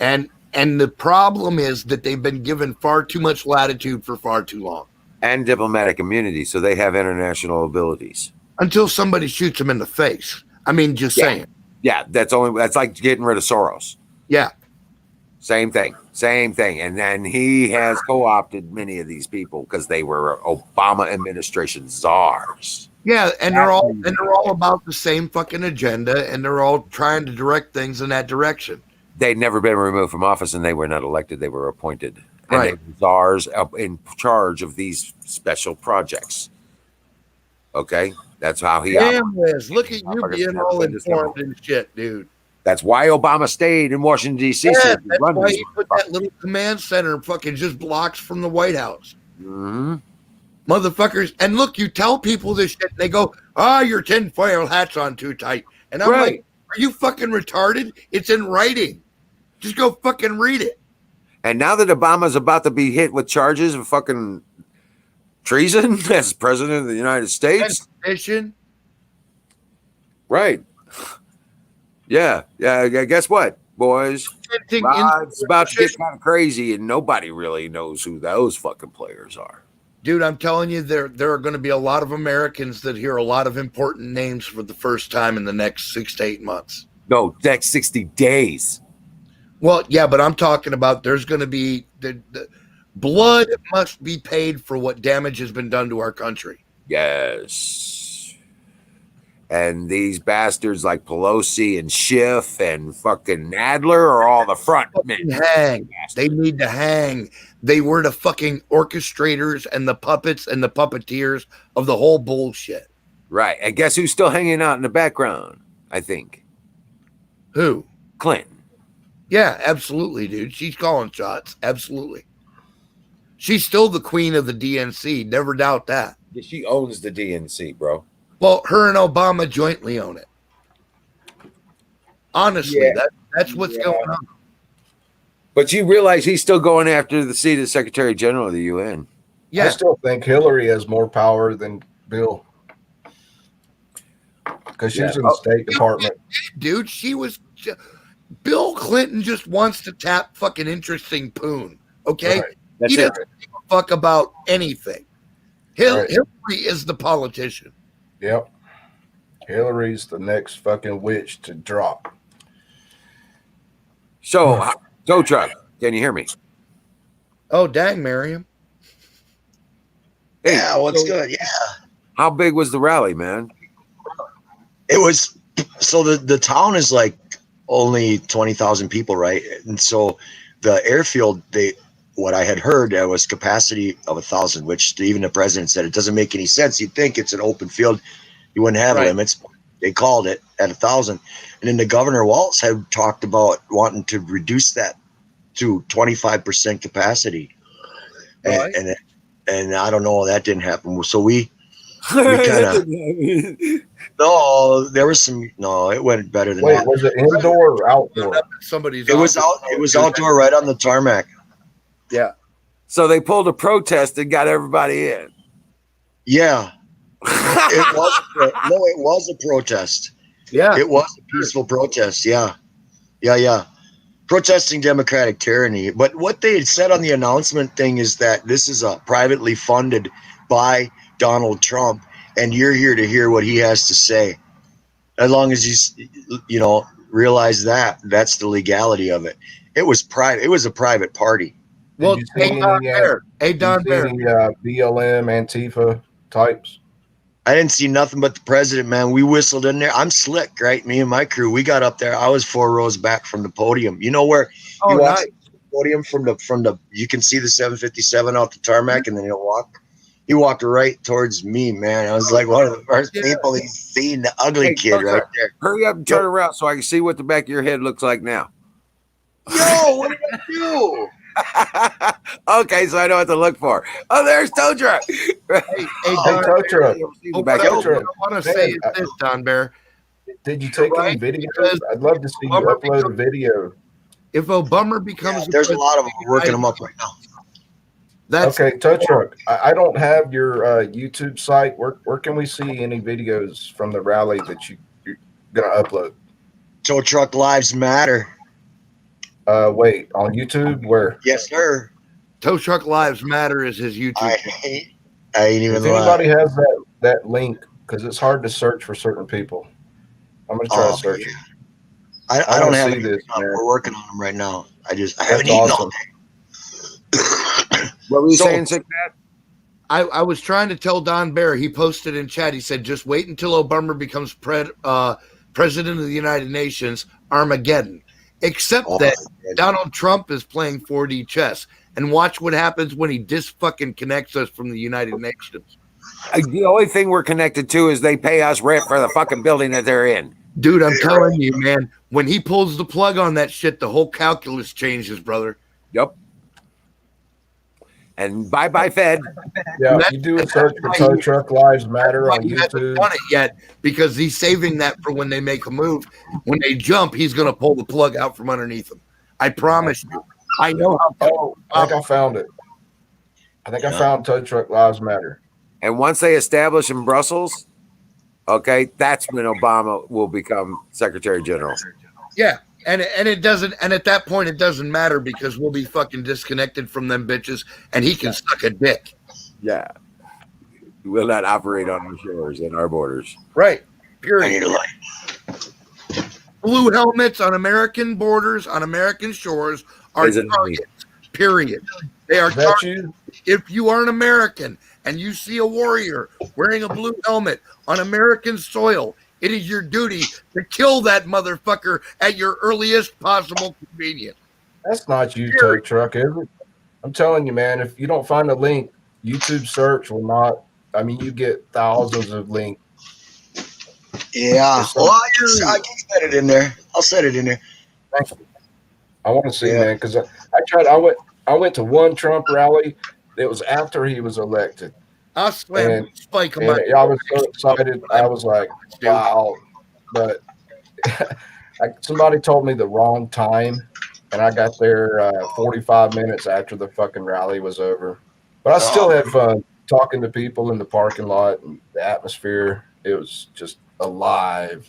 and the problem is that they've been given far too much latitude for far too long. And diplomatic immunity, so they have international abilities. Until somebody shoots them in the face. I mean, just saying. Yeah, that's like getting rid of Soros. Yeah. Same thing. And then he has co-opted many of these people because they were Obama administration czars. Yeah, and they're all about the same fucking agenda, and they're all trying to direct things in that direction. They'd never been removed from office, and they were not elected. They were appointed. And Right. they were czars in charge of these special projects. Okay, that's how he operates. Damn, Liz, look at you Motherfuckers being never all been this informed level. and shit, dude. That's why Obama stayed in Washington D.C. Yeah, so he could that's run why these he put that little command center fucking just blocks from the White House. Mm-hmm. Motherfuckers. And look, you tell people this shit, they go, your tinfoil hat's on too tight. And I'm Right. like, are you fucking retarded? It's in writing. Just go fucking read it. And now that Obama's about to be hit with charges of fucking treason as president of the United States, Sedition. right? Yeah. Guess what, boys? It's about to get kind of crazy, and nobody really knows who those fucking players are. Dude, I'm telling you, there are going to be a lot of Americans that hear a lot of important names for the first time in the next 6 to 8 months. No, next 60 days. Well, yeah, but I'm talking about there's going to be the blood must be paid for what damage has been done to our country. Yes. And these bastards like Pelosi and Schiff and fucking Nadler are all the front men. Hang. They need to hang. They were the fucking orchestrators and the puppets and the puppeteers of the whole bullshit. Right. And guess who's still hanging out in the background? I think. Who? Clinton. Yeah, absolutely, dude. She's calling shots. Absolutely. She's still the queen of the DNC. Never doubt that. She owns the DNC, bro. Well, her and Obama jointly own it. Honestly, Yeah. that's what's going on. But you realize he's still going after the seat of Secretary General of the UN. Yeah. I still think Hillary has more power than Bill because she's in the State Department. Dude, Bill Clinton just wants to tap fucking interesting poon. Okay? Right. That's he it. doesn't give a fuck about anything. Right. Hillary is the politician. Yep. Hillary's the next fucking witch to drop. So, Tow Truck, can you hear me? Oh, dang, Miriam. Hey, Yeah, what's good? Yeah. how big was the rally, man? It was so the town is like only 20,000 people, right? And so the airfield, what I had heard was capacity of 1,000, which even the president said it doesn't make any sense. You'd think it's an open field, you wouldn't have limits. They called it at 1,000, and then the governor Walz had talked about wanting to reduce that to 25% capacity, Right. and I don't know, that didn't happen. So we kind of no, there was some it went better than Wait, that. was it indoor or outdoor? Somebody's It was outdoor right on the tarmac. Yeah. So they pulled a protest and got everybody in. Yeah. It was a protest. Yeah. It was a peaceful protest. Yeah. Protesting democratic tyranny. But what they had said on the announcement thing is that this is privately funded by Donald Trump, and you're here to hear what he has to say. As long as you realize that's the legality of it. It was private. It was a private party. Well, Did you see hey, Don any, Bear. Hey, Don Bear. BLM, Antifa types? I didn't see nothing but the president, man. We whistled in there. I'm slick, right? Me and my crew, we got up there. I was 4 rows back from the podium. You know where Oh, you walk nice. to the podium from the you can see the 757 off the tarmac, and then he'll walk. He walked right towards me, man. I was like one of the first people he's seen, the ugly Hey, kid right there. Hurry up and turn around so I can see what the back of your head looks like now. Yo, what did I do? Okay, so I know what to look for. Oh, there's Tow Truck. Hey, Hey, Don Tow Truck. Oh, Back what I Tow Truck. want to say is this, Don Bear. Did you take any Right, videos? because I'd love to see you Obama upload a video. If Obama becomes Yeah, there's a lot of them working them up right now. That's Okay, Tow Truck. I don't have your YouTube site. Where can we see any videos from the rally that you're gonna upload? Tow Truck Lives Matter. Wait, on YouTube? Where? Yes, sir. Tow Truck Lives Matter is his YouTube. I ain't even If lying. anybody has that link, because it's hard to search for certain people. I'm gonna try to search it. I I don't wanna have see it. this, man. We're working on them right now. I That's haven't eaten all awesome. day. What were you So- saying, Sick Dad? I was trying to tell Don Bear. He posted in chat. He said, "Just wait until Obama becomes president of the United Nations, Armageddon." Except that Donald Trump is playing 4D chess, and watch what happens when he fucking connects us from the United Nations. The only thing we're connected to is they pay us rent for the fucking building that they're in. Dude, I'm telling you, man, when he pulls the plug on that shit, the whole calculus changes, brother. Yep. And bye Fed. Yeah, you do a search for Tow Truck Lives Matter on He hasn't YouTube. done it yet because he's saving that for when they make a move. When they jump, he's going to pull the plug out from underneath them. I promise you. I know how. Oh, I think I found it. I think I found Tow Truck Lives Matter. And once they establish in Brussels, okay, that's when Obama will become Secretary General. Yeah, and it doesn't, and at that point it doesn't matter because we'll be fucking disconnected from them bitches, and he can suck a dick. Yeah, we will not operate on our shores and our borders. Right. I Period. need a light. Blue helmets on American borders, on American shores, are Is it me? targets. Period. They are Is that targets. you? If you are an American and you see a warrior wearing a blue helmet on American soil, it is your duty to kill that motherfucker at your earliest possible convenience. That's not you, Tow Truck, is it? I'm telling you, man, if you don't find a link, YouTube search will not. I mean, you get thousands of links. Yeah. Well, I can set it in there. I'll set it in there. I want to see, Yeah. man, because I tried. I went to one Trump rally. It was after he was elected. I'll slam And- Spike him And up. I was so excited. I was like, wow. But somebody told me the wrong time, and I got there 45 minutes after the fucking rally was over. But I still had fun talking to people in the parking lot, and the atmosphere. It was just alive.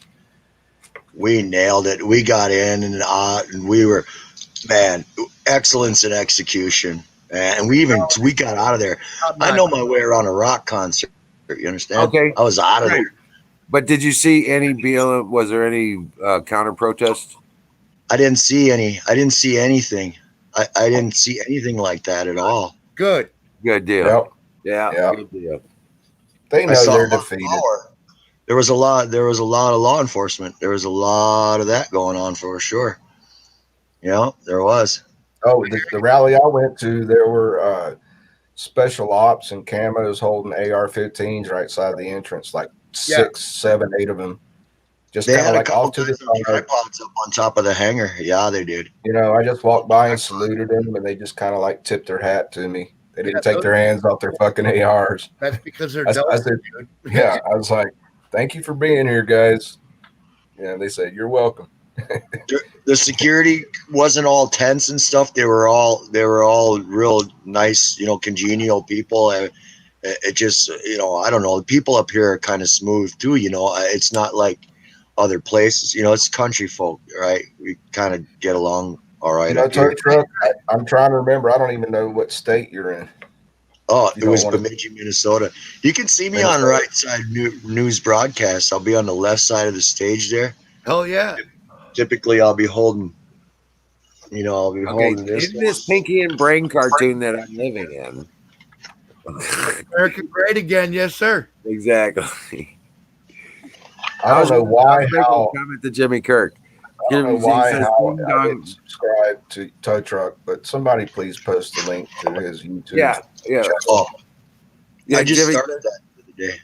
We nailed it. We got in and we were, man, excellence in execution. And we got out of there. I know my way around a rock concert. You understand? Okay. I was out of there. But did you see any BLM? Was there any counter protests? I didn't see any. I didn't see anything. I didn't see anything like that at all. Good. Good deal. Yep. Yeah. Yep. Good deal. They I know saw they're a lot of defeated. power. There was a lot of law enforcement. There was a lot of that going on for sure. Yeah, there was. Oh, the rally I went to, there were special ops and camos holding AR-15s right side the entrance, like 6, 7, 8 of them. Just They kind had of a like couple off to the of side. tripods up on top of the hangar. Yeah, they did. You know, I just walked by and saluted them, and they just kind of like tipped their hat to me. They didn't take their hands off their fucking ARs. That's because they're I dumb. said, yeah, I was like, thank you for being here, guys. Yeah, they said, you're welcome. The security wasn't all tense and stuff. They were all real nice, congenial people. It just, I don't know. The people up here are kind of smooth too. It's not like other places. It's country folk, right? We kind of get along all right. Up Tow here. Truck, I'm trying to remember. I don't even know what state you're in. Oh, You it was don't wanna- Bemidji, Minnesota. You can see me Minnesota. on the right side news broadcast. I'll be on the left side of the stage there. Hell yeah. Typically, I'll be holding. Okay, Holding this. in this Pinky and Brain cartoon that I'm living in. American great again. Yes, sir. Exactly. I don't know why, how. Comment to Jimmy Kirk. I don't know He why, says, how "Ding I dong." didn't subscribe to Tow Truck, but somebody please post the link to his YouTube. Yeah, yeah. Oh, Yeah, I just Jimmy, started that the other day.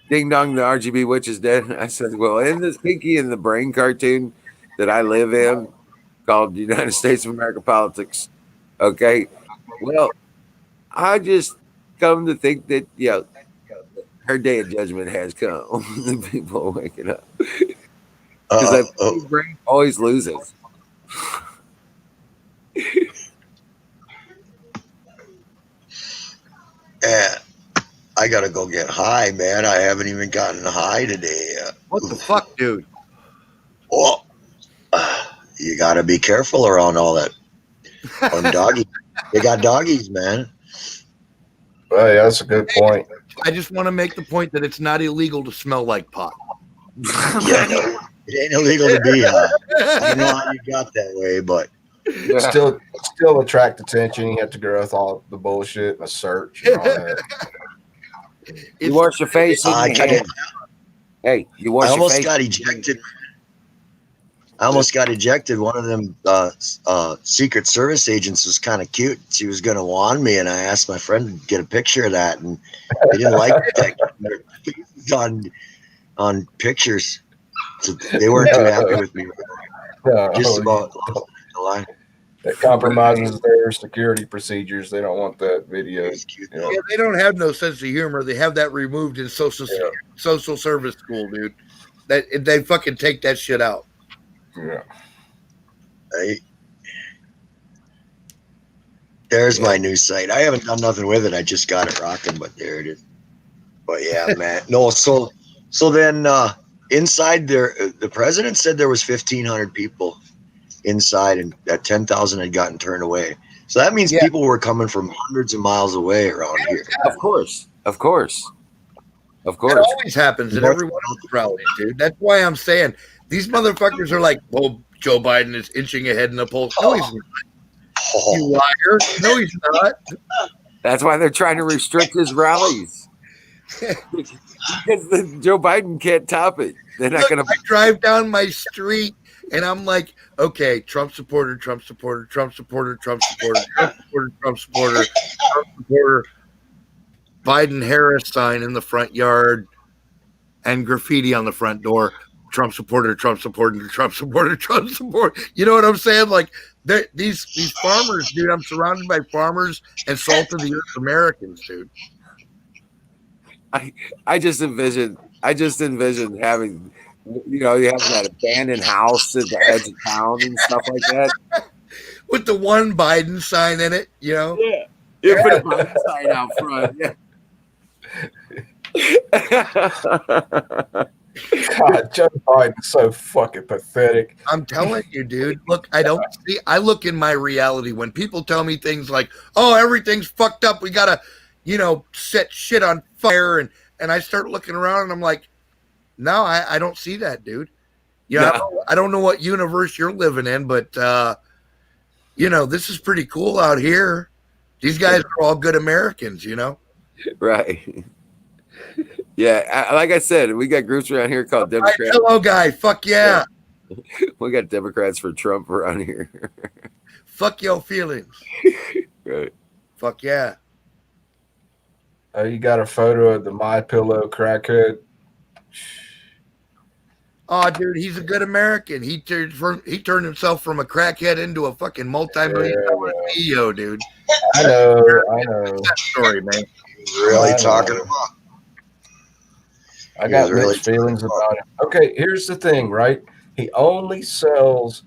Ding dong, the RGB witch is dead. I said, well, in this Pinky and the Brain cartoon that I live in called United States of America Politics, okay, well, I just come to think that, her day of judgment has come. The people are waking up. Because brain always loses. I gotta go get high, man. I haven't even gotten high today. What the fuck, dude? Oh, you gotta be careful around all that. Doggy, they got doggies, man. Well, yeah, that's a good point. I just want to make the point that it's not illegal to smell like pot. Yeah, no, it ain't illegal to be high. I don't know how you got that way, but Still attract attention. You have to go with all the bullshit and a search and all that. You wash your face. I Hey, you wash I your almost face. got ejected. I almost got ejected. One of them Secret Service agents was kind of cute. She was going to wand me, and I asked my friend to get a picture of that, and they didn't like that on pictures. So they weren't too happy with me. Just about lost the line. That compromises their security procedures. They don't want that video. Yeah, they don't have no sense of humor. They have that removed in social service school, dude. They fucking take that shit out. Yeah. There's my new site. I haven't done nothing with it. I just got it rocking, but there it is. But yeah, man. No, so then inside there, the president said there was 1,500 people inside, and that 10,000 had gotten turned away. So that means people were coming from hundreds of miles away around here. Of course. It always happens at every one of the rallies, dude. That's why I'm saying these motherfuckers are like, well, Joe Biden is inching ahead in the polls. No, he's not. You liar. No, he's not. That's why they're trying to restrict his rallies. Because Joe Biden can't top it. They're not going to. I drive down my street and I'm like, okay, Trump supporter, Trump supporter, Trump supporter, Trump supporter, Trump supporter, Trump supporter, Trump supporter. Biden Harris sign in the front yard and graffiti on the front door. Trump supporter, Trump supporter, Trump supporter, Trump supporter. You know what I'm saying? Like these farmers, dude. I'm surrounded by farmers and salt of the earth Americans, dude. I just envision having, you having that abandoned house at the edge of town and stuff like that. With the one Biden sign in it, Yeah. You put a Biden sign out front. Yeah. God, Joe Biden's so fucking pathetic. I'm telling you, dude. Look, I look in my reality when people tell me things like, oh, everything's fucked up. We got to, set shit on fire. And I start looking around and I'm like, no, I don't see that, dude. I don't know what universe you're living in, but, this is pretty cool out here. These guys are all good Americans, Right. Yeah, like I said, we got groups around here called Democrats. Hello, guy. Fuck yeah. We got Democrats for Trump around here. Fuck your feelings. Right. Fuck yeah. Oh, you got a photo of the My Pillow crackhead? Oh, dude, he's a good American. He turned himself from a crackhead into a fucking multi-million-dollar CEO, dude. I know. That story, man. Really talking about. I got mixed feelings about it. Okay, here's the thing, right? He only sells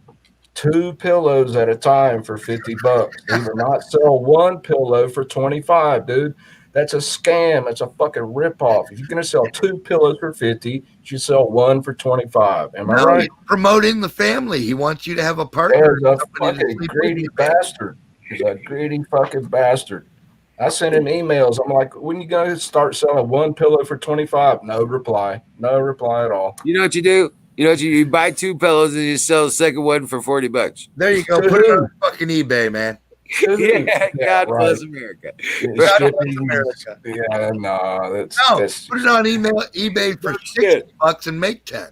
2 pillows at a time for $50. He will not sell 1 pillow for $25, dude. That's a scam. That's a fucking ripoff. If you're gonna sell 2 pillows for $50, you should sell 1 for $25. Am I right? He's promoting the family. He wants you to have a partner. There's a fucking greedy bastard. He's a greedy fucking bastard. I sent him emails. I'm like, when you going to start selling 1 pillow for $25? No reply. No reply at all. You know what you do? You buy 2 pillows and you sell the second one for $40. There you go. Put it on fucking eBay, man. Yeah, God bless America. God bless America. Yeah, no, that's put it on eBay for $60 and make 10.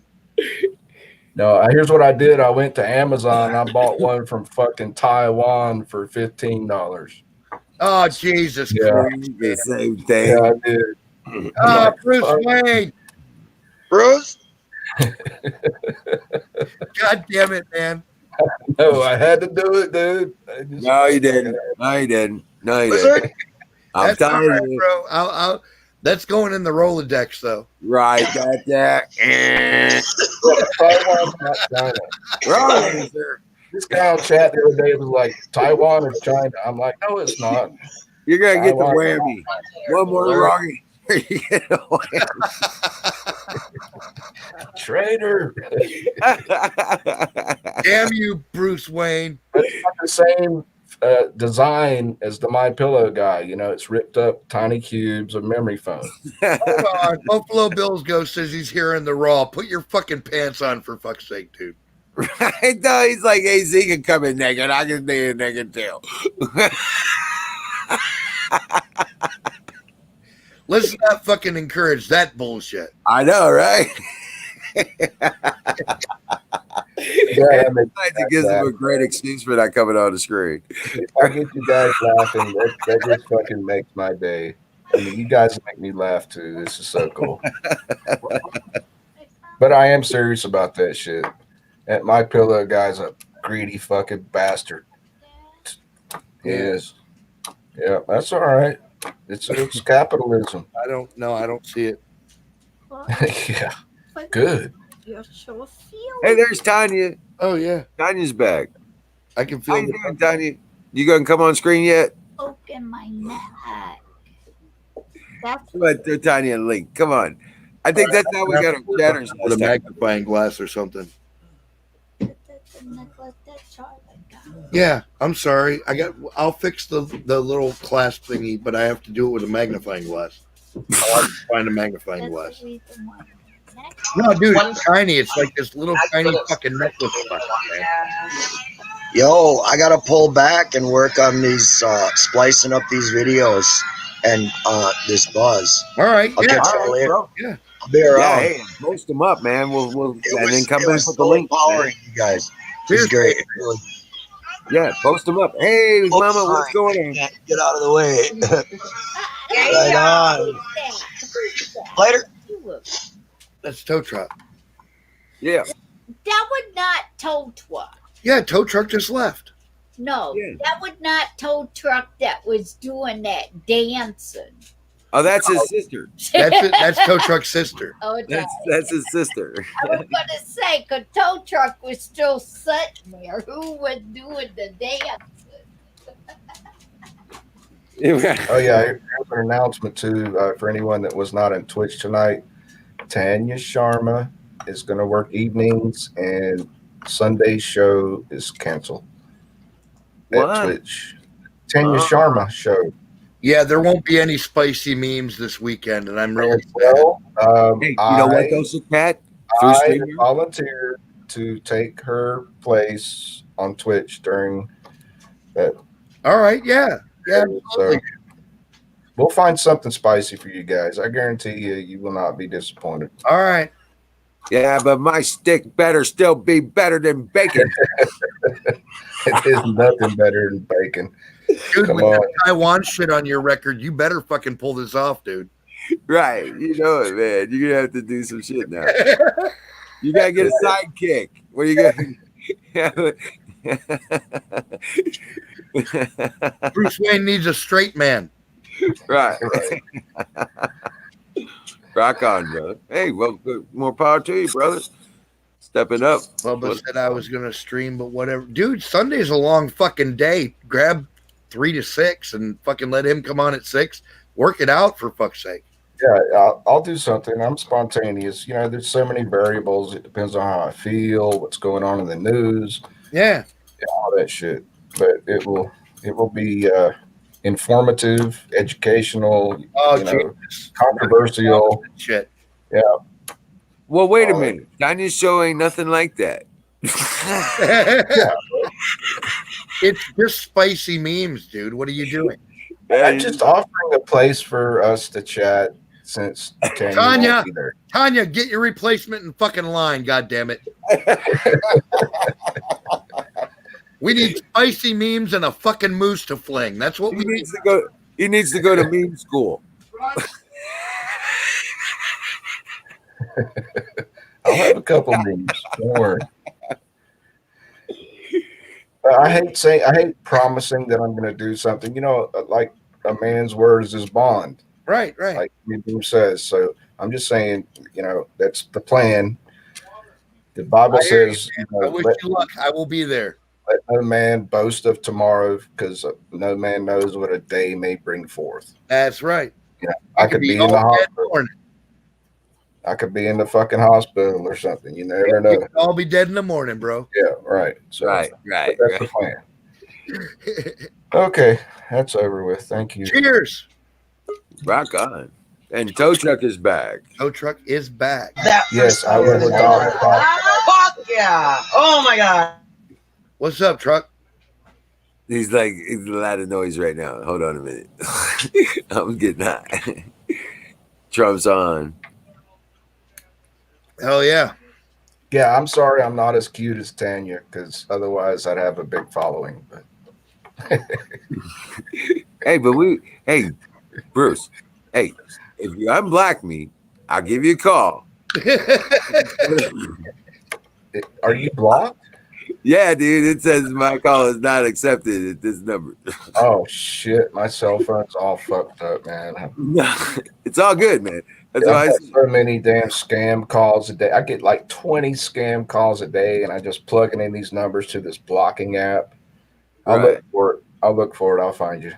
No, here's what I did. I went to Amazon and I bought one from fucking Taiwan for $15. Oh, Jesus Christ. The same thing. Yeah, I did. Oh, Bruce Wayne. Bruce? God damn it, man. No, I had to do it, dude. No, you didn't. I'm telling you. Bro. That's going in the Rolodex, though. Right. Right. This guy on chat the other day was like, Taiwan or China. I'm like, no, it's not. You're going to get the whammy. One more wrong. You get a whammy. Traitor. Damn you, Bruce Wayne. It's not the same design as the My Pillow guy. It's ripped up tiny cubes of memory foam. Hold on. Buffalo Bills Ghost says he's here in the Raw. Put your fucking pants on, for fuck's sake, dude. Right? No, he's like, hey, Z can come in naked. I can be naked too. Let's not fucking encourage that bullshit. I know, right? that makes It gives them a great excuse for not coming on the screen. If I get you guys laughing, that just fucking makes my day. I mean, you guys make me laugh too. This is so cool. But I am serious about that shit. And my pillow guy's a greedy fucking bastard. He is. Yeah, that's all right. It's capitalism. I don't know. I don't see it. Yeah. Good. You're so Hey, there's Tanya. Oh yeah, Tanya's back. I can How feel you the doing, Tanya? You gonna come on screen yet? poking my neck. That's Come on, throw Tanya a link. Come on. I think that's how we got our chatters with a last time. magnifying glass or something. the necklace that Charlie got. Yeah, I'm sorry. I'll fix the little clasp thingy, but I have to do it with a magnifying glass. I'll have to find a magnifying That's glass. the reason why. No, dude, it's tiny. It's like this little tiny fucking necklace. Man. Yo, I gotta pull back and work on these splicing up these videos and this buzz. All right, I'll yeah, catch y'all later. bro. Yeah. I'll be Yeah, around. hey, post them up, man. We'll It and then come it back was with the so link. empowering, you guys. It's Cheers. great. Really. Yeah, post them up. Hey, Oh, Mama, what's sorry. going on? Get out of the way. Right on. Later. That's tow truck. Yeah. That would not tow truck. Yeah, tow truck just left. No, Yeah. that would not tow truck that was doing that dancing. Oh, that's his sister. That's it. That's tow truck's sister. Oh, That's his sister. I was gonna say, 'cause tow truck was still sitting there. Who was doing the dancing? Oh yeah, here's an announcement too for anyone that was not in Twitch tonight. Tanya Sharma is going to work evenings, and Sunday's show is canceled What? at Twitch. Tanya Oh. Sharma show. Yeah, there won't be any spicy memes this weekend, and I'm really sad. Well, Hey, you know what, though, Cat? Free I streamer? volunteered to take her place on Twitch during that. All right, yeah, yeah, So absolutely. we'll find something spicy for you guys. I guarantee you will not be disappointed. All right. Yeah, but my stick better still be better than bacon. It is nothing better than bacon. Dude, Come with on. that Taiwan shit on your record, you better fucking pull this off, dude. Right. You know it, man. You're going to have to do some shit now. You got to get a sidekick. What are you going Bruce Wayne needs a straight man. Right. Rock on, brother. Hey, well, good. More power to you, brother. Stepping up. Bubba said I was gonna stream, but whatever. Dude, Sunday's a long fucking day. Grab 3 to 6 and fucking let him come on at 6. Work it out for fuck's sake. Yeah, I'll do something. I'm spontaneous. You know, there's so many variables. It depends on how I feel, what's going on in the news, Yeah. all that shit. But it will be informative, educational, Oh, you know, Jesus. controversial. Shit. Well, wait a minute. Tanya's show ain't nothing like that. It's just spicy memes, dude. What are you doing? I'm just offering a place for us to chat since Tanya. won't be there. Tanya, get your replacement in fucking line, God damn it. We need spicy memes and a fucking moose to fling. That's what He we need. needs to go. He needs to go to meme school. I'll have a couple memes. Don't worry. I hate promising that I'm going to do something. You know, like a man's word is his bond, Right. like Hebrew says. So I'm just saying, you know, that's the plan. The Bible I hear says, you, you I know, wish let, you luck. I will be there. let no man boast of tomorrow, because no man knows what a day may bring forth. That's right. I could be in all the dead hospital. morning. I could be in the fucking hospital or something. You never You know. could all be dead in the morning, bro. Yeah, right. So Right. that's the plan. Okay, that's over with. Thank you. Cheers. Rock on. And tow truck is back. Tow truck is back. Yes, I will adopt. Fuck yeah! Oh my god! What's up, truck? He's like, it's a lot of noise right now. Hold on a minute. I'm getting high. Trump's on. Hell yeah. Yeah, I'm sorry I'm not as cute as Tanya, because otherwise I'd have a big following. But Hey, hey, Bruce, hey, if you unblock me, I'll give you a call. are you blocked? Yeah, dude, it says my call is not accepted at this number. Oh shit, my cell phone's all fucked up, man. No, it's all good, man. That's I why I get so many damn scam calls a day. I get like 20 scam calls a day, and I just plugging in these numbers to this blocking app. I'll Right. look for it. I'll find you.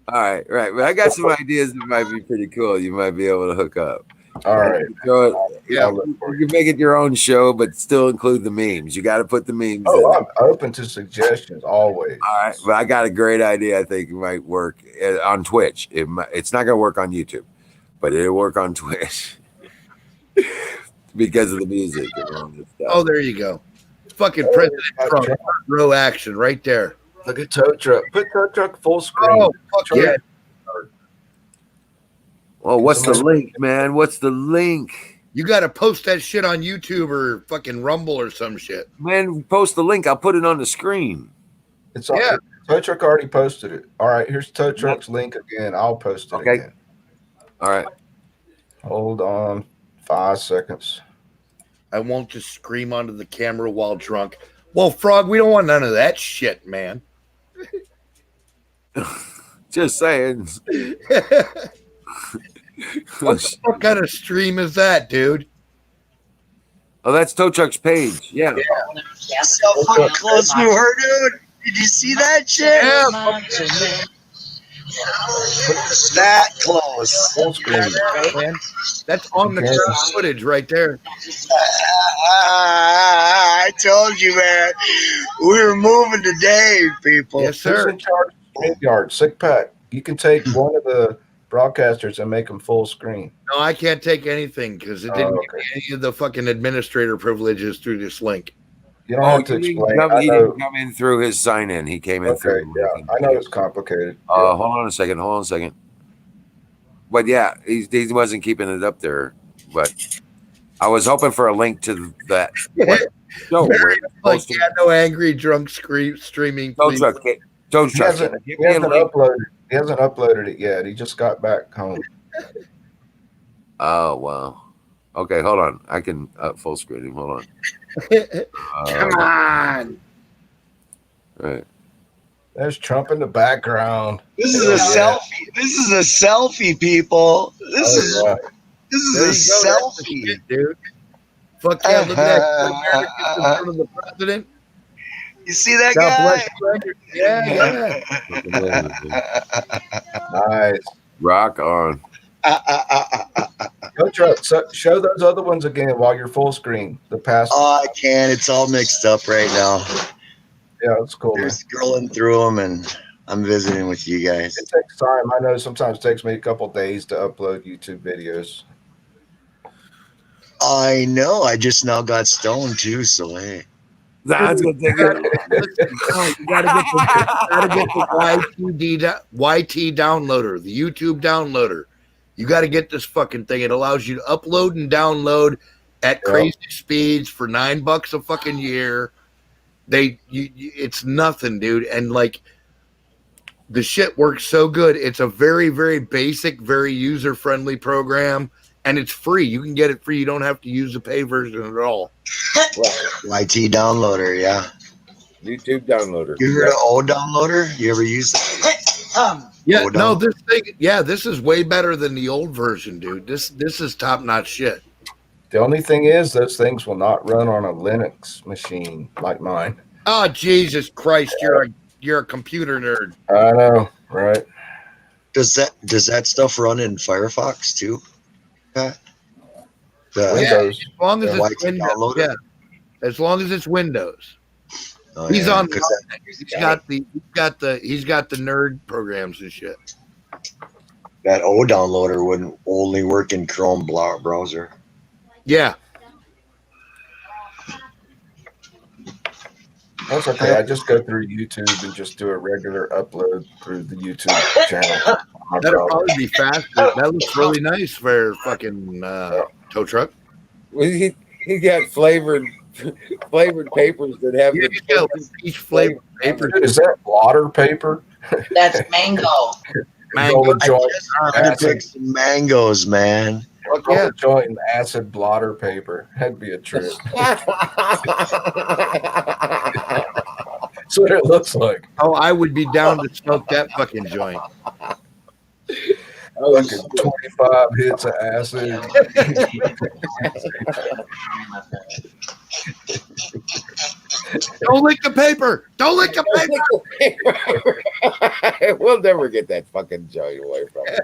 All right, right. But I got some ideas that might be pretty cool. You might be able to hook up. All right. Yeah. You can make it your own show, but still include the memes. You got to put the memes in. Oh, I'm open to suggestions always. All right, but I got a great idea. I think it might work on Twitch. It's not going to work on YouTube, but it'll work on Twitch because of the music and all this stuff. Oh, there you go. Fucking President Trump, row action right there. Look at tow truck. Put tow truck full screen. Oh, fuck yeah. Well, what's the link, man? What's the link? You got to post that shit on YouTube or fucking Rumble or some shit. Man, post the link. I'll put it on the screen. It's all, yeah. Tow truck already posted it. All right, here's tow truck's link again. I'll post it again. All right. Hold on 5 seconds. I won't just scream onto the camera while drunk. Well, Frog, we don't want none of that shit, man. Just saying. What kind of stream is that, dude? Oh, that's Tow Truck's page. Yeah. That's how fucking close we were, dude. Did you see that shit? Yeah. That close. Full screen. Man, that's on the footage right there. I told you, man. We were moving today, people. Yes, sir. Who's in charge of StreamYard? Sick Pack. You can take one of the broadcasters and make them full screen. No, I can't take anything because it didn't give me any of the fucking administrator privileges through this link. You don't have to explain. He didn't come in through his sign in. He came in through. Yeah, I know it's complicated. Hold on a second. But yeah, he wasn't keeping it up there. But I was hoping for a link to that. show where Like, yeah, no angry drunk streaming. Tow Truck. He hasn't uploaded it yet. He just got back home. Oh wow. Okay, hold on. I can full screen him. Hold on. Come on. Right. There's Trump in the background. This is a selfie. This is a selfie, people. This is a selfie, dude. Fuck yeah! Look at that. Americans in front of the president. You see that God guy? Yeah. Nice. Rock on. Go Truck. Show those other ones again while you're full screen. The past. Oh, I can't. It's all mixed up right now. Yeah, it's cool. You're scrolling through them, and I'm visiting with you guys. It takes time. I know sometimes it takes me a couple days to upload YouTube videos. I know. I just now got stoned too, so hey. That's gonna take it. You gotta get the YT downloader, the YouTube downloader. You got to get this fucking thing. It allows you to upload and download at crazy speeds for $9 a fucking year. It's nothing, dude. And like the shit works so good. It's a very, very basic, very user-friendly program, and it's free. You can get it free. You don't have to use the pay version at all. YT downloader, yeah. YouTube downloader. You heard of O downloader? You ever use that? Yeah, no, this thing. Yeah, this is way better than the old version, dude. This is top-notch shit. The only thing is, those things will not run on a Linux machine like mine. Oh, Jesus Christ! You're a computer nerd. I know, right? Does that stuff run in Firefox too? Pat? Windows. As long as the it's YT Windows. downloader? Yeah, as long as it's Windows. Oh, He's yeah, on. 'cause He's got the nerd programs and shit. that O downloader wouldn't only work in Chrome browser. Yeah. That's okay. I just go through YouTube and just do a regular upload through the YouTube channel. That'll probably be faster. That looks really nice for fucking tow truck. Well, He got flavored papers that have Yeah, the he's got each flavor paper. Dude, is that blotter paper? That's mango. Mango. Roll a joint, I'm gonna acid, pick some mangoes, man. Fuck roll yeah. a joint in acid blotter paper. That'd be a trip. That's what it looks like. Oh, I would be down to smoke that fucking joint. Fucking 25 hits of acid. Don't lick the paper. Don't lick the paper. We'll never get that fucking joint away from it.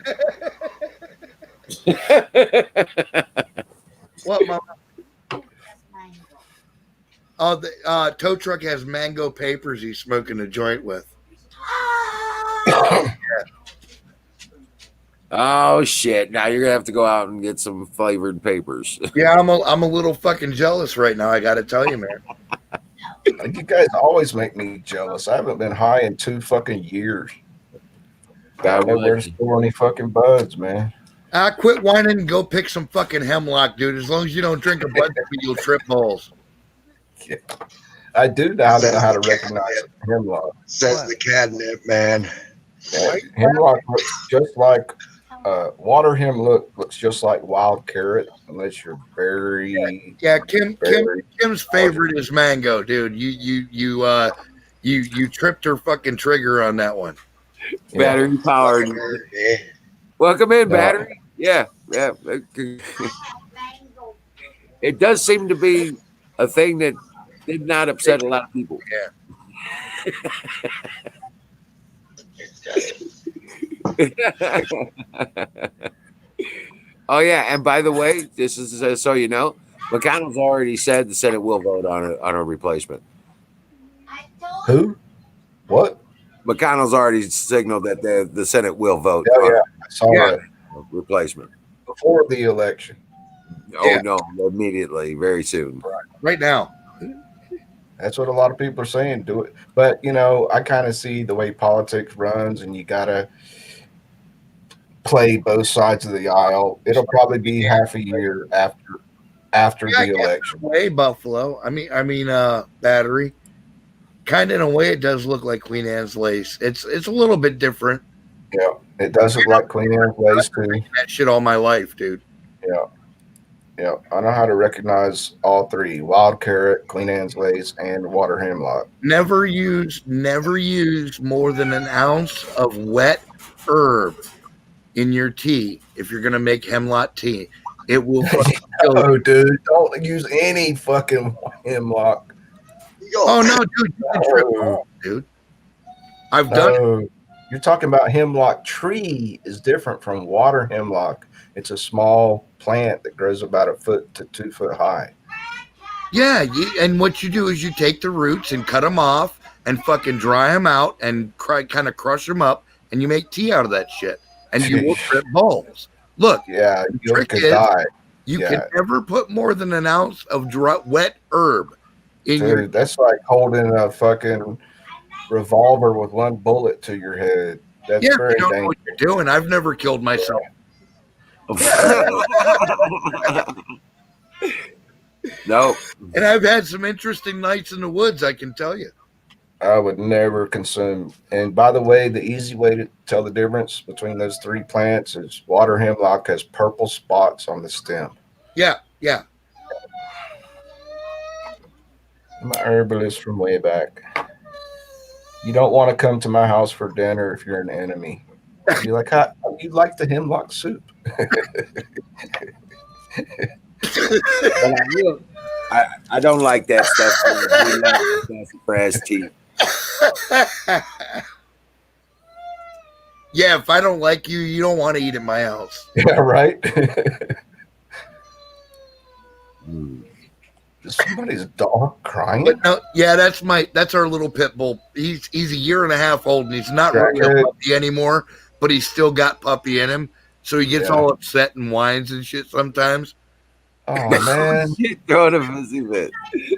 What, Mama? That's mango. Oh, the tow truck has mango papers he's smoking a joint with. Oh shit! Now you're gonna have to go out and get some flavored papers. Yeah, I'm a little fucking jealous right now. I got to tell you, man. You guys always make me jealous. I haven't been high in 2 fucking years. God I never bless you. store any fucking buds, man. Quit whining and go pick some fucking hemlock, dude. As long as you don't drink a bunch of it, you'll trip balls. I do now know how to recognize hemlock. Says the catnip, man. Yeah, hemlock looks just like water looks just like wild carrot, unless you're very Yeah, Kim's very favorite is mango, dude. You tripped her fucking trigger on that one. Battery powered. Yeah. Welcome in, No. battery. Yeah. Mango. It does seem to be a thing that did not upset a lot of people. Oh yeah, and by the way, this is so you know, McConnell's already said the Senate will vote on a replacement. I told Who? What? McConnell's already signaled that the Senate will vote Yeah, on yeah. I saw Yeah. that a replacement. before the election. Oh Yeah. no, immediately, very soon. Right now. That's what a lot of people are saying. Do it, but I kind of see the way politics runs, and you gotta play both sides of the aisle. It'll probably be half a year after Yeah, the election. Way Buffalo. I mean, Battery. Kind of in a way, it does look like Queen Anne's lace. It's a little bit different. Yeah, it does look like Queen Anne's lace too. That shit all my life, dude. Yeah, I know how to recognize all 3: wild carrot, Queen Anne's lace, and water hemlock. Never use more than an ounce of wet herb in your tea if you're gonna make hemlock tea. It will fucking kill you. Oh, dude, don't use any fucking hemlock. Oh no, dude, you can trip balls, dude. I've done it. No, you're talking about hemlock tree is different from water hemlock. It's a small plant that grows about 1 foot to 2 foot high. Yeah, and what you do is you take the roots and cut them off and fucking dry them out and kind of crush them up, and you make tea out of that shit. And you will trip balls. Look, Yeah, you trick could is- die. you Yeah. can never put more than an ounce of wet herb in your. Dude, that's like holding a fucking revolver with 1 bullet to your head. That's Yeah, very you don't know dangerous. what you're doing. I've never killed myself. No, And I've had some interesting nights in the woods, I can tell you. I would never consume. And by the way, the easy way to tell the difference between those 3 plants is water hemlock has purple spots on the stem. Yeah. I'm a herbalist from way back. You don't want to come to my house for dinner if you're an enemy. You're like, how you like the hemlock soup? But I don't like that stuff. For ass tea. Yeah, if I don't like you, you don't want to eat at my house. Yeah, right? Mm. Is somebody's dog crying? But no, yeah, that's our little pit bull. He's a year and a half old, and he's not really a Crackhead. puppy anymore, but he's still got puppy in him. So he gets Yeah. all upset and whines and shit sometimes. Oh, man. Throwing a fizzy fit. You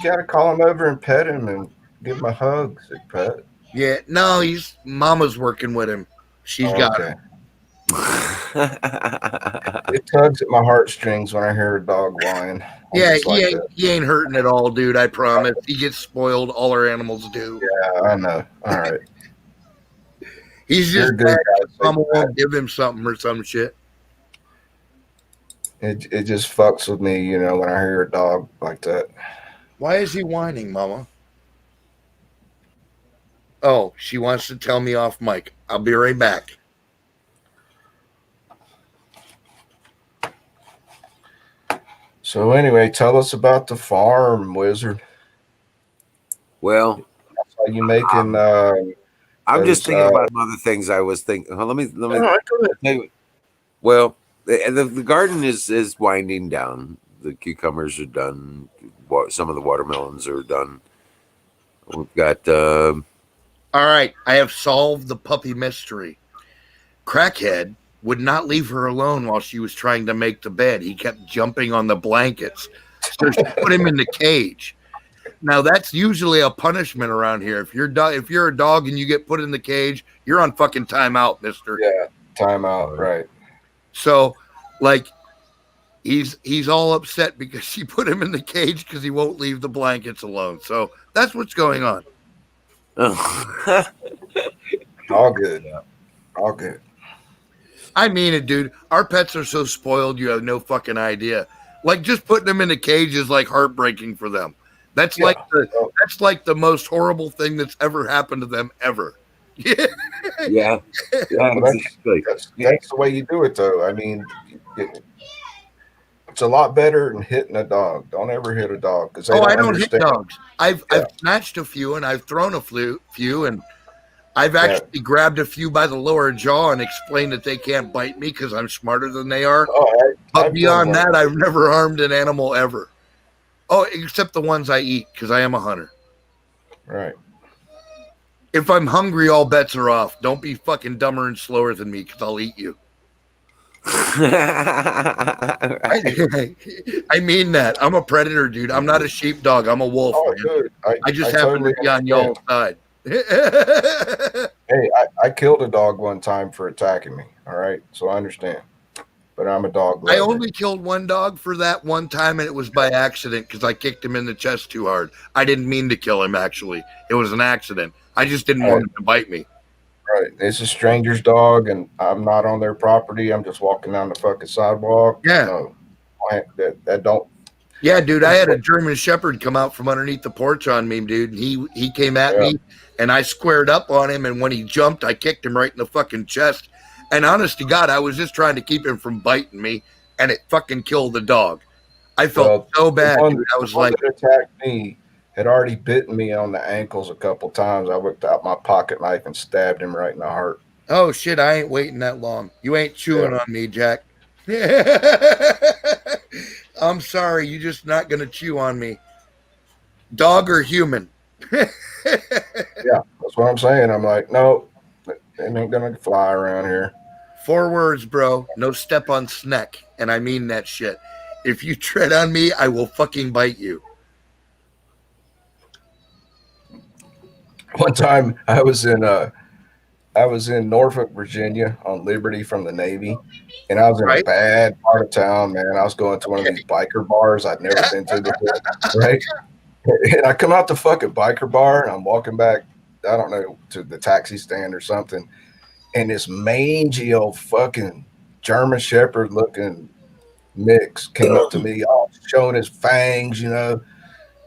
got to call him over and pet him and give him a hug, sick pet. Yeah, no, Mama's working with him. She's got him. Okay. It tugs at my heartstrings when I hear a dog whine. I'm Yeah, just like that. he ain't hurting at all, dude. I promise. He gets spoiled. All our animals do. Yeah, I know. All right. He's You're just a good mad guy. his mama won't give him something or some shit. It just fucks with me, you know, when I hear a dog like that. Why is he whining, Mama? Oh, she wants to tell me off mic. I'll be right back. So anyway, tell us about the farm, Wizard. Well, Are you making? I'm just There's, thinking about some other things I was thinking. Let me. All right, go ahead. Well, the garden is winding down. The cucumbers are done. Some of the watermelons are done. We've got. All right, I have solved the puppy mystery. Crackhead would not leave her alone while she was trying to make the bed. He kept jumping on the blankets. So she put him in the cage. Now that's usually a punishment around here. If you're a dog and you get put in the cage, you're on fucking timeout, mister. Yeah, timeout, right. So, like, he's all upset because she put him in the cage because he won't leave the blankets alone. So that's what's going on. All good. All good. I mean it, dude. Our pets are so spoiled, you have no fucking idea. Like, just putting them in a cage is like heartbreaking for them. That's like the most horrible thing that's ever happened to them ever. Yeah. Well, Exactly. that's the way you do it, though. I mean, it's a lot better than hitting a dog. Don't ever hit a dog because I don't hit dogs. I've snatched a few and I've thrown a few and I've actually grabbed a few by the lower jaw and explained that they can't bite me because I'm smarter than they are. But beyond that, I've never harmed an animal ever. Oh, except the ones I eat because I am a hunter. Right. If I'm hungry, all bets are off. Don't be fucking dumber and slower than me because I'll eat you. I mean that. I'm a predator, dude. I'm not a sheepdog. I'm a wolf. Oh, good. I just happen to be on y'all's side. Hey, I killed a dog one time for attacking me. All right, so I understand. But I'm a dog lover. I only killed one dog for that one time, and it was by accident because I kicked him in the chest too hard. I didn't mean to kill him, actually. It was an accident. I just didn't want him to bite me. Right. It's a stranger's dog, and I'm not on their property. I'm just walking down the fucking sidewalk. Yeah. No, that don't. Yeah, dude, I had a German Shepherd come out from underneath the porch on me, dude. He came at me, and I squared up on him, and when he jumped, I kicked him right in the fucking chest. And honest to God, I was just trying to keep him from biting me, and it fucking killed the dog. I felt so bad, dude. I was like, that attacked me had already bitten me on the ankles a couple times. I whipped out my pocket knife and stabbed him right in the heart. oh shit, I ain't waiting that long. You ain't chewing on me, Jack. I'm sorry, you're just not gonna chew on me. Dog or human? Yeah, that's what I'm saying. I'm like, no, it ain't gonna fly around here. 4 words, bro. No step on Sneck, and I mean that shit. If you tread on me, I will fucking bite you. One time I was in Norfolk, Virginia on Liberty from the Navy, and I was in a bad part of town, man. I was going to one of these biker bars I'd never been to before, right? And I come out the fucking biker bar, and I'm walking back, I don't know, to the taxi stand or something, and this mangy old fucking German Shepherd looking mix came up to me, all showing his fangs, you know,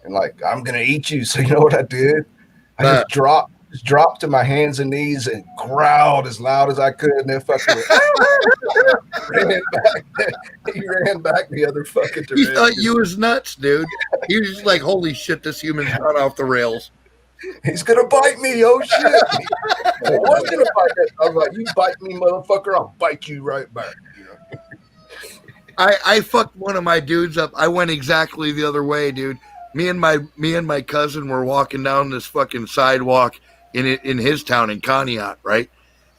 and like, I'm gonna eat you. So you know what I did? I just dropped to my hands and knees and growled as loud as I could, and then fucking ran back. He ran back the other fucking direction. He thought you was nuts, dude. He was just like, holy shit, this human's gone off the rails. He's gonna bite me, oh shit. I was gonna bite that. I was like, you bite me, motherfucker, I'll bite you right back. You know? I fucked one of my dudes up. I went exactly the other way, dude. Me and my cousin were walking down this fucking sidewalk in his town in Conneaut, right?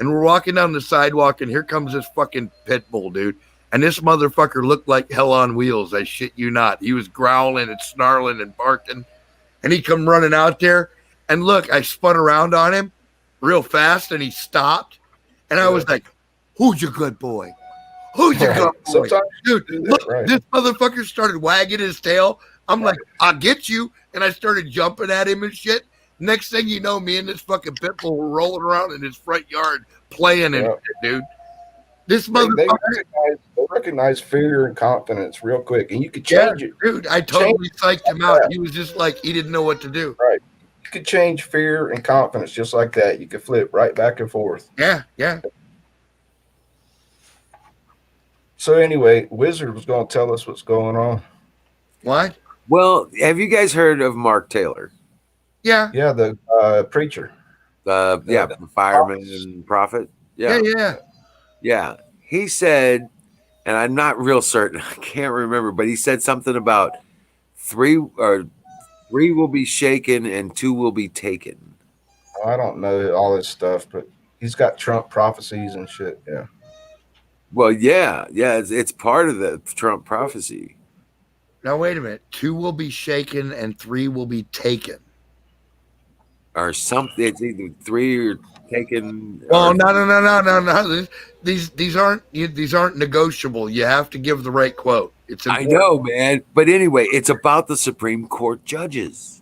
And we're walking down the sidewalk, and here comes this fucking pit bull, dude. And this motherfucker looked like hell on wheels. I shit you not. He was growling and snarling and barking, and he come running out there. And look, I spun around on him real fast, and he stopped. And I was like, "Who's your good boy? Who's your Right. gun boy? Sometimes Dude, do that, look, right. this motherfucker started wagging his tail. I'm like, I'll get you. And I started jumping at him and shit. Next thing you know, me and this fucking pit bull were rolling around in his front yard playing and Yep. shit, dude. This They motherfucker, recognize fear and confidence real quick, and you could yeah, change it. dude, I totally psyched him out. He was just like, he didn't know what to do. You could change fear and confidence just like that. You could flip right back and forth. Yeah, yeah. So anyway, Wizard was going to tell us what's going on. What? Well, have you guys heard of Mark Taylor? Yeah, Yeah, the preacher. Yeah, the fireman and prophet. yeah, yeah. Yeah. He said, and I'm not real certain, I can't remember, but he said something about three will be shaken and 2 will be taken. I don't know all this stuff, but he's got Trump prophecies and shit. Yeah. Well, yeah, it's part of the Trump prophecy. Now, wait a minute. 2 will be shaken and 3 will be taken. Or something. It's either 3 or taken. Oh, or- no. These aren't negotiable. You have to give the right quote. It's I important. know, man. But anyway, it's about the Supreme Court judges.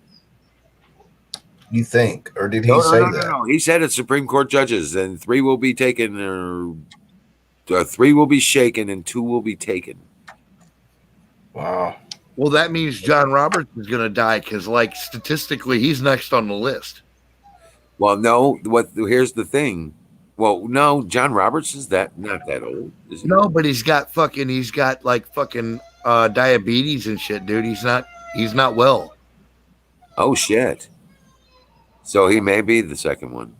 You think, or did he No, say no, that? no. He said it's Supreme Court judges, and 3 will be taken, or 3 will be shaken, and 2 will be taken. Wow. Well, that means John Roberts is going to die because, like, statistically, he's next on the list. Well, no. Here's the thing. Well, no, John Roberts is not that old, is he? No, but he's got like fucking diabetes and shit, dude. He's not well. Oh shit. So he may be the second one.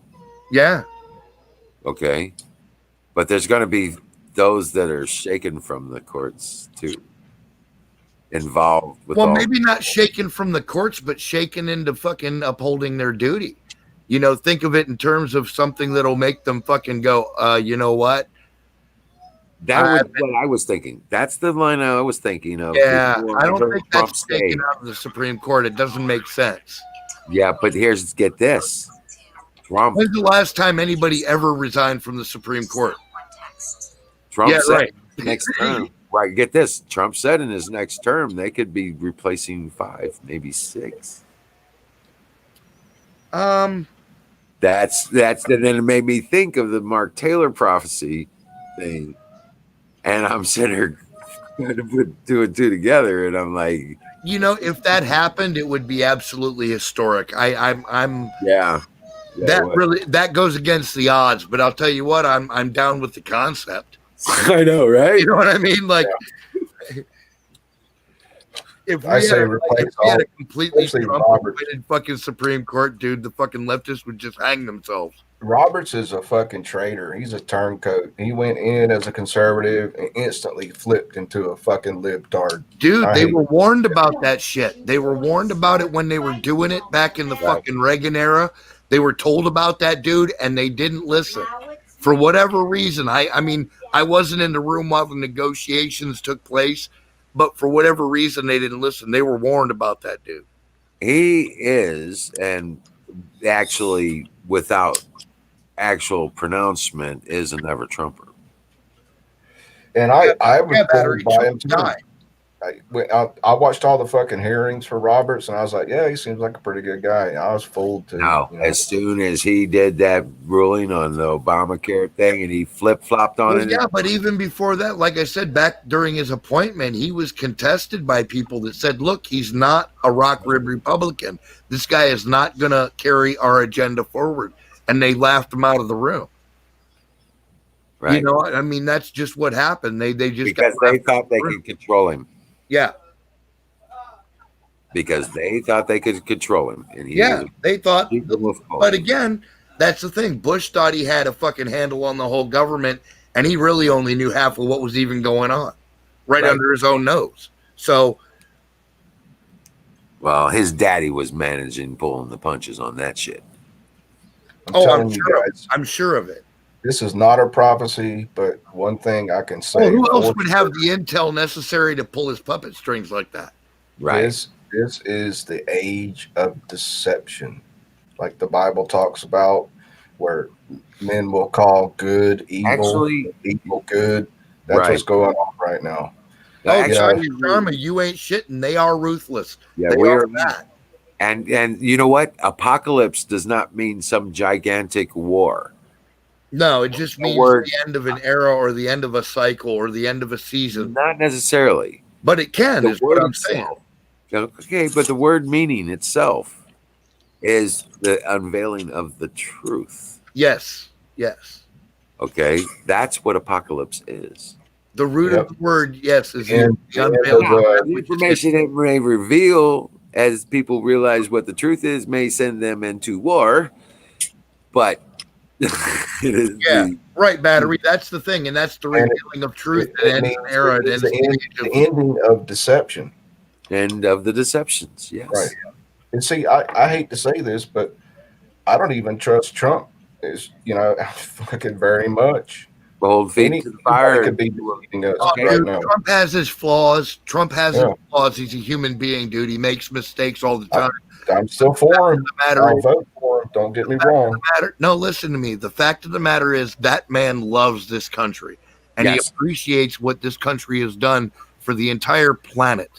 Yeah. Okay. But there's going to be those that are shaken from the courts too. Involved with Well, all. maybe not shaken from the courts, but shaken into fucking upholding their duty. You know, think of it in terms of something that'll make them fucking go, you know what? That was what I was thinking. That's the line I was thinking of. Yeah, before I don't heard think Trump that's say. taken out of the Supreme Court. It doesn't make sense. Yeah, but get this. Trump When's the last time anybody ever resigned from the Supreme Court? Yeah, said right. next term. Right, get this. Trump said in his next term they could be replacing 5, maybe 6. That's and then it made me think of the Mark Taylor prophecy thing. And I'm sitting here trying to put 2 and 2 together, and I'm like, You know, if that happened, it would be absolutely historic. I'm yeah. that goes against the odds, but I'll tell you what, I'm down with the concept. I know, right? You know what I mean? Like, if we I say had, replace if we had a all- completely especially Trump-appointed Roberts. fucking Supreme Court, dude, the fucking leftists would just hang themselves. Roberts is a fucking traitor. He's a turncoat. He went in as a conservative and instantly flipped into a fucking libtard. Dude, I they hate were warned about that shit. They were warned about it when they were doing it back in the fucking Reagan era. They were told about that, dude, and they didn't listen. For whatever reason, I mean, I wasn't in the room while the negotiations took place, but for whatever reason, they didn't listen. They were warned about that, dude. He is, and actually, without actual pronouncement, is a never Trumper. And I was Yeah, battery told by him Trump too. died. I watched all the fucking hearings for Roberts, and I was like, yeah, he seems like a pretty good guy. And I was fooled too. No, you know. as soon as he did that ruling on the Obamacare thing, and he flip flopped on Well, it. yeah, but even before that, like I said, back during his appointment, he was contested by people that said, look, he's not a rock rib Republican. This guy is not going to carry our agenda forward. And they laughed him out of the room. Right. You know, I mean, that's just what happened. They just Because got they laughed out thought of they the room. could control him. Yeah. Because they thought they could control him. And he Yeah. was They thought, a wolf call. but again, that's the thing. Bush thought he had a fucking handle on the whole government, and he really only knew half of what was even going on right. under his own nose. So, Well, his daddy was managing, pulling the punches on that shit. I'm oh, telling I'm you sure, guys, I'm sure of it. this is not a prophecy, but one thing I can say. Well, who else for would have the intel necessary to pull his puppet strings like that? Right. This is the age of deception, like the Bible talks about, where men will call good evil, Actually, evil good. That's Right. what's going on right now. Oh, Actually, Sharma, you ain't shitting. They are ruthless. yeah, They we are are. that. And you know what? Apocalypse does not mean some gigantic war. No, it just The means word- the end of an era or the end of a cycle or the end of a season. Not necessarily. But it can, The is what word I'm saying. itself. Okay, but the word meaning itself is the unveiling of the truth. Yes, yes. Okay, that's what apocalypse is. The root Yep. of the word, yes, is And- the and unveiling. the- The information it may reveal as people realize what the truth is may send them into war, but it is Yeah. the Right, battery. That's the thing, and that's the And revealing of truth it that ends means an era. It it's ends the ending of deception. end of the deceptions. Yes. Right. And see, I hate to say this, but I don't even trust Trump. Is fucking very much. Hold feet to the fire. Could be deleting us Oh, right dude, now. Trump has his flaws. Trump has Yeah. his flaws. He's a human being, dude. He makes mistakes all the time. I'm still for him. matter I'll is- vote for him. Don't get me wrong. No, listen to me. The fact of the matter is that man loves this country, and Yes. he appreciates what this country has done for the entire planet.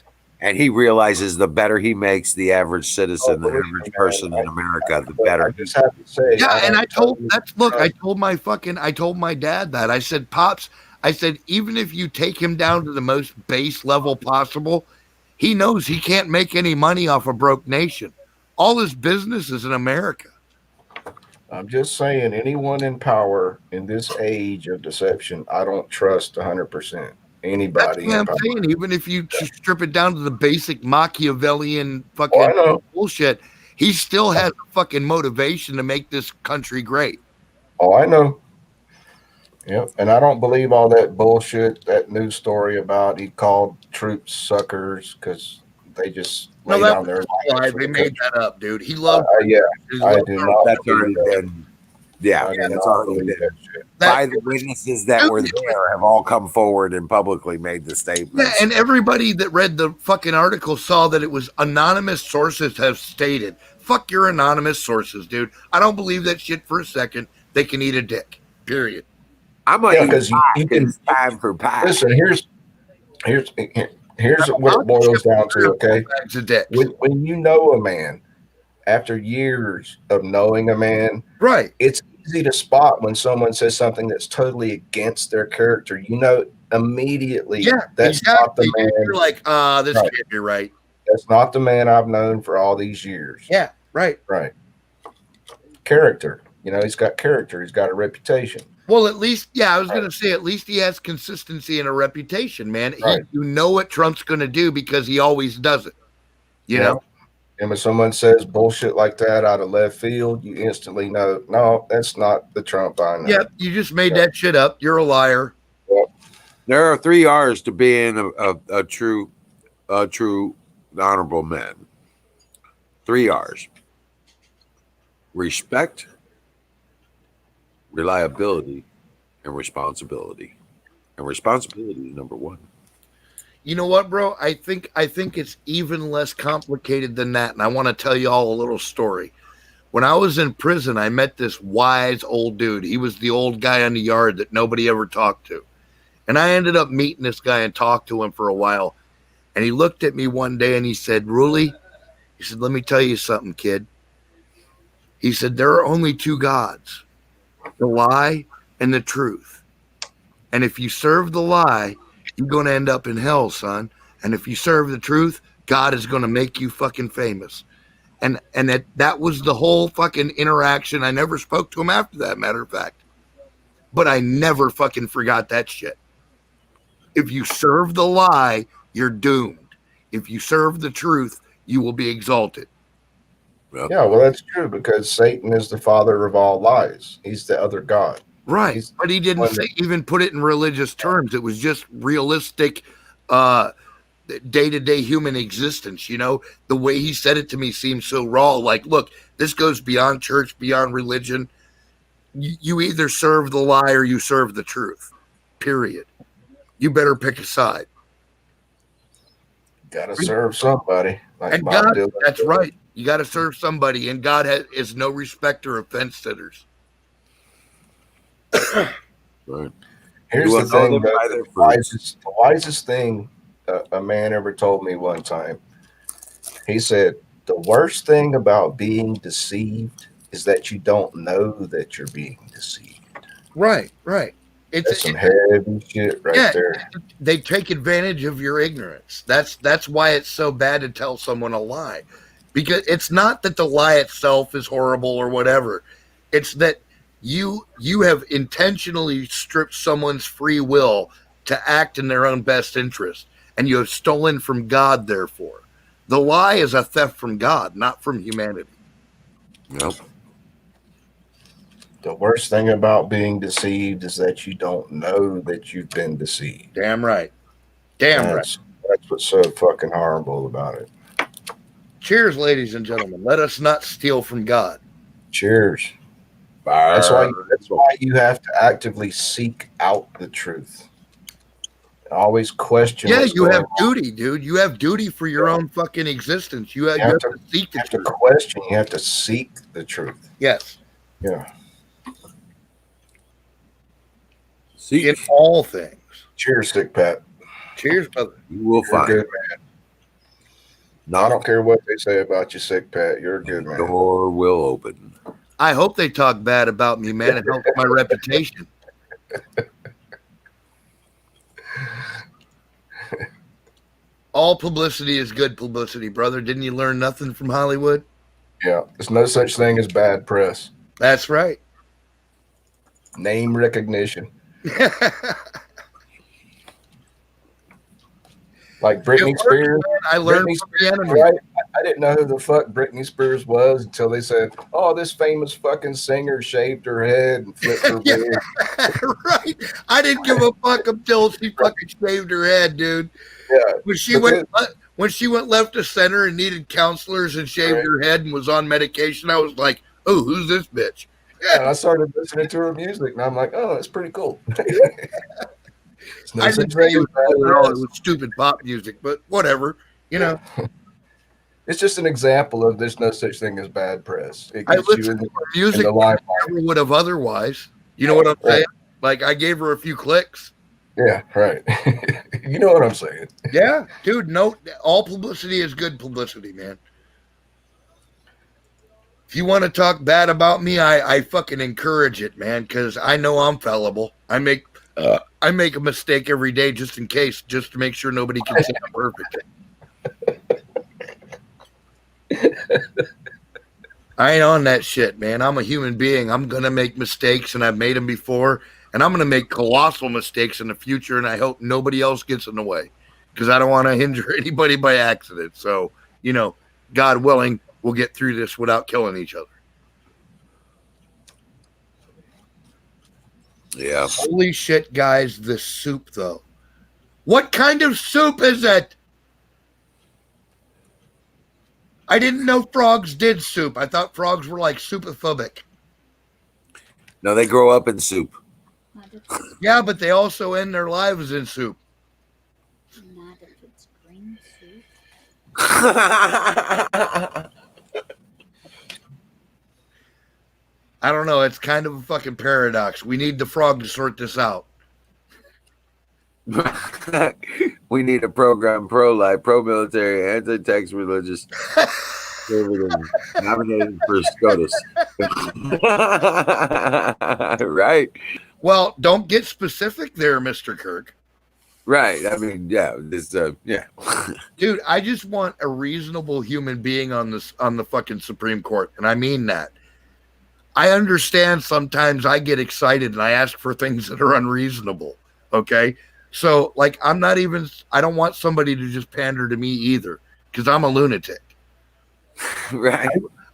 And he realizes the better he makes the average citizen, the believe average me, person man. in America, the But better. I just have to say, Yeah, and I told don't I told my dad that. I said, Pops, I said, even if you take him down to the most base level possible, he knows he can't make any money off a broke nation. All his business is in America. I'm just saying, anyone in power in this age of deception, I don't trust 100%. That's Anybody what in I'm power. saying. Even if you strip it down to the basic Machiavellian Oh, I fucking know. bullshit, he still has a fucking motivation to make this country great. Oh, I know. Yep. And I don't believe all that bullshit, that news story about he called troops suckers because they just No, lay that down their was lives live. for They the made country. that up, dude. He loved. Yeah, he I loved do our- not. That's believe already that. been, yeah, I do that's not already believe been. that shit. By the witnesses that were there have all come forward and publicly made the Yeah, statements. and everybody that read the fucking article saw that it was anonymous sources have stated. Fuck your anonymous sources, dude. I don't believe that shit for a second. They can eat a dick. Period. I'm gonna Yeah, eat 'cause pie you can- 'cause it's time for pie. Listen, here's what it boils down to, okay? Bags of dicks. When you know a man, after years of knowing a man, Right. it's easy to spot when someone says something that's totally against their character. You know immediately Yeah, that's not the exactly. man. You're like, this Right. can't be right. That's not the man I've known for all these years. Yeah, right. Right. Character. He's got character. He's got a reputation. Well, at least, yeah, I was going to say, at least he has consistency and a reputation, man. Right. You know what Trump's going to do because he always does it. You Yeah. know? And when someone says bullshit like that out of left field, you instantly know, no, that's not the Trump I know. Yeah, you just made that shit up. You're a liar. There are 3 R's to being a true honorable man. 3 R's: respect, reliability, and responsibility. And responsibility is number 1. You know what, bro? I think it's even less complicated than that. And I want to tell you all a little story. When I was in prison, I met this wise old dude. He was the old guy in the yard that nobody ever talked to. And I ended up meeting this guy and talked to him for a while. And he looked at me one day and he said, Ruli, he said, let me tell you something, kid. He said, there are only 2 gods, the lie and the truth. And if you serve the lie, you're going to end up in hell, son. And if you serve the truth, God is going to make you fucking famous. And that was the whole fucking interaction. I never spoke to him after that, matter of fact. But I never fucking forgot that shit. If you serve the lie, you're doomed. If you serve the truth, you will be exalted. Yeah, well, that's true because Satan is the father of all lies. He's the other God. Right. But he didn't even put it in religious terms. It was just realistic, day-to-day human existence. The way he said it to me seemed so raw. Like, look, this goes beyond church, beyond religion. You either serve the lie or you serve the truth, period. You better pick a side. Got to serve somebody. Like And Bob God, Dylan that's said. right. You got to serve somebody, and God is no respecter of fence sitters. Right. Here's You the will know thing, them though, by their fruits. the wisest thing a man ever told me one time. He said, the worst thing about being deceived is that you don't know that you're being deceived. Right. That's some heavy shit right there. They take advantage of your ignorance. That's why it's so bad to tell someone a lie, because it's not that the lie itself is horrible or whatever. It's that you have intentionally stripped someone's free will to act in their own best interest, and you have stolen from God. Therefore, the lie is a theft from God, not from humanity. Nope. The worst thing about being deceived is that you don't know that you've been deceived. Damn right. Right. That's what's so fucking horrible about it. Cheers, ladies and gentlemen. Let us not steal from God. Cheers. That's why you have to actively seek out the truth. Always question. Yeah, you have on. duty, dude. You have duty for your own fucking existence. You have to seek the truth. To question. You have to seek the truth. Yes. Yeah. Seek in all things. Cheers, Sick Pat. Cheers, brother. You will find. Good man. No, I don't care what they say about you, Sick Pat. You're a good man. The door will open. I hope they talk bad about me, man. It helps my reputation. All publicity is good publicity, brother. Didn't you learn nothing from Hollywood? Yeah, there's no such thing as bad press. That's right. Name recognition. Like Britney Spears. I learned from the enemy. Right? I didn't know who the fuck Britney Spears was until they said, "Oh, this famous fucking singer shaved her head and flipped her wig." Right. I didn't give a fuck until she fucking shaved her head, dude. Yeah. When she went left to center and needed counselors and shaved her head and was on medication, I was like, "Oh, who's this bitch?" Yeah, and I started listening to her music, and I'm like, "Oh, that's pretty cool." I didn't say it was stupid pop music, but whatever, you know. It's just an example of there's no such thing as bad press. It I gets you listened in to her music the I never would have otherwise. You know what I'm saying? Like I gave her a few clicks. Yeah, right. You know what I'm saying? Yeah, dude. No, all publicity is good publicity, man. If you want to talk bad about me, I fucking encourage it, man, because I know I'm fallible. I make a mistake every day just in case, just to make sure nobody can say I'm perfect. I ain't on that shit, man. I'm a human being. I'm gonna make mistakes, and I've made them before, and I'm gonna make colossal mistakes in the future, and I hope nobody else gets in the way, because I don't want to injure anybody by accident. So, you know, God willing, we'll get through this without killing each other. Yeah. Holy shit, guys, the soup, though. What kind of soup is it? I didn't know frogs did soup. I thought frogs were like soupophobic. No, they grow up in soup. Yeah, but they also end their lives in soup. Not if it's green soup. I don't know. It's kind of a fucking paradox. We need the frog to sort this out. We need a program pro-life, pro-military, anti-tax, religious, everything nominated for SCOTUS. Right. Well, don't get specific there, Mr. Kirk. Right. I mean, yeah. This, yeah. Dude, I just want a reasonable human being on the fucking Supreme Court, and I mean that. I understand sometimes I get excited and I ask for things that are unreasonable. Okay. So, like, I don't want somebody to just pander to me either, because I'm a lunatic. Right.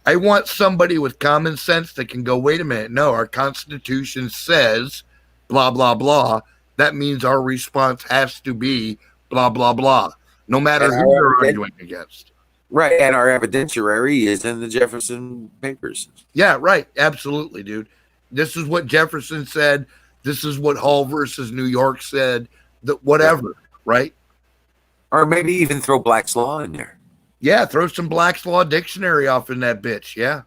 I want somebody with common sense that can go, wait a minute, no, our Constitution says blah, blah, blah. That means our response has to be blah, blah, blah, no matter who they're arguing against. Right. And our evidentiary is in the Jefferson Papers. Yeah, right. Absolutely, dude. This is what Jefferson said. This is what Hall versus New York said. That whatever, right? Or maybe even throw Black's Law in there. Yeah, throw some Black's Law dictionary off in that bitch. Yeah.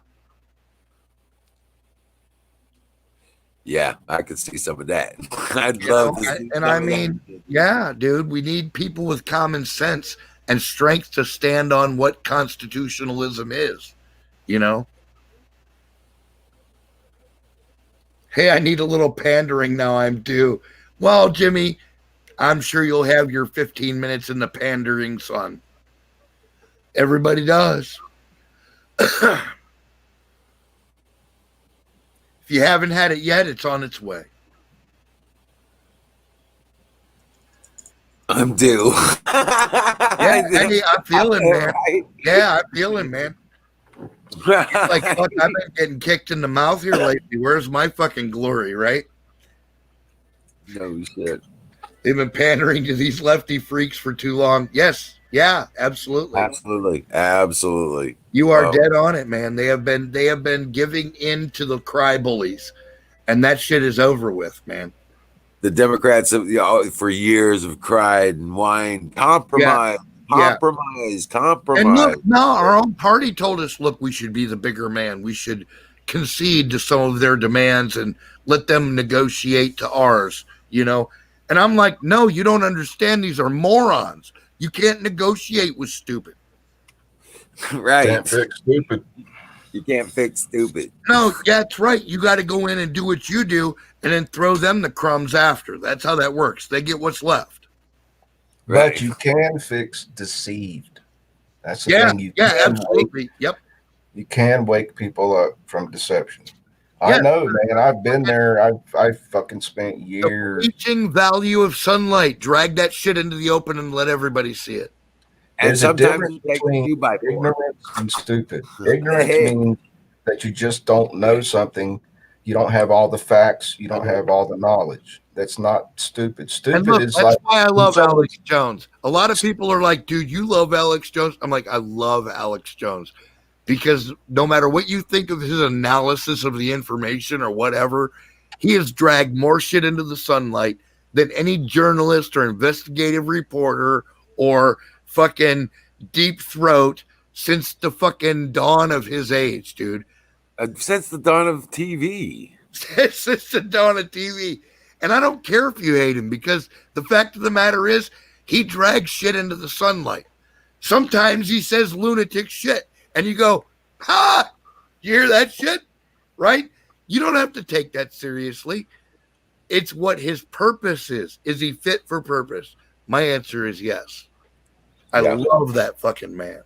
Yeah, I could see some of that. I'd You love know, to see and some I of mean, that. yeah, dude, we need people with common sense and strength to stand on what constitutionalism is, you know? Hey, I need a little pandering now. I'm due. Well, Jimmy, I'm sure you'll have your 15 minutes in the pandering, son. Everybody does. If you haven't had it yet, it's on its way. I'm due. Yeah, hey, I'm feeling, man. Right? Yeah, I'm feeling, man. Like, fuck, I've been getting kicked in the mouth here lately. Where's my fucking glory, right? No shit. They've been pandering to these lefty freaks for too long. Yes, yeah, absolutely. Absolutely. You are dead on it, man. They have been giving in to the cry bullies, and that shit is over with, man. The Democrats have, for years have cried and whined, compromise. Yeah. And look, no, our own party told us, look, we should be the bigger man. We should concede to some of their demands and let them negotiate to ours, you know? And I'm like, no, you don't understand. These are morons. You can't negotiate with stupid. Right. Can't fix stupid. You can't fix stupid. No, yeah, that's right. You got to go in and do what you do and then throw them the crumbs after. That's how that works. They get what's left. Right. But you can fix deceived. That's the thing. You yeah, can absolutely. Yep. You can wake people up from deception. Yeah. I know, man. I've been there. I've fucking spent The years. preaching value of sunlight. Drag that shit into the open and let everybody see it. And There's a sometimes difference you take between 2x4. ignorance and stupid. Ignorance means that you just don't know something. You don't have all the facts. You don't have all the knowledge. That's not stupid. And Stupid look, is that's like why I love somebody- Alex Jones. A lot of people are like, dude, you love Alex Jones. I'm like, I love Alex Jones because no matter what you think of his analysis of the information or whatever, he has dragged more shit into the sunlight than any journalist or investigative reporter or fucking deep throat since the fucking dawn of his age, dude. Since the dawn of TV. Since the dawn of TV. And I don't care if you hate him because the fact of the matter is he drags shit into the sunlight. Sometimes he says lunatic shit and you go, ha, you hear that shit? Right? You don't have to take that seriously. It's what his purpose is. Is he fit for purpose? My answer is yes. I love that fucking man.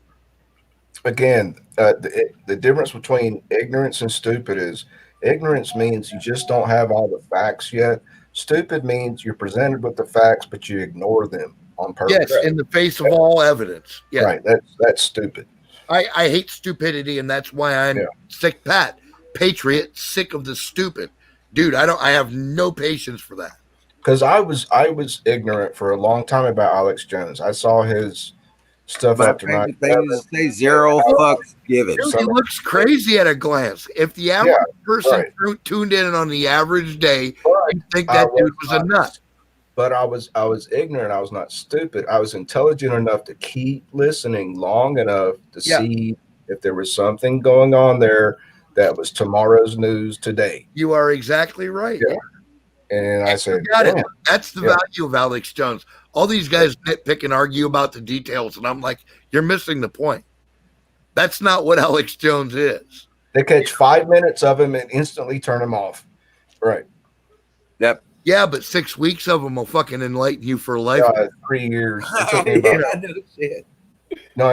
Again, the difference between ignorance and stupid is ignorance means you just don't have all the facts yet. Stupid means you're presented with the facts, but you ignore them on purpose. Yes, in the face of all evidence. Yeah. Right. That's stupid. I hate stupidity, and that's why I'm sick, Pat, patriot, sick of the stupid. Dude, I have no patience for that. Because I was ignorant for a long time about Alex Jones. I saw his stuff My after favorite 9/11. thing is to say zero fucks given. Dude, he looks crazy at a glance. If the average person right. tuned in on the average day, Right. you'd think that dude was a nut. But I was ignorant. I was not stupid. I was intelligent enough to keep listening long enough to see if there was something going on there that was tomorrow's news today. You are exactly right. Yeah. And I said, Got it. "Damn." That's the value of Alex Jones. All these guys nitpick and argue about the details, and I'm like, you're missing the point. That's not what Alex Jones is. They catch 5 minutes of him and instantly turn him off. Right. Yep. Yeah, but 6 weeks of them will fucking enlighten you for life. 3 years. It took me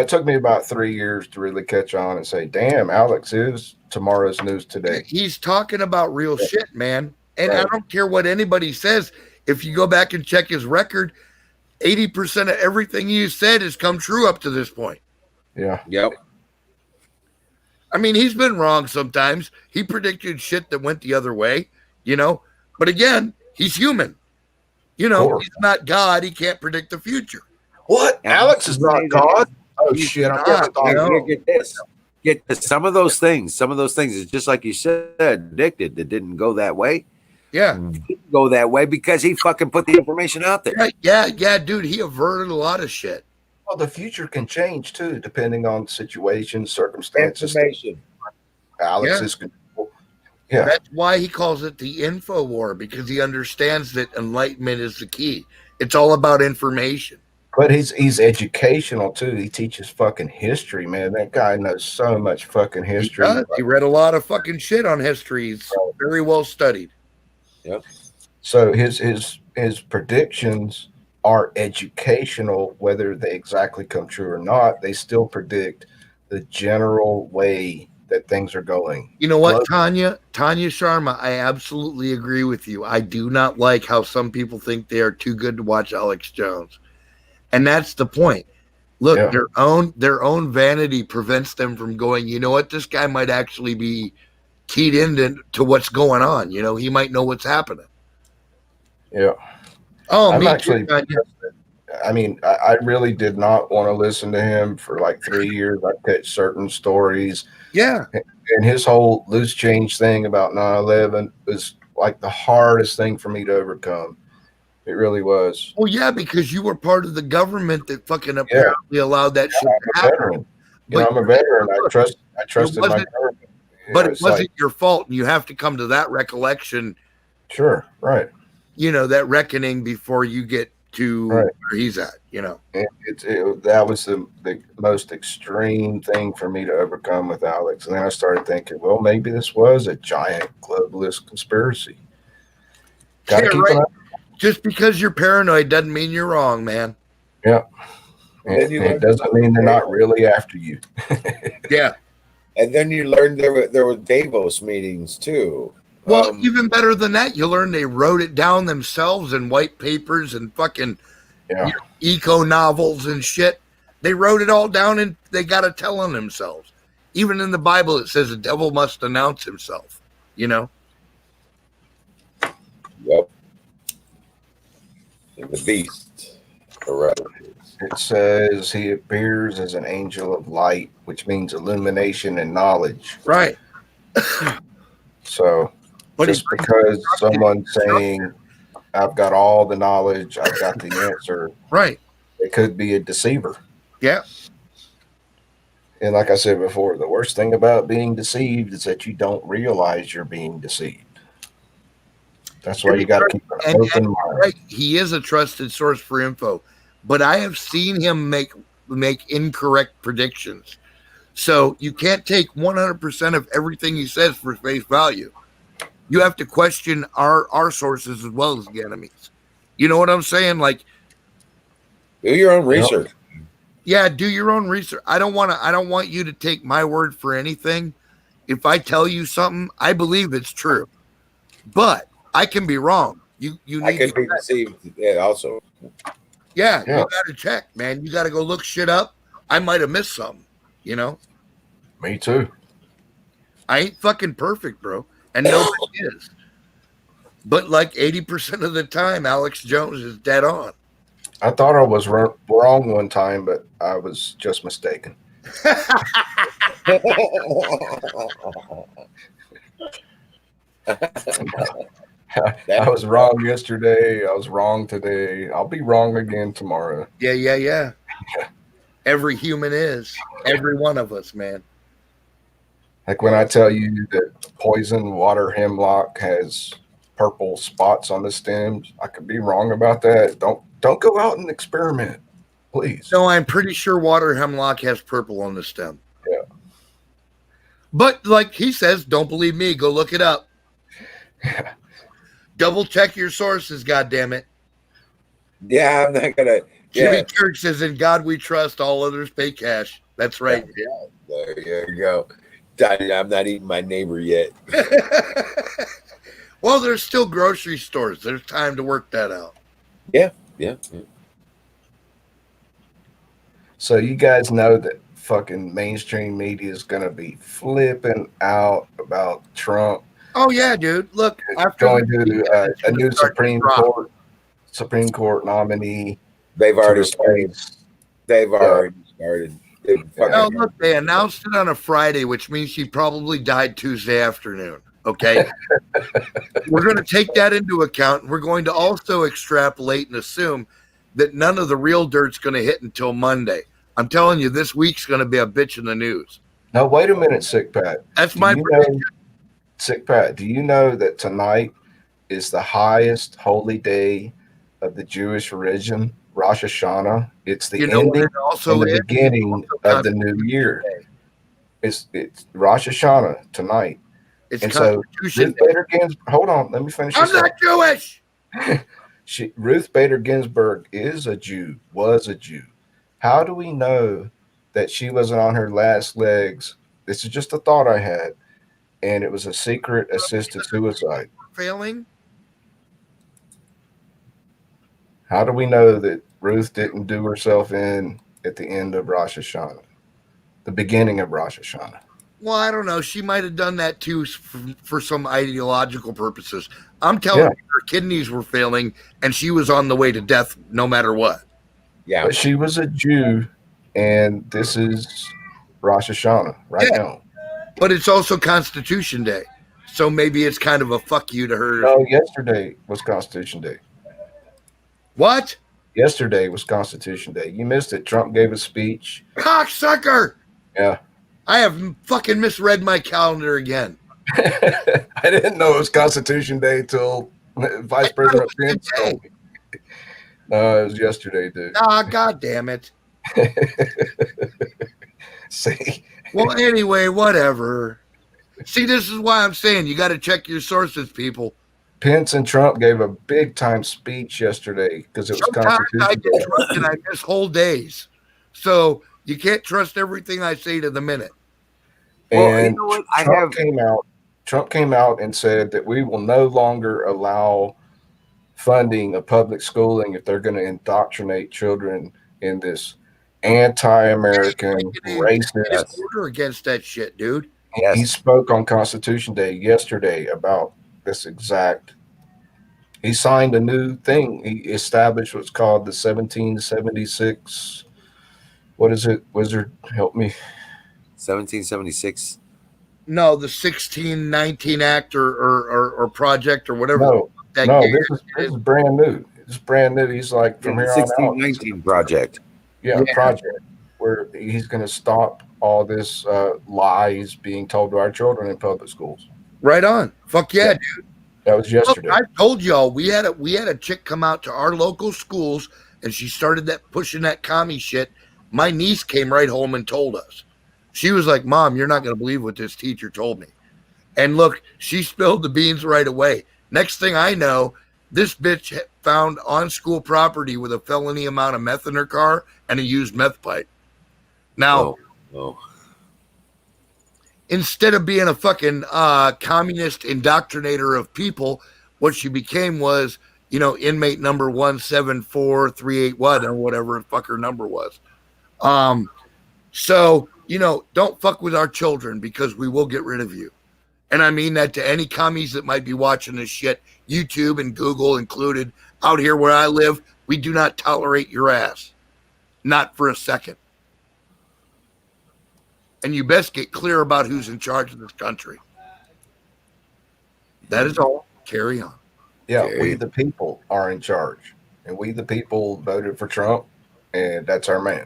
it took me about 3 years to really catch on and say, damn, Alex is tomorrow's news today. He's talking about real shit, man. And I don't care what anybody says. If you go back and check his record, 80% of everything he said has come true up to this point. Yeah. Yep. I mean, he's been wrong sometimes. He predicted shit that went the other way, you know. But again, he's human. You know, he's not God. He can't predict the future. What? Alex is not God? Oh, shit. I'm Get this. Get this. Some of those things, it's just like you said, addicted that didn't go that way. Yeah. Didn't go that way because he fucking put the information out there. Right. Yeah, dude. He averted a lot of shit. Well, the future can change too, depending on situations, circumstances. Information. Alex is control. Yeah. That's why he calls it the info war, because he understands that enlightenment is the key. It's all about information. But he's educational too. He teaches fucking history, man. That guy knows so much fucking He history. does. He read a lot of fucking shit on history. He's very well studied. So his predictions are educational, whether they exactly come true or not. They still predict the general way that things are going. You know what, Tanya Sharma, I absolutely agree with you. I do not like how some people think they are too good to watch Alex Jones. And that's the point. Look, Yeah. their own vanity prevents them from going, you know what, this guy might actually be keyed into what's going on. You know, he might know what's happening. Yeah. Oh, I'm me actually too, Tanya. I mean, I really did not want to listen to him for like 3 years. I catch certain stories. Yeah. And his whole loose change thing about 9/11 was like the hardest thing for me to overcome. It really was. Well, yeah, because you were part of the government that fucking apparently allowed that shit to I'm a happen. veteran. You know, I'm a veteran. I trusted my wasn't- government. You But know, it it's wasn't like, your fault, and you have to come to that recollection, sure, right. you know, that reckoning before you get to Right. where he's at, you know. That was the most extreme thing for me to overcome with Alex. And then I started thinking, well, maybe this was a giant globalist conspiracy. Got to Yeah, keep right. an eye. Just because you're paranoid doesn't mean you're wrong, man. Yeah. And then you It learn- doesn't mean they're not really after you. Yeah. And then you learned there were Davos meetings too. Well, even better than that, you learn they wrote it down themselves in white papers and fucking Yeah. eco novels and shit. They wrote it all down and they got to tell on themselves. Even in the Bible, it says the devil must announce himself, you know? Yep. And the beast. Correct. It says he appears as an angel of light, which means illumination and knowledge. Right. So But just because someone's saying, I've got all the knowledge, I've got the answer, Right. it could be a deceiver. Yeah. And like I said before, the worst thing about being deceived is that you don't realize you're being deceived. That's why you got to keep an open mind. Right. He is a trusted source for info, but I have seen him make incorrect predictions. So you can't take 100% of everything he says for face value. You have to question our sources as well as the enemies. You know what I'm saying? Like, do your own research. Yeah, do your own research. I don't want you to take my word for anything. If I tell you something, I believe it's true. But I can be wrong. You need I can to be deceived also. Yeah, Yeah. you got to check, man. You got to go look shit up. I might have missed something, you know? Me too. I ain't fucking perfect, bro. And nobody is. But like 80% of the time, Alex Jones is dead on. I thought I was wrong one time, but I was just mistaken. I was wrong yesterday. I was wrong today. I'll be wrong again tomorrow. Yeah. Every human is. Every one of us, man. Like when I tell you that poison water hemlock has purple spots on the stems, I could be wrong about that. Don't go out and experiment, please. No, I'm pretty sure water hemlock has purple on the stem. Yeah. But like he says, don't believe me. Go look it up. Double check your sources, goddammit. Yeah, I'm not gonna. Jimmy Yeah, Church says, "In God we trust, all others pay cash." That's right. there you go. I'm not eating my neighbor yet. Well, there's still grocery stores. There's time to work that out. Yeah. So you guys know that fucking mainstream media is going to be flipping out about Trump Oh yeah, dude. Look, after going to a new start to Supreme Court nominee. They've already to started. replace- They've already started. No, look, they announced it on a Friday, which means she probably died Tuesday afternoon. Okay. We're going to take that into account. And we're going to also extrapolate and assume that none of the real dirt's going to hit until Monday. I'm telling you, this week's going to be a bitch in the news. No, wait a minute, Sick Pat. That's Do my you prediction. Sick Pat, do you know that tonight is the highest holy day of the Jewish religion, Rosh Hashanah? It's the You know what ending it also and the is? beginning of the new year. It's Rosh Hashanah tonight. It's And so Constitution Ruth Day. Bader Ginsburg, hold on, let me finish I'm this. not Jewish. Ruth Bader Ginsburg is a Jew, was a Jew. How do we know that she wasn't on her last legs? This is just a thought I had, and it was a secret assisted suicide. Failing. How do we know that Ruth didn't do herself in at the end of Rosh Hashanah, the beginning of Rosh Hashanah? Well, I don't know. She might have done that too for some ideological purposes. I'm telling you, her kidneys were failing, and she was on the way to death no matter what. Yeah. But she was a Jew, and this is Rosh Hashanah right now. But it's also Constitution Day. So maybe it's kind of a fuck you to her. No, yesterday was Constitution Day. What? Yesterday was Constitution Day. You missed it. Trump gave a speech. Cocksucker! Yeah. I have fucking misread my calendar again. I didn't know it was Constitution Day till Vice President Pence told me. No, it was yesterday, dude. Ah, god damn it. See? Well, anyway, whatever. See, this is why I'm saying you got to check your sources, people. Pence and Trump gave a big time speech yesterday because it was Sometimes I Constitution get Day. drunk and I miss whole days. So you can't trust everything I say to the minute. And you know what? Trump came out and said that we will no longer allow funding of public schooling if they're going to indoctrinate children in this anti-American racist order against that shit, dude. Yes. He spoke on Constitution Day yesterday about this exact. He signed a new thing. He established what's called the 1776. What is it? Wizard, help me. 1776. No, the 1619 Act or project or whatever. No, that no, game this is brand new. It's brand new. He's like from here on out. 1619 project. Yeah, project where he's going to stop all this lies being told to our children in public schools. Right on. Fuck yeah, dude. That was yesterday. Look, I told y'all we had a chick come out to our local schools and she started pushing that commie shit. My niece came right home and told us. She was like, "Mom, you're not going to believe what this teacher told me." And look, she spilled the beans right away. Next thing I know, this bitch found on school property with a felony amount of meth in her car and a used meth pipe. Now, instead of being a fucking communist indoctrinator of people, what she became was, inmate number 174381 or whatever the fuck her number was. So, don't fuck with our children because we will get rid of you. And I mean that to any commies that might be watching this shit, YouTube and Google included. Out here where I live, we do not tolerate your ass. Not for a second. And you best get clear about who's in charge of this country. That is all. Carry on. Yeah, we the people are in charge. And we the people voted for Trump, and that's our man.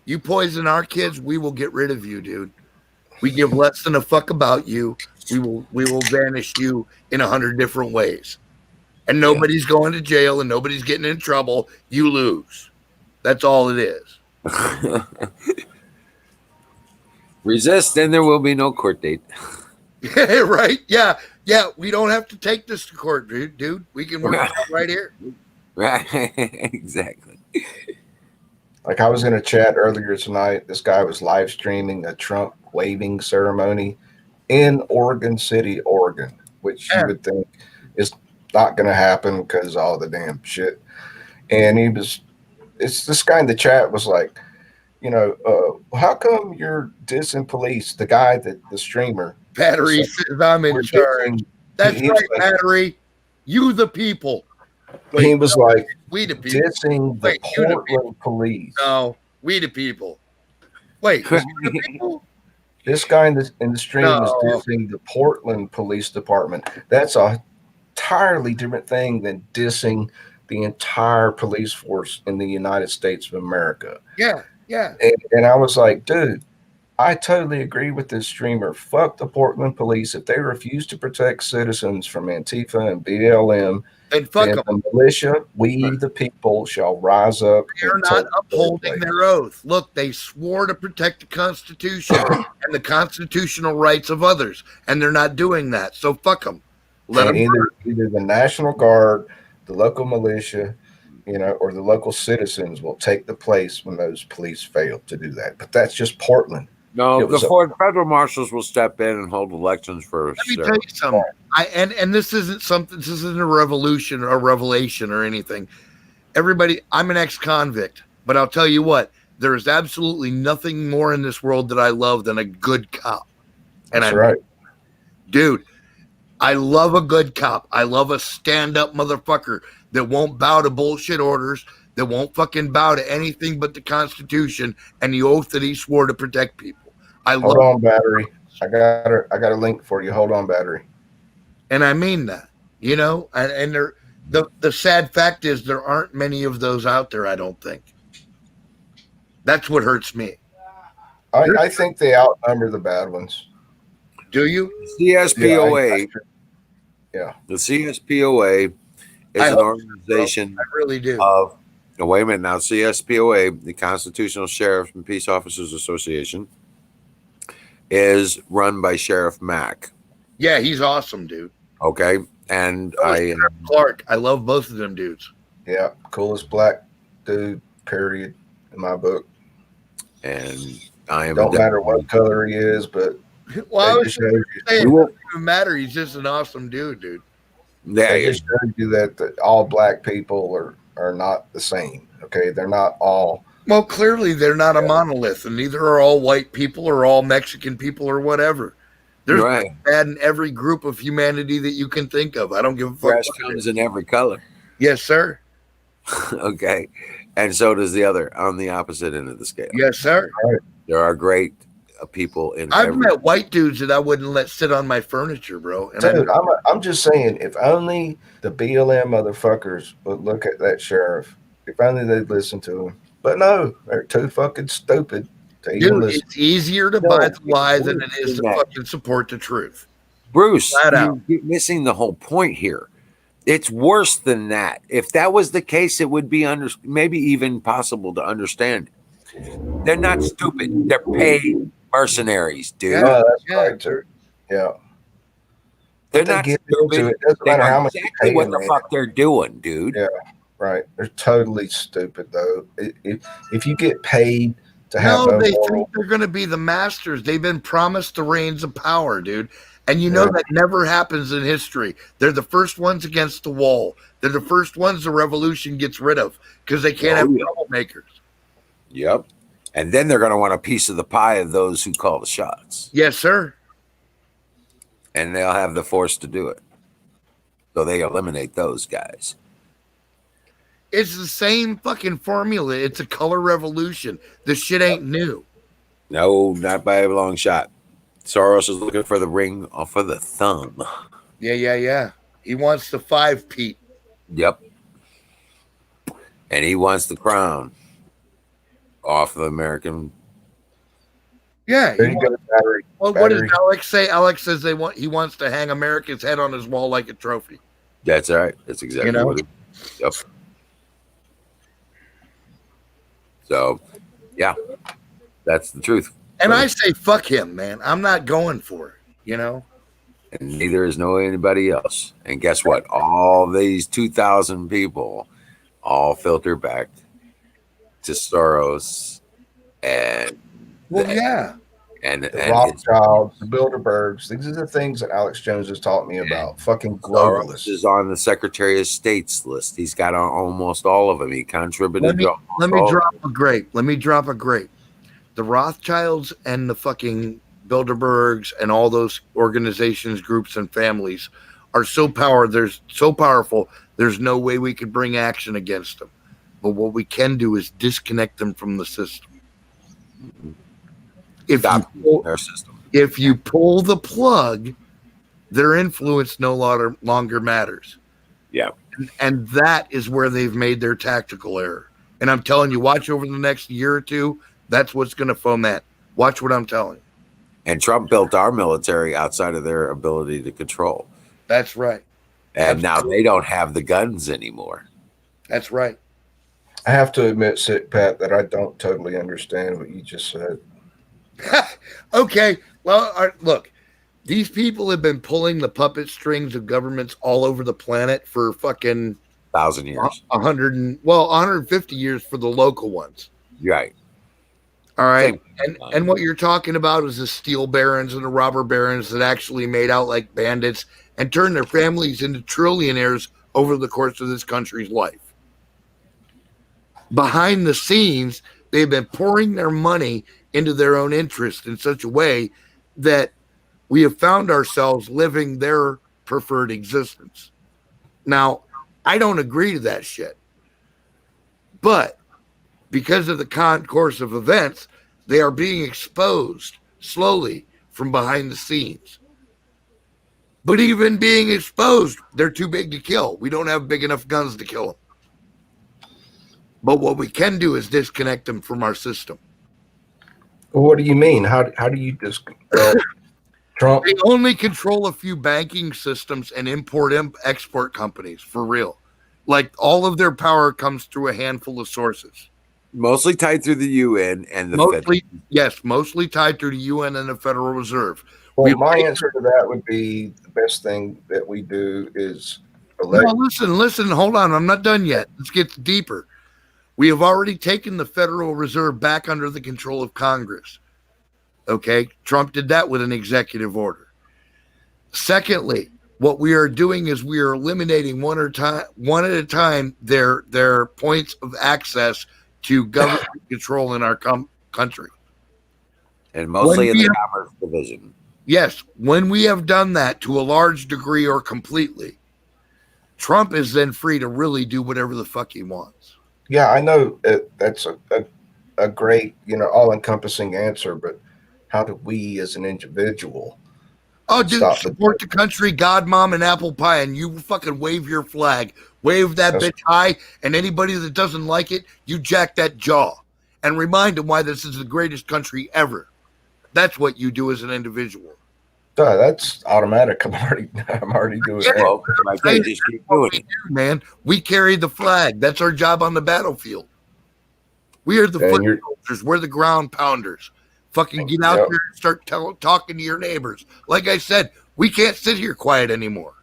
You poison our kids, we will get rid of you, dude. We give less than a fuck about you. We will vanish you in 100 different ways. And nobody's going to jail and nobody's getting in trouble. You lose. That's all it is. Resist, and there will be no court date. Right? Yeah. We don't have to take this to court, dude. We can work it out right here. Right. Exactly. Like I was in a chat earlier tonight. This guy was live streaming a Trump waving ceremony in Oregon City, Oregon, which you would think is not going to happen because all the damn shit. And this guy in the chat was like, how come you're dissing police? The guy the streamer. Battery says I'm in charge. That's right, Battery. You the people. Wait, he was like, we the people. Dissing the Portland police. No, we the people. Wait, we the people? This guy in the stream was dissing the Portland Police Department. That's a entirely different thing than dissing the entire police force in the United States of America. Yeah. And I was like, dude, I totally agree with this streamer. Fuck the Portland police. If they refuse to protect citizens from Antifa and BLM, And fuck then them. the militia, we the people, shall rise up. They're and not take upholding place. their oath. Look, they swore to protect the Constitution and the constitutional rights of others, and they're not doing that. So fuck them. Let And them. either the National Guard, the local militia, or the local citizens will take the place when those police fail to do that. But that's just Portland. No, It was the federal marshals will step in and hold elections for. Let me tell you something. And this isn't something. This isn't a revolution or revelation or anything. Everybody, I'm an ex-convict, but I'll tell you what. There is absolutely nothing more in this world that I love than a good cop. And That's right. Dude, I love a good cop. I love a stand-up motherfucker that won't bow to bullshit orders, that won't fucking bow to anything but the Constitution and the oath that he swore to protect people. Hold on, battery. I got a link for you. Hold on, battery. And I mean that, and the sad fact is there aren't many of those out there, I don't think. That's what hurts me. I think they outnumber the bad ones. Do you? CSPOA. Yeah. The CSPOA is an organization. I really do. Wait a minute now. CSPOA, the Constitutional Sheriffs and Peace Officers Association, is run by Sheriff Mack. Yeah, he's awesome, dude. Okay. And Clark, I love both of them dudes. Yeah, coolest black dude, period, in my book. And I am don't matter what color he is, but well, I was saying, it will, doesn't even matter. He's just an awesome dude. Yeah, they just show you that all black people are not the same. Okay, they're not all. Well, clearly they're not a monolith, and neither are all white people or all Mexican people or whatever. There's bad in every group of humanity that you can think of. I don't give a fuck. Grass comes in every color. Yes, sir. Okay. And so does the other on the opposite end of the scale. Yes, sir. There are great people in. I've met white dudes that I wouldn't let sit on my furniture, bro. And Dude, I'm just saying, if only the BLM motherfuckers would look at that sheriff, if only they'd listen to him. But no, they're too fucking stupid to even listen. It's easier to buy the lie than it is to fucking support the truth. Bruce, you're missing the whole point here. It's worse than that. If that was the case, it would be maybe even possible to understand. They're not stupid. They're paid mercenaries, dude. Yeah, that's right, too. Yeah. They're not stupid. It doesn't matter how much exactly what the fuck they're doing, dude. Yeah, right. They're totally stupid, though. If you get paid to have they think they're going to be the masters. They've been promised the reins of power, dude. And that never happens in history. They're the first ones against the wall. They're the first ones the revolution gets rid of because they can't have troublemakers. Yep. And then they're going to want a piece of the pie of those who call the shots. Yes, sir. And they'll have the force to do it. So they eliminate those guys. It's the same fucking formula. It's a color revolution. This shit ain't new. No, not by a long shot. Soros is looking for the ring off of the thumb. Yeah. He wants the 5 Pete. Yep. And he wants the crown off the American. Yeah. What does Battery. Alex say? Alex says he wants to hang America's head on his wall like a trophy. That's right. That's exactly what it is. Yep. So, yeah, that's the truth. And I say, fuck him, man. I'm not going for it, And neither is anybody else. And guess what? All these 2,000 people all filter back to Soros and and the Rothschilds, the Bilderbergs. These are the things that Alex Jones has taught me about. Fucking globalists. Soros is on the Secretary of State's list. He's got on almost all of them. He contributed. Let me drop a grape. The Rothschilds and the fucking Bilderbergs and all those organizations, groups, and families are so powerful. There's no way we could bring action against them. But what we can do is disconnect them from the system. If you pull the plug, their influence no longer matters. Yeah. And that is where they've made their tactical error. And I'm telling you, watch over the next year or two. That's what's going to foment. Watch what I'm telling you. And Trump built our military outside of their ability to control. That's right. And now they don't have the guns anymore. That's right. I have to admit, Sick Pat, that I don't totally understand what you just said. Okay. Well, look, these people have been pulling the puppet strings of governments all over the planet for fucking 1,000 years. 150 years for the local ones. Right. All right. And what you're talking about is the steel barons and the robber barons that actually made out like bandits and turned their families into trillionaires over the course of this country's life. Behind the scenes, they've been pouring their money into their own interest in such a way that we have found ourselves living their preferred existence. Now, I don't agree to that shit. But because of the concourse of events, they are being exposed slowly from behind the scenes. But even being exposed, they're too big to kill. We don't have big enough guns to kill them. But what we can do is disconnect them from our system. Well, what do you mean? How do you just Trump? They only control a few banking systems and import-export companies, for real. Like, all of their power comes through a handful of sources. Mostly tied through the UN and the mostly, Fed. yes, mostly tied through the UN and the Federal Reserve. Well, my answer to that would be the best thing that we do is elect. No, listen, hold on. I'm not done yet. Let's get deeper. We have already taken the Federal Reserve back under the control of Congress. Okay? Trump did that with an executive order. Secondly, what we are doing is we are eliminating one at a time their points of access to government control in our country. And mostly in the Commerce Division. Yes, when we have done that to a large degree or completely, Trump is then free to really do whatever the fuck he wants. Yeah, I know that's a great, all-encompassing answer, but how do we as an individual support the country, God, Mom, and Apple Pie, and you fucking wave your flag. Wave that bitch high, and anybody that doesn't like it, you jack that jaw. And remind them why this is the greatest country ever. That's what you do as an individual. That's automatic. I'm already doing it. Well, just keep doing it. Man, we carry the flag. That's our job on the battlefield. We are the foot soldiers. We're the ground pounders. Fucking get out there and start talking to your neighbors. Like I said, we can't sit here quiet anymore.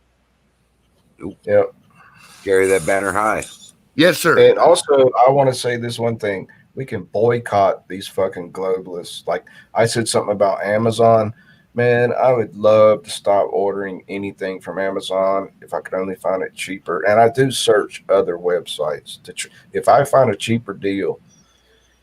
Yep. Carry that banner high. Yes, sir. And also, I want to say this one thing. We can boycott these fucking globalists. Like I said something about Amazon. Man, I would love to stop ordering anything from Amazon if I could only find it cheaper. And I do search other websites if I find a cheaper deal.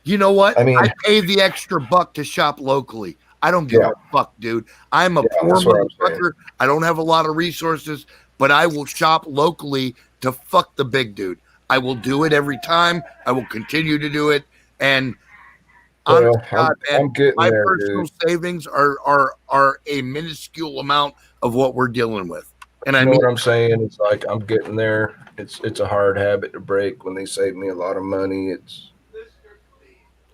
You know what? I mean, I pay the extra buck to shop locally. I don't give a fuck, dude. I'm a poor motherfucker. I don't have a lot of resources, but I will shop locally to fuck the big dude. I will do it every time. I will continue to do it. And honest to God, man, my personal savings are a minuscule amount of what we're dealing with. And I mean what I'm saying? It's like I'm getting there. It's a hard habit to break. When they save me a lot of money,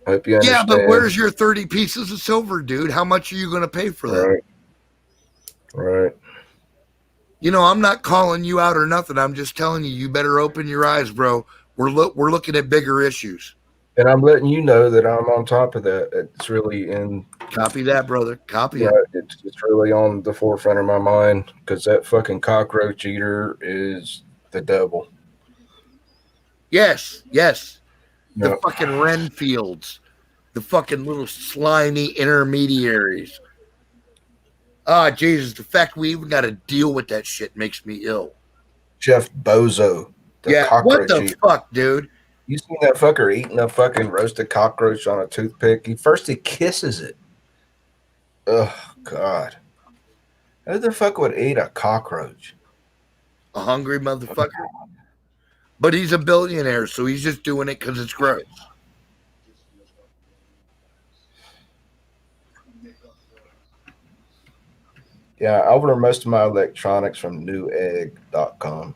I hope you understand. Yeah, but where's your 30 pieces of silver, dude? How much are you going to pay for that? Right. I'm not calling you out or nothing. I'm just telling you better open your eyes, bro. We're looking at bigger issues. And I'm letting you know that I'm on top of that. It's really in. Copy that, brother. Copy it. It's really on the forefront of my mind because that fucking cockroach eater is the devil. Yes. The fucking Renfields, the fucking little slimy intermediaries. Ah, Jesus, the fact we even got to deal with that shit makes me ill. Jeff Bozo. What the fuck, dude? You seen that fucker eating a fucking roasted cockroach on a toothpick? He kisses it. Oh, God. Who the fuck would eat a cockroach? A hungry motherfucker. But he's a billionaire, so he's just doing it because it's gross. Yeah, I order most of my electronics from newegg.com.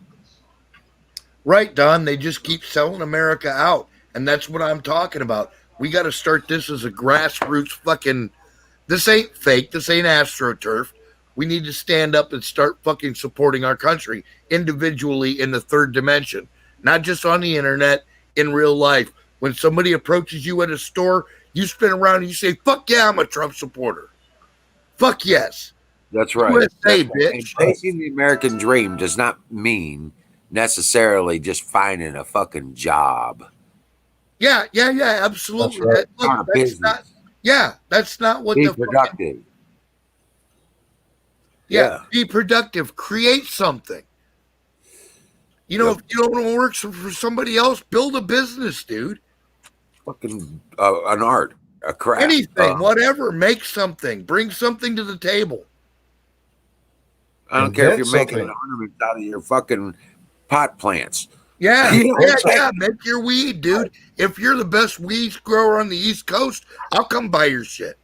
Right, Don. They just keep selling America out. And that's what I'm talking about. We got to start this as a grassroots fucking. This ain't fake. This ain't AstroTurf. We need to stand up and start fucking supporting our country individually in the third dimension, not just on the internet, in real life. When somebody approaches you at a store, you spin around and you say, fuck yeah, I'm a Trump supporter. Fuck yes. That's right. USA, And bitch. chasing the American dream does not mean necessarily just finding a fucking job. Yeah, absolutely. That's right. Start a business. That's not what Be the fucking, productive. be productive. Create something. You know, Yep. if you don't want to work for somebody else, build a business, dude. Fucking an art, a craft. Anything, whatever. Make something. Bring something to the table. I don't care if you're Invent making an something. ornament out of your fucking pot plants. Yeah, You know, yeah. Make your weed, dude. If you're the best weed grower on the East Coast, I'll come buy your shit.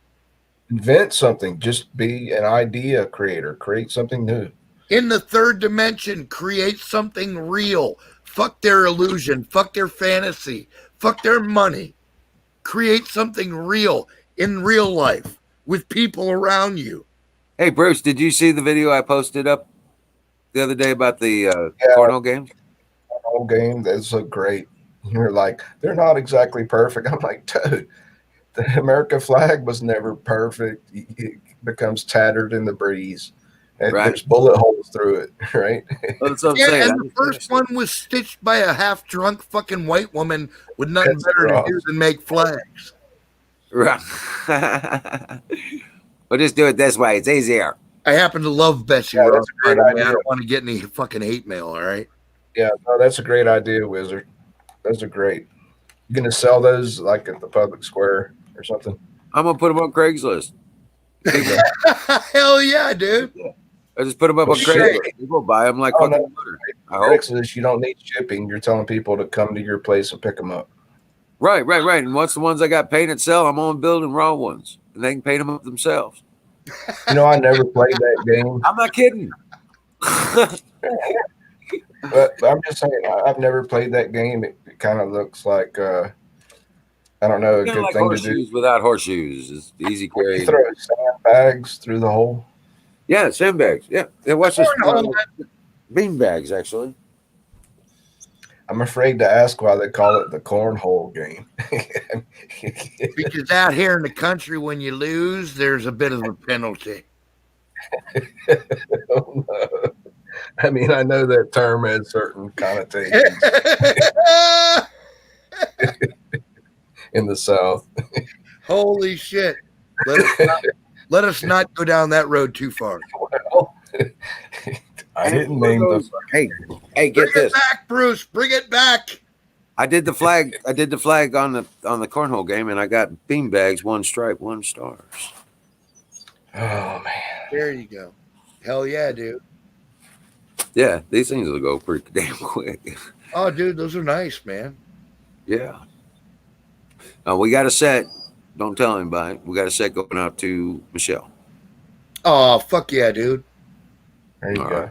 Invent something. Just be an idea creator. Create something new. In the third dimension, create something real. Fuck their illusion. Fuck their fantasy. Fuck their money. Create something real in real life with people around you. Hey, Bruce, did you see the video I posted up the other day about the Yeah. cornhole games? Whole game, those look great. You're like, they're not exactly perfect. I'm like, dude, the American flag was never perfect. It becomes tattered in the breeze. And Right. there's bullet holes through it, right? That's what I'm Yeah, saying. and the first one was stitched by a half-drunk fucking white woman with nothing That's better to rough. do than make flags. Right. We'll just do it this way. It's easier. I happen to love Bessie Yeah, Ross, that's a by great the way. I idea. don't want to get any fucking hate mail, all right? Yeah, no, that's a great idea, Wizard. Those are great. You gonna sell those like at the public square or something? I'm gonna put them on Craigslist. Hell yeah, dude. I just put them up on Oh, shit. Craigslist. People buy them like Oh, fucking no. butter. I hope. Craigslist, you don't need shipping. You're telling people to come to your place and pick them up. Right. And once the ones I got painted sell, I'm on building raw ones, and they can paint them up themselves. You know, I never played that game, I'm not kidding. but I'm just saying I've never played that game. It kind of looks like I don't know, a Kinda good like thing to do. horseshoes without horseshoes. It's easy You carrying. throw sandbags through the hole. Yeah, sandbags. Yeah. Watch this. Cornhole. Bean bags, actually. I'm afraid to ask why they call it the cornhole game. Because out here in the country, when you lose, there's a bit of a penalty. Oh, no. I mean, I know that term has certain connotations in the South. Holy shit. Let us not go down that road too far. Well, I didn't name the. Hey, Bring get it this. back, Bruce. Bring it back. I did the flag on the cornhole game, and I got bean bags, 1 stripe, 1 stars. Oh man, There you go. Hell yeah, dude. Yeah, these things will go pretty damn quick. Oh, dude, those are nice, man. Yeah. We got a set. Don't tell anybody. We got a set going out to Michelle. Oh, fuck yeah, dude. there you All go. right.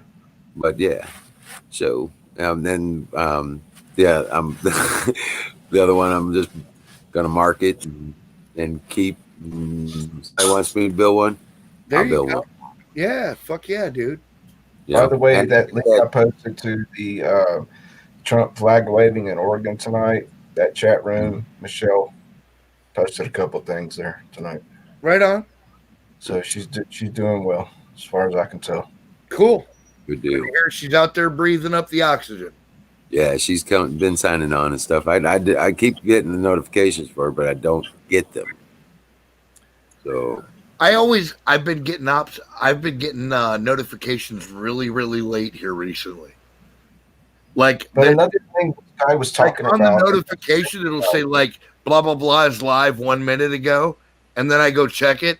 But yeah, so then yeah, I'm the other one. I'm just gonna market and keep. I wants me to build one. There I'll you build go. one. Yeah, fuck yeah, dude. Yeah. By the way, And- that link I posted to the Trump flag waving in Oregon tonight, that chat room, Michelle posted a couple things there tonight. Right on. So she's doing well as far as I can tell. Cool. Good deal. Here she's out there breathing up the oxygen. Yeah, she's been signing on and stuff. I keep getting the notifications for her, but I don't get them. So I've been getting notifications really, really late here recently. Like, But another thing this guy was talking on about. the notification, it'll say like blah blah blah is live 1 minute ago, and then I go check it,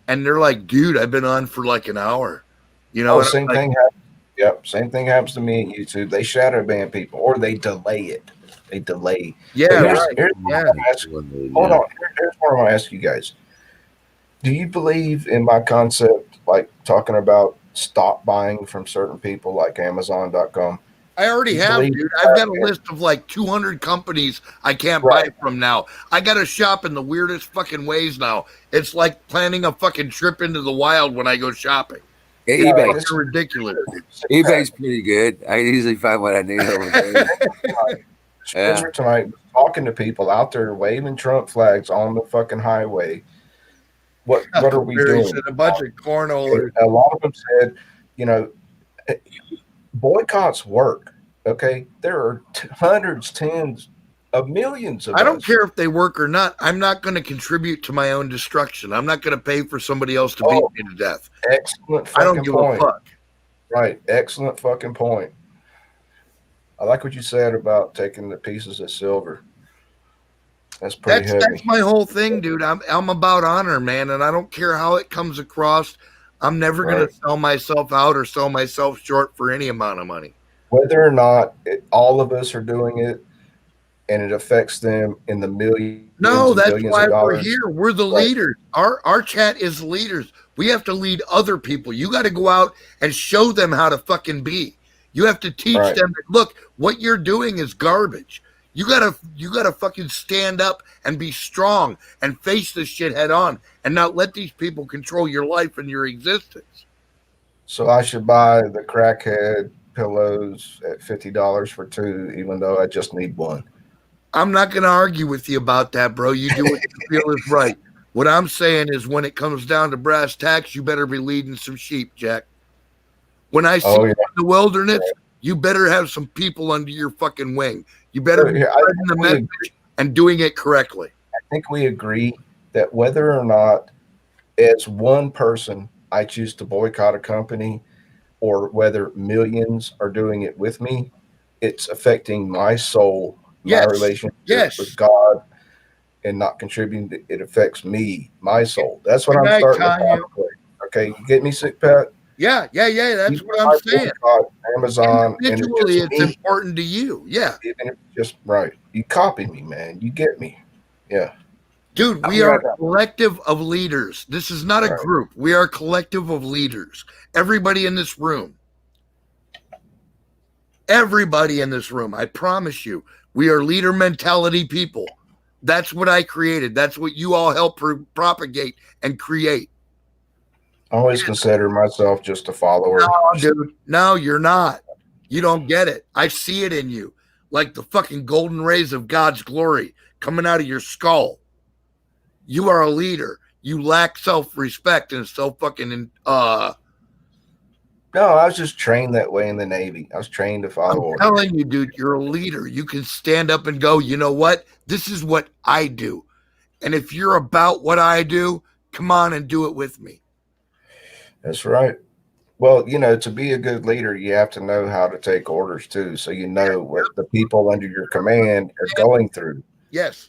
and they're like, "Dude, I've been on for like an hour." You know, Oh, and I'm same like, thing happens. Yep, same thing happens to me at YouTube. They shadow ban people, or they delay it. They delay. Yeah, But here's- right. here's what Yeah. I'm gonna ask you. Hold on. Here's what I'm going to ask you guys. Do you believe in my concept, like talking about stop buying from certain people like Amazon.com? I already You have, believe dude. in I've got a crackheads. list of like 200 companies I can't Right. buy from now. I got to shop in the weirdest fucking ways now. It's like planning a fucking trip into the wild when I go shopping. Yeah, It's eBay. fucking ridiculous. eBay's pretty good. I usually find what I need over there. Spencer tonight was talking to people out there waving Trump flags on the fucking highway. What are we Barry doing? said a bunch of cornholers. A lot of them said, you know, boycotts work. Okay, there are hundreds, tens of millions of I don't us. care if they work or not. I'm not going to contribute to my own destruction. I'm not going to pay for somebody else to beat me to death. Excellent I don't fucking give point. a fuck. Right, excellent fucking point. I like what you said about taking the pieces of silver. That's pretty heavy. That's my whole thing, dude. I'm about honor, man, and I don't care how it comes across. I'm never going to sell myself out or sell myself short for any amount of money. Whether or not all of us are doing it, and it affects them in the millions. No, that's billions why of we're dollars. here. We're the leaders. Our chat is leaders. We have to lead other people. You got to go out and show them how to fucking be. You have to teach them that, look, what you're doing is garbage. You gotta fucking stand up and be strong and face this shit head on and not let these people control your life and your existence. So I should buy the crackhead pillows at $50 for two, even though I just need one. I'm not going to argue with you about that, bro. You do what you feel is right. What I'm saying is when it comes down to brass tacks, you better be leading some sheep, Jack. When I see you in the wilderness, you better have some people under your fucking wing. You better be spreading the message and doing it correctly. I think we agree that whether or not as one person I choose to boycott a company or whether millions are doing it with me, it's affecting my soul, my relationship with God, and not contributing. It affects me, my soul. That's what I'm starting to calculate. Okay, you get me, Sick Pat? Yeah. That's what I'm saying. Amazon, individually, it's important to you. Yeah. Even if it's just right. You copy me, man. You get me. Yeah. Dude, we are a collective of leaders. This is not a group. We are a collective of leaders. Everybody in this room. Everybody in this room. I promise you. We are leader mentality people. That's what I created. That's what you all help propagate and create. I always consider myself just a follower. No, dude. No, you're not. You don't get it. I see it in you. Like the fucking golden rays of God's glory coming out of your skull. You are a leader. You lack self-respect and fucking No, I was just trained that way in the Navy. I was trained to follow orders. I'm telling you, dude, you're a leader. You can stand up and go, you know what? This is what I do. And if you're about what I do, come on and do it with me. That's right. Well, you know, to be a good leader, you have to know how to take orders too. So you know what the people under your command are going through. Yes,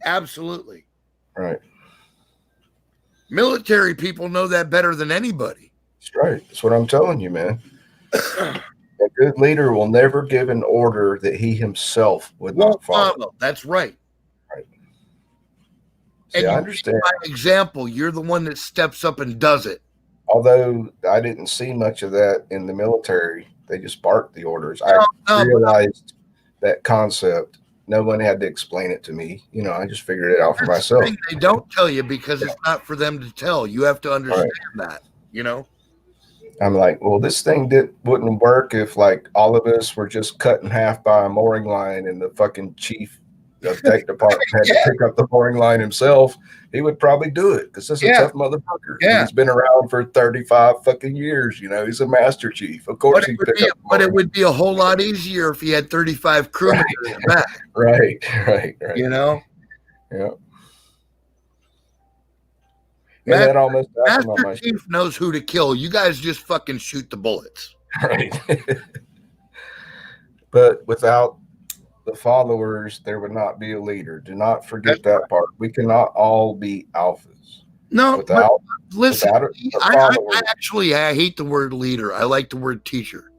absolutely. Right. Military people know that better than anybody. That's right. That's what I'm telling you, man. A good leader will never give an order that he himself would not follow. That's right. Right. And I you understand. by example, you're the one that steps up and does it. Although I didn't see much of that in the military, they just barked the orders. I realized that concept. No one had to explain it to me. You know, I just figured it out for myself. They don't tell you because it's not for them to tell. You have to understand that, you know? I'm like, well, this thing wouldn't work if like all of us were just cut in half by a mooring line and the fucking chief of tech department had to pick up the mooring line himself. He would probably do it because this is a tough motherfucker. Yeah. He's been around for 35 fucking years. You know, he's a master chief. Of course, but it would be a whole lot easier if he had 35 crewmen in his back. Right. You know? Yeah. And that almost happened on my Master Chief knows who to kill. You guys just fucking shoot the bullets. Right. But without the followers, there would not be a leader. Do not forget that part. We cannot all be alphas. No, listen, I hate the word leader. I like the word teacher.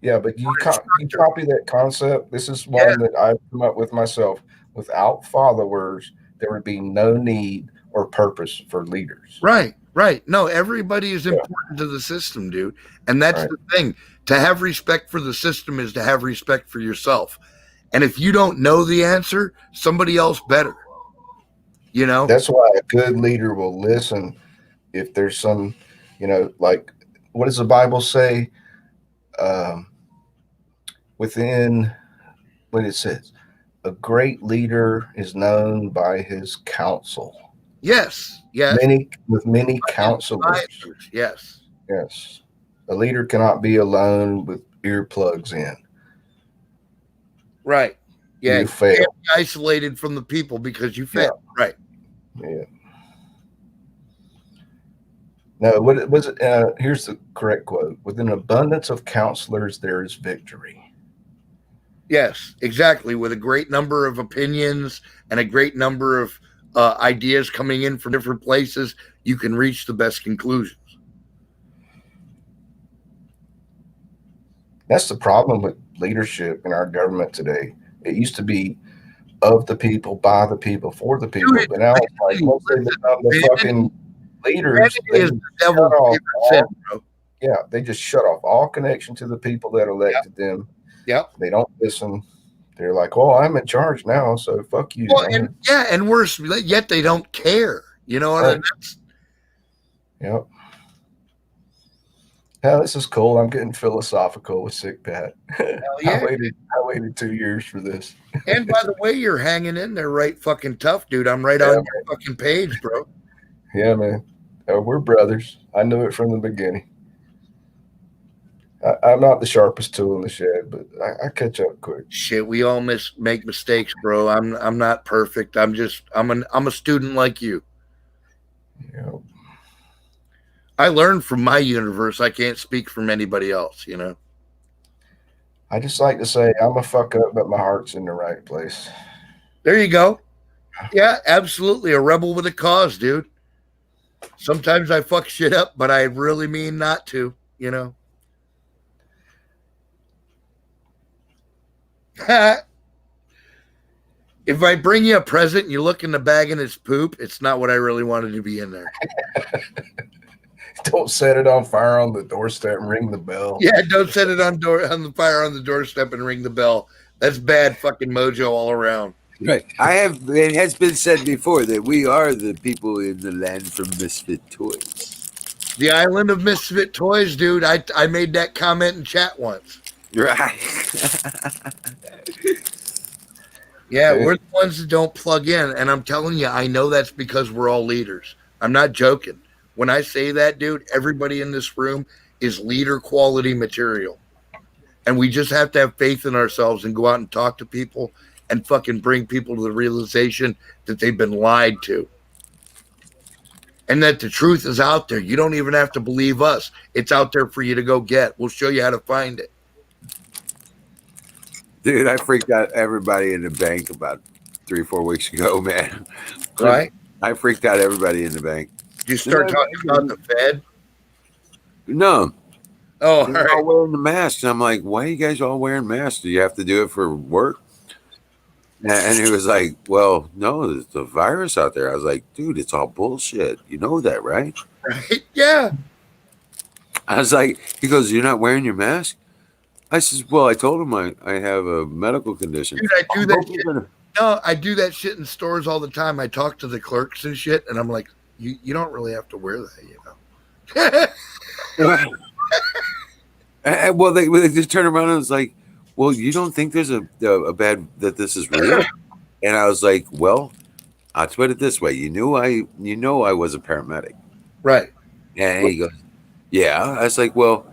Yeah, but you copy that concept. This is one that I've come up with myself. Without followers, there would be no need or purpose for leaders. Right. Right. No, everybody is important to the system, dude. And that's Right. the thing. To have respect for the system is to have respect for yourself. And if you don't know the answer, somebody else better. You know? That's why a good leader will listen if there's some, like, what does the Bible say? Within what it says, a great leader is known by his counsel. Yes. Yes. Many counselors. Advisors, yes. Yes. A leader cannot be alone with earplugs in. Right. Yeah. You fail. can't be isolated from the people because you fail. Right. Yeah. No, what was it? Here's the correct quote. With an abundance of counselors, there is victory. Yes, exactly. With a great number of opinions and a great number of ideas coming in from different places, you can reach the best conclusions. That's the problem with leadership in our government today. It used to be of the people, by the people, for the people. Dude, But now it's like once they become the fucking leaders, they Is the shut devil's off favorite all- sin, bro. yeah, they just shut off all connection to the people that elected them. Yep. They don't listen. They're like, "Oh, I'm in charge now, so fuck you." Well, man." and worse, yet they don't care. You know what I Right. mean? Yep. Yeah, this is cool. I'm getting philosophical with Sick Pat. yeah. I waited 2 years for this. And by the way, you're hanging in there right fucking tough, dude. I'm right Yeah, on man. your fucking page, bro. Yeah, man. We're brothers. I knew it from the beginning. I'm not the sharpest tool in the shed, but I catch up quick. Shit, we all make mistakes, bro. I'm not perfect. I'm a student like you. Yeah. I learned from my universe. I can't speak from anybody else, you know. I just like to say I'm a fuck up, but my heart's in the right place. There you go. Yeah, absolutely. A rebel with a cause, dude. Sometimes I fuck shit up, but I really mean not to, you know. If I bring you a present and you look in the bag and it's poop, it's not what I really wanted to be in there. Don't set it on fire on the doorstep and ring the bell. Yeah, don't set it on the fire on the doorstep and ring the bell. That's bad fucking mojo all around. Right. It has been said before that we are the people in the land from Misfit Toys. The island of misfit toys, dude. I made that comment in chat once. Right. Yeah, we're the ones that don't plug in. And I'm telling you, I know that's because we're all leaders. I'm not joking. When I say that, dude, everybody in this room is leader quality material. And we just have to have faith in ourselves and go out and talk to people and fucking bring people to the realization that they've been lied to. And that the truth is out there. You don't even have to believe us. It's out there for you to go get. We'll show you how to find it. Dude, I freaked out everybody in the bank about 3 or 4 weeks ago, man. Right? I freaked out everybody in the bank. You start talking about the Fed? No. Oh, all They're all right. wearing the masks. And I'm like, why are you guys all wearing masks? Do you have to do it for work? And he was like, well, no, there's a virus out there. I was like, dude, it's all bullshit. You know that, right? Right? Yeah. I was like, he goes, you're not wearing your mask? I says, well, I told him I have a medical condition. Dude, I do that shit. Gonna- No, I do that shit in stores all the time. I talk to the clerks and shit, and I'm like, you don't really have to wear that, you know? Well, they just turned around and was like, well, you don't think there's a bad that this is real? And I was like, well, I'll put it this way. You know I was a paramedic. Right. And he goes, yeah. I was like, well,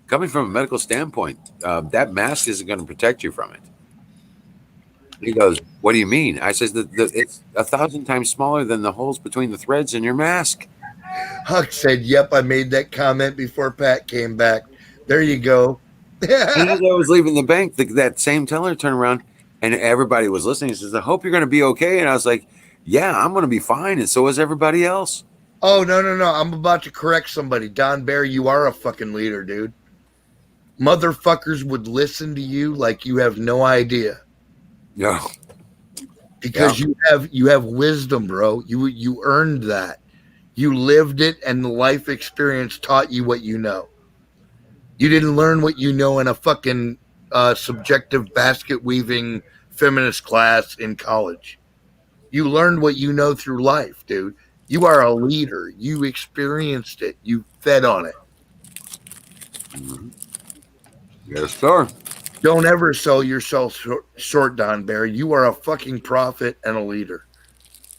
coming from a medical standpoint, that mask isn't going to protect you from it. He goes, what do you mean? I says that it's 1,000 times smaller than the holes between the threads in your mask. Huck said, yep, I made that comment before Pat came back. There you go. And as I was leaving the bank, that same teller turned around and everybody was listening. He says, I hope you're going to be okay. And I was like, yeah, I'm going to be fine. And so is everybody else. Oh, no. I'm about to correct somebody. Don Bear, you are a fucking leader, dude. Motherfuckers would listen to you like you have no idea. Yeah. Because you have wisdom, bro. You earned that. You lived it, and the life experience taught you what you know. You didn't learn what you know in a fucking subjective basket weaving feminist class in college. You learned what you know through life, dude. You are a leader. You experienced it. You fed on it. Yes, sir. Don't ever sell yourself short, Don Barry. You are a fucking prophet and a leader.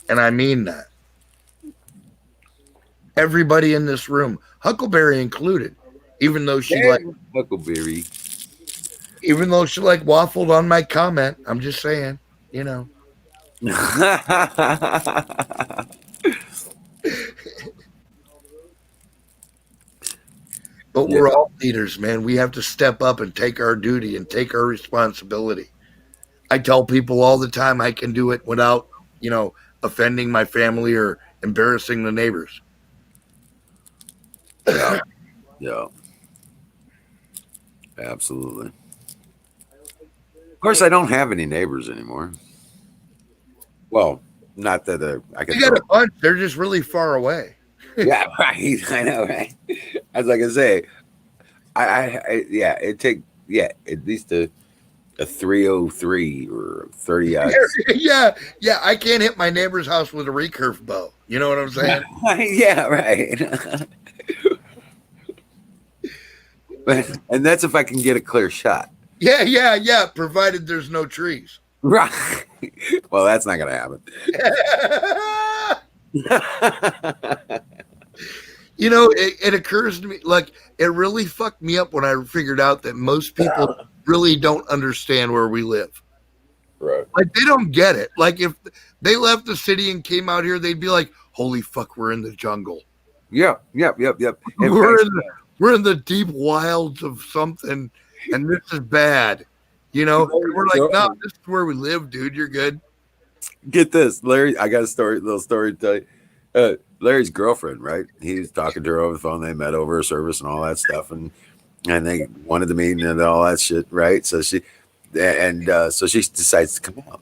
And I mean that. Everybody in this room, Huckleberry included, even though she Huckleberry. Even though she waffled on my comment, I'm just saying, you know. But we're all leaders, man. We have to step up and take our duty and take our responsibility. I tell people all the time I can do it without, offending my family or embarrassing the neighbors. Yeah. Yeah. Absolutely. Of course, I don't have any neighbors anymore. Well, not that I can. You got a bunch. They're just really far away. Yeah, right. I know, right? As like I say, it take at least a 303 or 30 yards. Yeah. I can't hit my neighbor's house with a recurve bow. You know what I'm saying? Yeah, right. And that's if I can get a clear shot. Yeah. Provided there's no trees. Right. Well, that's not gonna happen. It occurs to me, it really fucked me up when I figured out that most people really don't understand where we live. Right. They don't get it. If they left the city and came out here, they'd be like, holy fuck, we're in the jungle. Yep. We're in the deep wilds of something, and this is bad. We're like, no, this is where we live, dude. You're good. Get this, Larry. I got a little story to tell you. Larry's girlfriend, right? He was talking to her over the phone. They met over a service and all that stuff, and they wanted to meet and all that shit, right? So she decides to come out.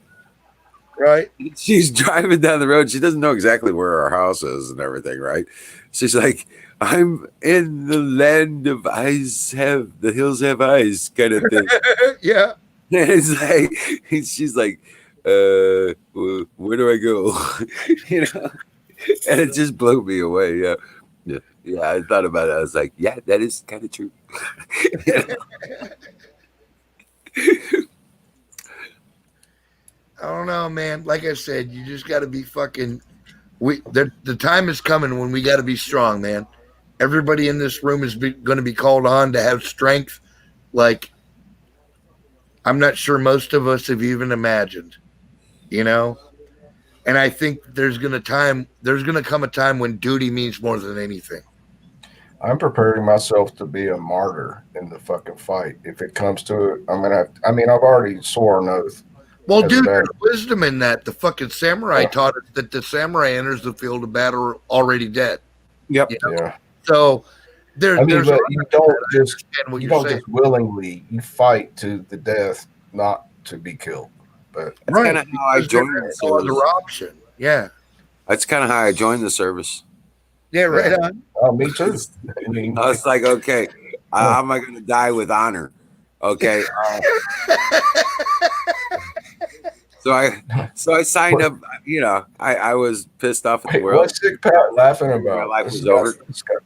Right. She's driving down the road. She doesn't know exactly where our house is and everything, right? She's like, I'm in the land of eyes the hills have eyes kind of thing. Yeah. And it's like, she's like, where do I go? And it just blew me away. Yeah. I thought about it. I was like, yeah, that is kind of true. I don't know, man. Like I said, you just got to be fucking. The time is coming when we got to be strong, man. Everybody in this room is going to be called on to have strength. I'm not sure most of us have even imagined, And I think there's going to come a time when duty means more than anything. I'm preparing myself to be a martyr in the fucking fight. If it comes to it, I'm gonna have. I've already swore an oath. Well, dude, there's wisdom in that. The fucking samurai taught us that the samurai enters the field of battle already dead. Yep. Yeah. So there's but you don't just willingly you fight to the death, not to be killed. But that's kind of how I joined the service. Other option. Yeah. That's kind of how I joined the service. Yeah, right on. Oh, me too. I was like, okay, how am I going to die with honor? Okay. So I signed up. I was pissed off at the world. What's Sick Pat laughing about? My life was over.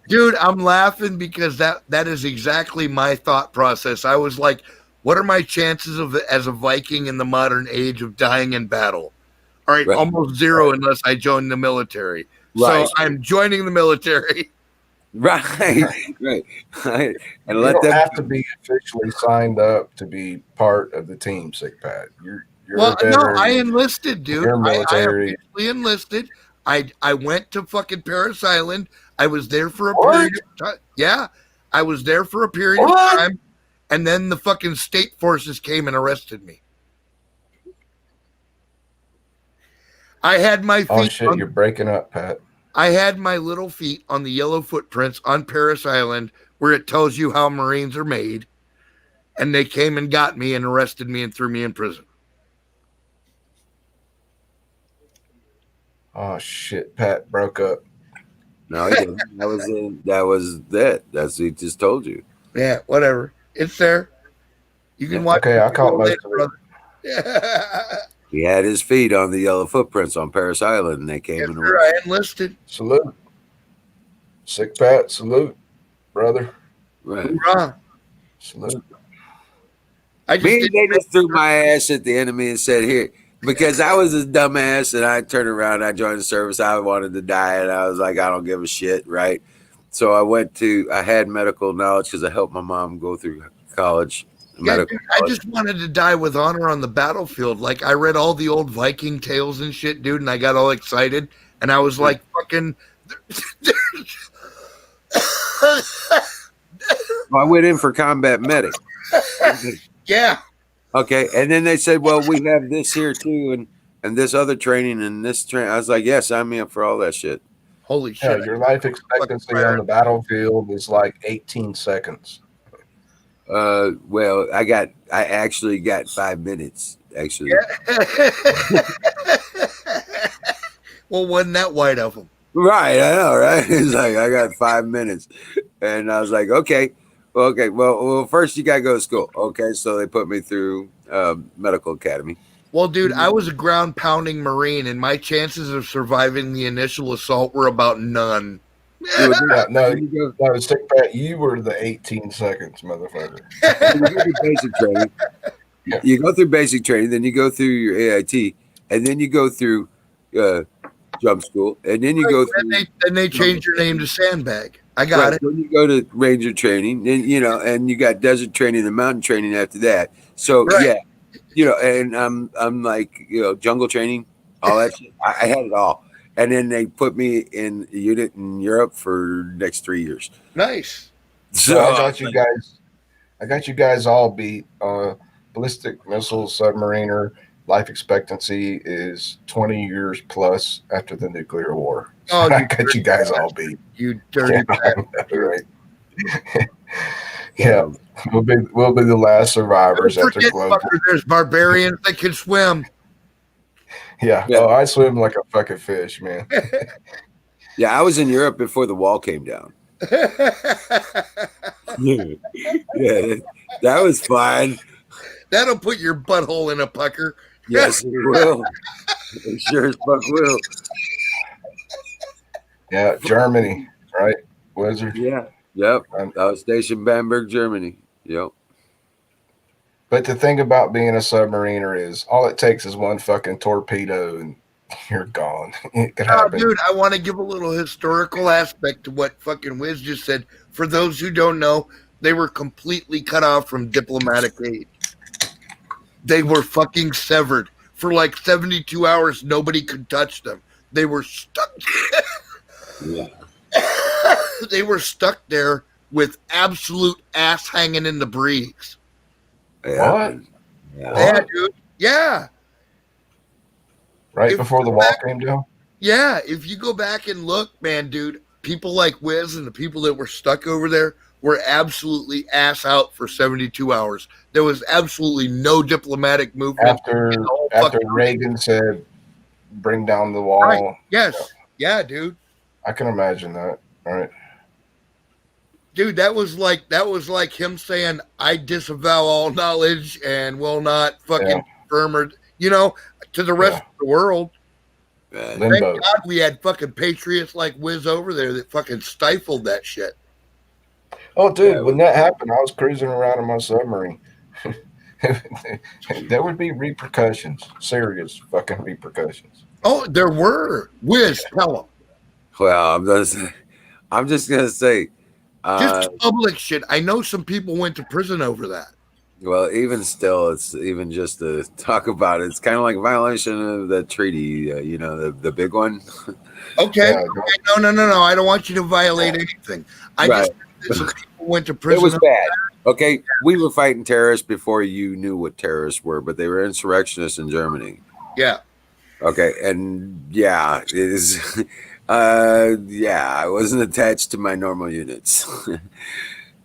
Dude, I'm laughing because that is exactly my thought process. I was like, what are my chances as a Viking in the modern age of dying in battle? All right, almost zero unless I join the military. Right. So I'm joining the military. Right. And you don't have to be officially signed up to be part of the team, Sick Pat. You're no, I enlisted, dude. I officially enlisted. I went to fucking Paris Island. I was there for a period of time. Yeah, I was there for a period of time, and then the fucking state forces came and arrested me. I had my feet. Oh shit! You're breaking up, Pat. I had my little feet on the yellow footprints on Paris Island, where it tells you how Marines are made, and they came and got me and arrested me and threw me in prison. Oh, shit. Pat broke up. No, he didn't. That was it. That's what he just told you. Yeah, whatever. It's there. You can watch. Okay, I caught most later, of it. brother. Yeah. He had his feet on the yellow footprints on Paris Island, and they came Yes, in. sir, I enlisted. Salute. Sick Pat, salute, brother. Right. Hoorah. Salute. I just Me, didn't they just make- threw my ass at the enemy and said, "Here," because I was a dumbass and I turned around. I joined the service. I wanted to die, and I was like, "I don't give a shit," right? So I had medical knowledge because I helped my mom go through college. Yeah, medical dude, I college. just wanted to die with honor on the battlefield. Like I read all the old Viking tales and shit, dude, and I got all excited, and I was like, "Fucking." I went in for combat medic. Yeah. Okay, and then they said, "Well, we have this here too, and this other training and this training." I was like, "Yeah, sign me up for all that shit." Holy Yeah, shit. your life expectancy on the battlefield is like 18 seconds. Well, I actually got 5 minutes. Actually, Well, wasn't that white of them? right? I know, right? It's like I got 5 minutes, and I was like, "Okay, well, first you gotta go to school." Okay, so they put me through medical academy. Well, dude, I was a ground pounding Marine, and my chances of surviving the initial assault were about none. Yeah, no, Sick Pat, you were the 18 seconds, motherfucker. You go through basic training. You go through basic training, then you go through your AIT, and then you go through jump school, and then you go through. Then they changed your name to Sandbag. I got it. Then you go to ranger training, then and you got desert training and mountain training after that. So Right. yeah, and I'm like jungle training, all that shit. I had it all, and then they put me in a unit in Europe for the next 3 years. Nice. So I got you guys all beat. Ballistic missile submariner life expectancy is 20 years plus after the nuclear war. So Oh, I got you guys all beat. You dirty Right. Yeah, we'll be the last survivors Don't after forget, Glow. fucker, there's barbarians that can swim. Yeah. Oh, I swim like a fucking fish, man. Yeah, I was in Europe before the wall came down. Yeah, that was fine. That'll put your butthole in a pucker. Yes, it will. It sure as fuck will. Yeah, Germany, right? Wizard. Yeah. Yep. I was stationed in Bamberg, Germany. Yep. But the thing about being a submariner is all it takes is one fucking torpedo and you're gone. It could Oh, happen. dude, I want to give a little historical aspect to what fucking Wiz just said. For those who don't know, they were completely cut off from diplomatic aid. They were fucking severed. For like 72 hours, nobody could touch them. They were stuck. Yeah. They were stuck there with absolute ass hanging in the breeze. Yeah. What? Yeah, dude. Yeah. Right If before the you wall back- came down? Yeah. If you go back and look, man, dude, people like Wiz and the people that were stuck over there were absolutely ass out for 72 hours. There was absolutely no diplomatic movement. After in the whole after fucking- Reagan said bring down the wall. Right. Yes. Yeah, dude. I can imagine that. All right. Dude, that was like him saying, "I disavow all knowledge and will not fucking Yeah. confirm or to the rest Yeah. of the world." Man. Thank Limbo. God we had fucking patriots like Wiz over there that fucking stifled that shit. Oh, dude, Yeah. when that happened, I was cruising around in my submarine. There would be repercussions, serious fucking repercussions. Oh, there were. Wiz, tell them. Well, I'm just gonna say, Just public shit. I know some people went to prison over that. well, even still, it's even just to talk about it. It's kind of like violation of the treaty. The big one. Okay. Yeah, Okay. No. I don't want you to violate anything. I just that some people went to It prison. was bad. Okay, we were fighting terrorists before you knew what terrorists were, but they were insurrectionists in Germany. Yeah. Okay, and yeah, it is. I wasn't attached to my normal units,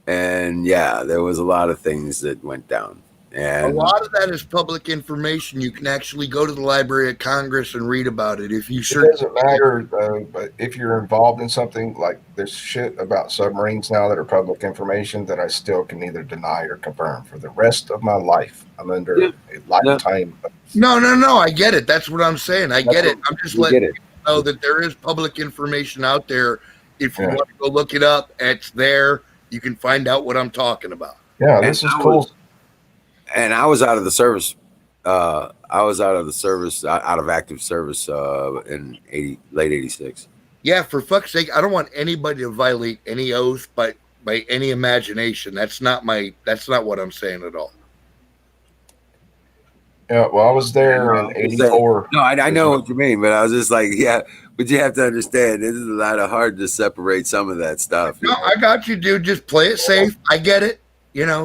and yeah, there was a lot of things that went down, A And lot of that is public information. You can actually go to the Library of Congress and read about it if you It search. doesn't matter though, but if you're involved in something like there's shit about submarines now that are public information that I still can neither deny or confirm for the rest of my life. I'm under Yeah. a lifetime. No. I get it. That's what I'm saying. I get it. I'm just you letting get it. you know that there is public information out there. If you Yeah. want to go look it up, it's there. You can find out what I'm talking about. Yeah, And this is I cool. And I was out of the service. I was out of the service, out of active service in late '86. Yeah, for fuck's sake, I don't want anybody to violate any oath by any imagination. That's not what I'm saying at all. Yeah, well, I was there in '84. No, I know what you mean, but I was just like, yeah, but you have to understand, it is a lot of hard to separate some of that stuff. No, I got you, dude. Just play it safe. I get it.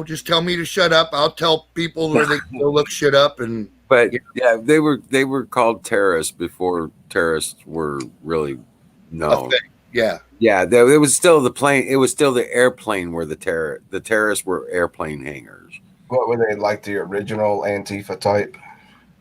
Just tell me to shut up. I'll tell people where they can go look shit up. And But yeah, they were called terrorists before terrorists were really known. Yeah. Yeah, it was still the plane. It was still the airplane where the terrorists were airplane hangers. What were they, like the original Antifa type?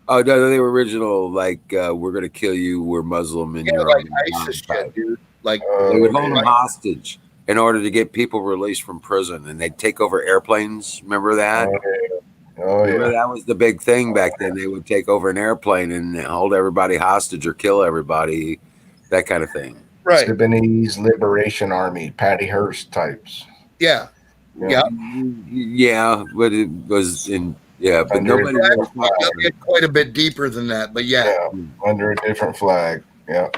Oh no, they were original. Like we're gonna kill you. We're Muslim, and you're like Muslim ISIS type. shit, dude. Like They would hold them hostage in order to get people released from prison, and they'd take over airplanes. Remember that? Oh Remember yeah. that was the big thing back then. They would take over an airplane and hold everybody hostage or kill everybody, that kind of thing. right. Sudanese Liberation Army, Patty Hearst types. Yeah. Yeah. Yeah, but it was in but Under nobody. a I'll different flag. get quite a bit deeper than that, but yeah. Yeah, under a different flag. Yeah.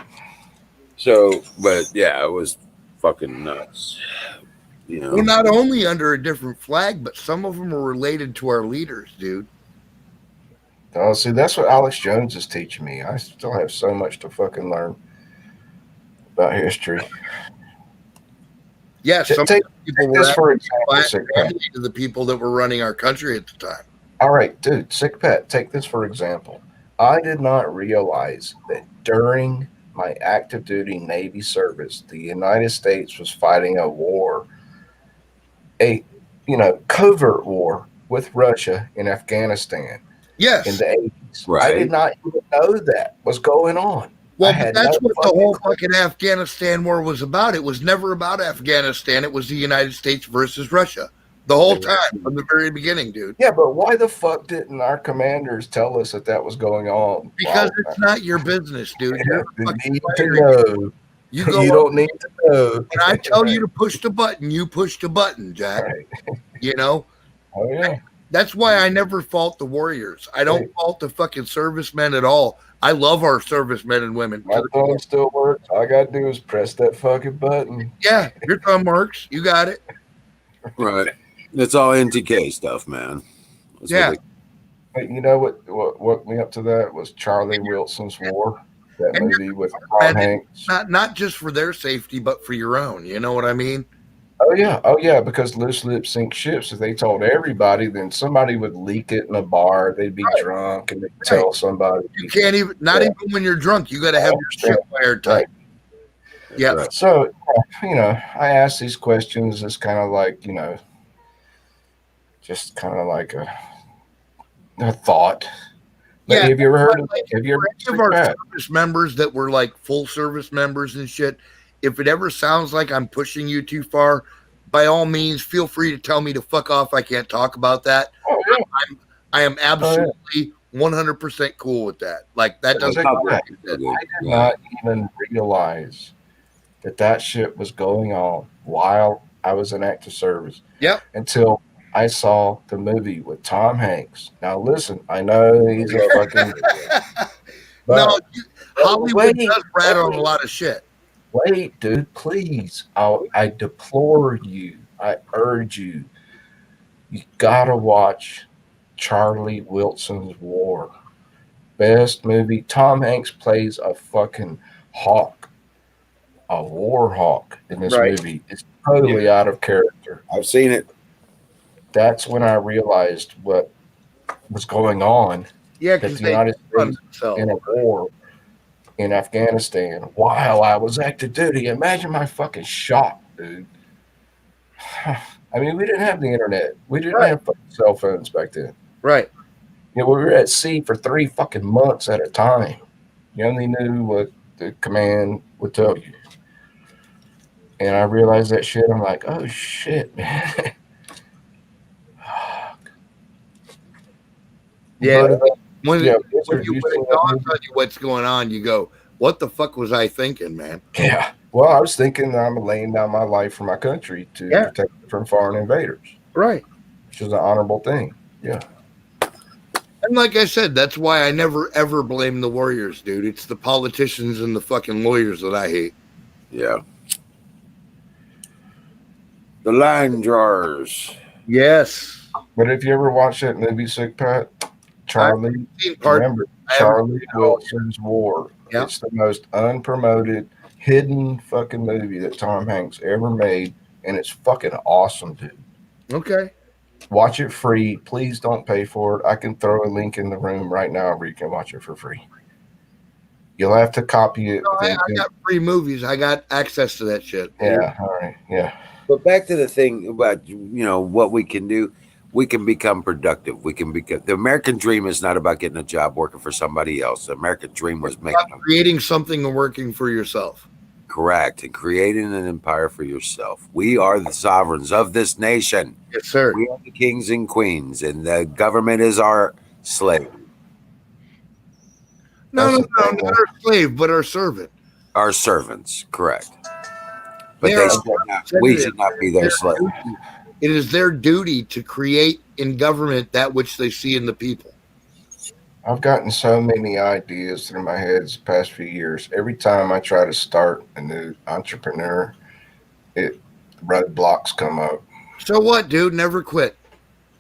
So, but yeah, it was fucking nuts. Well, not only under a different flag, but some of them are related to our leaders, dude. Oh, see, that's what Alex Jones is teaching me. I still have so much to fucking learn about history. Yeah, some Take people were this for actually example, Sick Pat. family to the people that were running our country at the time. All right, dude, Sick Pat, take this for example. I did not realize that during my active duty Navy service, the United States was fighting a war, a covert war with Russia in Afghanistan Yes. in the 80s. I Right. did not even know that was going on. Well, I but had that's no what the whole fucking fucking Afghanistan war was about. It was never about Afghanistan. It was the United States versus Russia the whole time from the very beginning, dude. Yeah, but why the fuck didn't our commanders tell us that was going on? Because Wow. it's not your business, dude. You You're a don't fucking need to fighter. know. You go You up don't need to know. when I tell you to push the button, you push the button, Jack. Right. Oh yeah. That's why I never fault the warriors. I don't fault the fucking servicemen at all. I love our servicemen and women. My phone still works. All I gotta do is press that fucking button. Yeah, your thumb works. You got it. Right. It's all NTK stuff, man. That's Yeah. what But you know what woke me up to that was Charlie Wilson's War. That And movie with Tom And Hanks. not just for their safety, but for your own. You know what I mean? Oh yeah, because loose lips sink ships. If they told everybody, then somebody would leak it in a bar. They'd be drunk and they'd tell somebody. You can't even, not even when you're drunk, you got to have your shit wired tight. Yeah. Right. So, I ask these questions as kind of like, just kind of like a thought. But Yeah, have you ever heard of, like, have you ever For any of our heard service members that were like full service members and shit, if it ever sounds like I'm pushing you too far, by all means, feel free to tell me to fuck off. I can't talk about that. Oh, yeah. I am absolutely 100% cool with that. Like that doesn't. I did not even realize that shit was going on while I was in active service. Yep. Until I saw the movie with Tom Hanks. Now listen, I know he's a fucking. No, Hollywood wait, does rat on a lot of shit. Wait, dude, please. I deplore you. I urge you. You gotta watch Charlie Wilson's War. Best movie. Tom Hanks plays a fucking hawk, a war hawk in this movie. It's totally out of character. I've seen it. That's when I realized what was going on. Yeah, that the United States in a war in Afghanistan while I was active duty. Imagine my fucking shock, dude. I mean, we didn't have the internet. We didn't have fucking cell phones back then. Right. You know, we were at sea for 3 fucking months at a time. You only knew what the command would tell you. And I realized that shit. I'm like, oh shit, man. Yeah. But, When, yeah, when Blizzard you used when to it let dawns me- on you what's going on, you go, "What the fuck was I thinking, man?" yeah. Well, I was thinking I'm laying down my life for my country to Yeah. protect it from foreign invaders, Right. which is an honorable thing. Yeah. And like I said, that's why I never ever blame the warriors, dude. It's the politicians and the fucking lawyers that I hate. Yeah. The line drawers. Yes. But if you ever watch that movie, Sick Pat, Charlie, Seen part- remember I haven't Charlie seen it all. Wilson's War. Yeah. It's the most unpromoted, hidden fucking movie that Tom Hanks ever made, and it's fucking awesome, dude. Okay. Watch it free. Please don't pay for it. I can throw a link in the room right now where you can watch it for free. You'll have to copy it. No, I within- got free movies. I got access to that shit. yeah, all right, yeah. But back to the thing about, you know, what we can do. We can become productive. We can become. The American dream is not about getting a job working for somebody else. The American dream was making a Creating something and working for yourself. correct and creating an empire for yourself. We are the sovereigns of this nation. Yes, sir. We are the kings and queens, and the government is our slave, No, That's the thing, not our slave, but our servant. our servants. Correct. But They they are should not, we should not be their slave. It is their duty to create in government that which they see in the people. I've gotten so many ideas through my head the past few years. Every time I try to start a new entrepreneur, roadblocks come up. So what, dude? Never quit.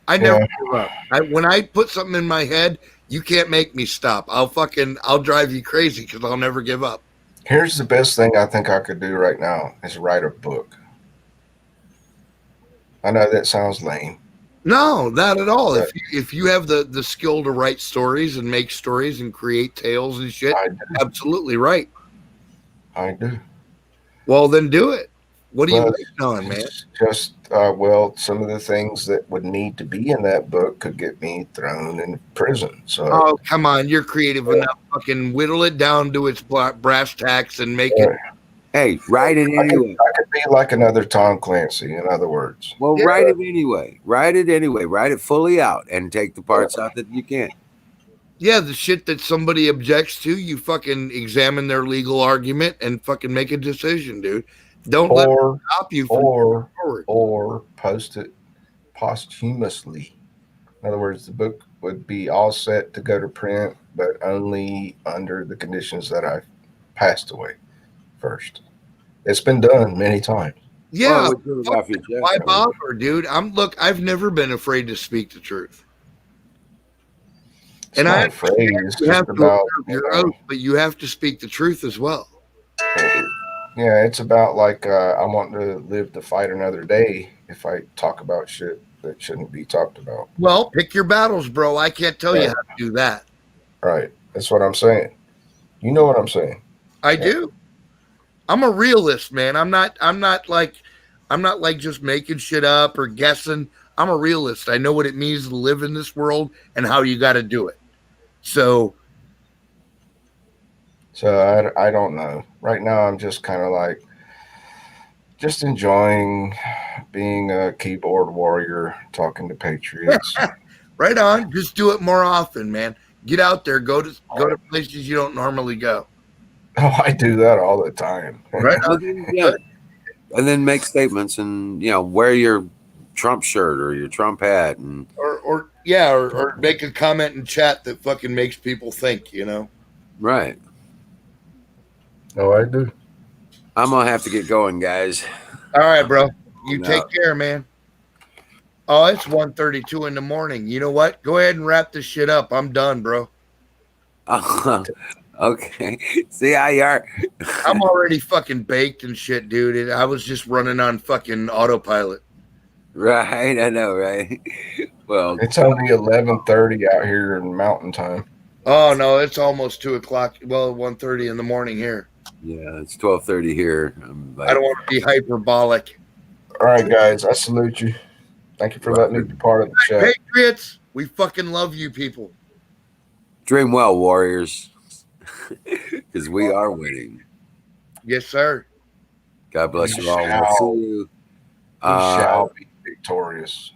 I never give up. When I put something in my head, you can't make me stop. I'll drive you crazy because I'll never give up. Here's the best thing I think I could do right now is write a book. I know that sounds lame. No, not at all. Right. If you have the skill to write stories and make stories and create tales and shit, I do. absolutely right. I do. Well, then do it. What are you Well, waiting on, man? It's just, well, some of the things that would need to be in that book could get me thrown in prison. So, Oh, come on. You're creative enough. Fucking whittle it down to its brass tacks and make it. Hey, write it anyway. I could be like another Tom Clancy, in other words. Well, Yeah. write it anyway. Write it anyway. Write it fully out and take the parts out that you can't. Yeah, the shit that somebody objects to, you fucking examine their legal argument and fucking make a decision, dude. Don't let it Or, stop you from or, forward. or post it posthumously. In other words, the book would be all set to go to print, but only under the conditions that I passed away first. It's been done many times. Yeah, Well, we took it off your chest, why I mean. bother, dude? I've never been afraid to speak the truth. It's And not I afraid. It's You just have to about, observe your oath, but you have to speak the truth as well. yeah, it's about like I want to live to fight another day if I talk about shit that shouldn't be talked about. Well, pick your battles, bro. I can't tell you how to do that. Right. That's what I'm saying. You know what I'm saying. I do. I'm a realist, man. I'm not like just making shit up or guessing. I'm a realist. I know what it means to live in this world and how you got to do it. So, So I don't know. Right now, I'm just kind of like just enjoying being a keyboard warrior, talking to patriots. right on. Just do it more often, man. Get out there. Go to places you don't normally go. Oh, I do that all the time. Right Well, on. then, yeah. And then make statements and, you know, wear your Trump shirt or your Trump hat and Or make a comment in chat that fucking makes people think, you know. right. Oh, I do. I'm gonna have to get going, guys. All right, bro. You No. take care, man. Oh, it's 1:32 in the morning. You know what? Go ahead and wrap this shit up. I'm done, bro. Okay. See how you are. I'm already fucking baked and shit, dude. I was just running on fucking autopilot. Right, I know, right? Well, It's only 11:30 out here in Mountain Time. Oh no, it's almost 2:00. Well, 1:30 in the morning here. yeah, it's 12:30 here. I don't want to be hyperbolic. All right, guys. I salute you. Thank you for letting me be part of the chat. Patriots. We fucking love you people. Dream well, Warriors, because we are winning. Yes, sir. God bless We you all. shall. We'll see you. We shall be victorious.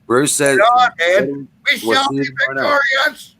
Bruce said, God, man. We we'll shall see be you tomorrow night. victorious.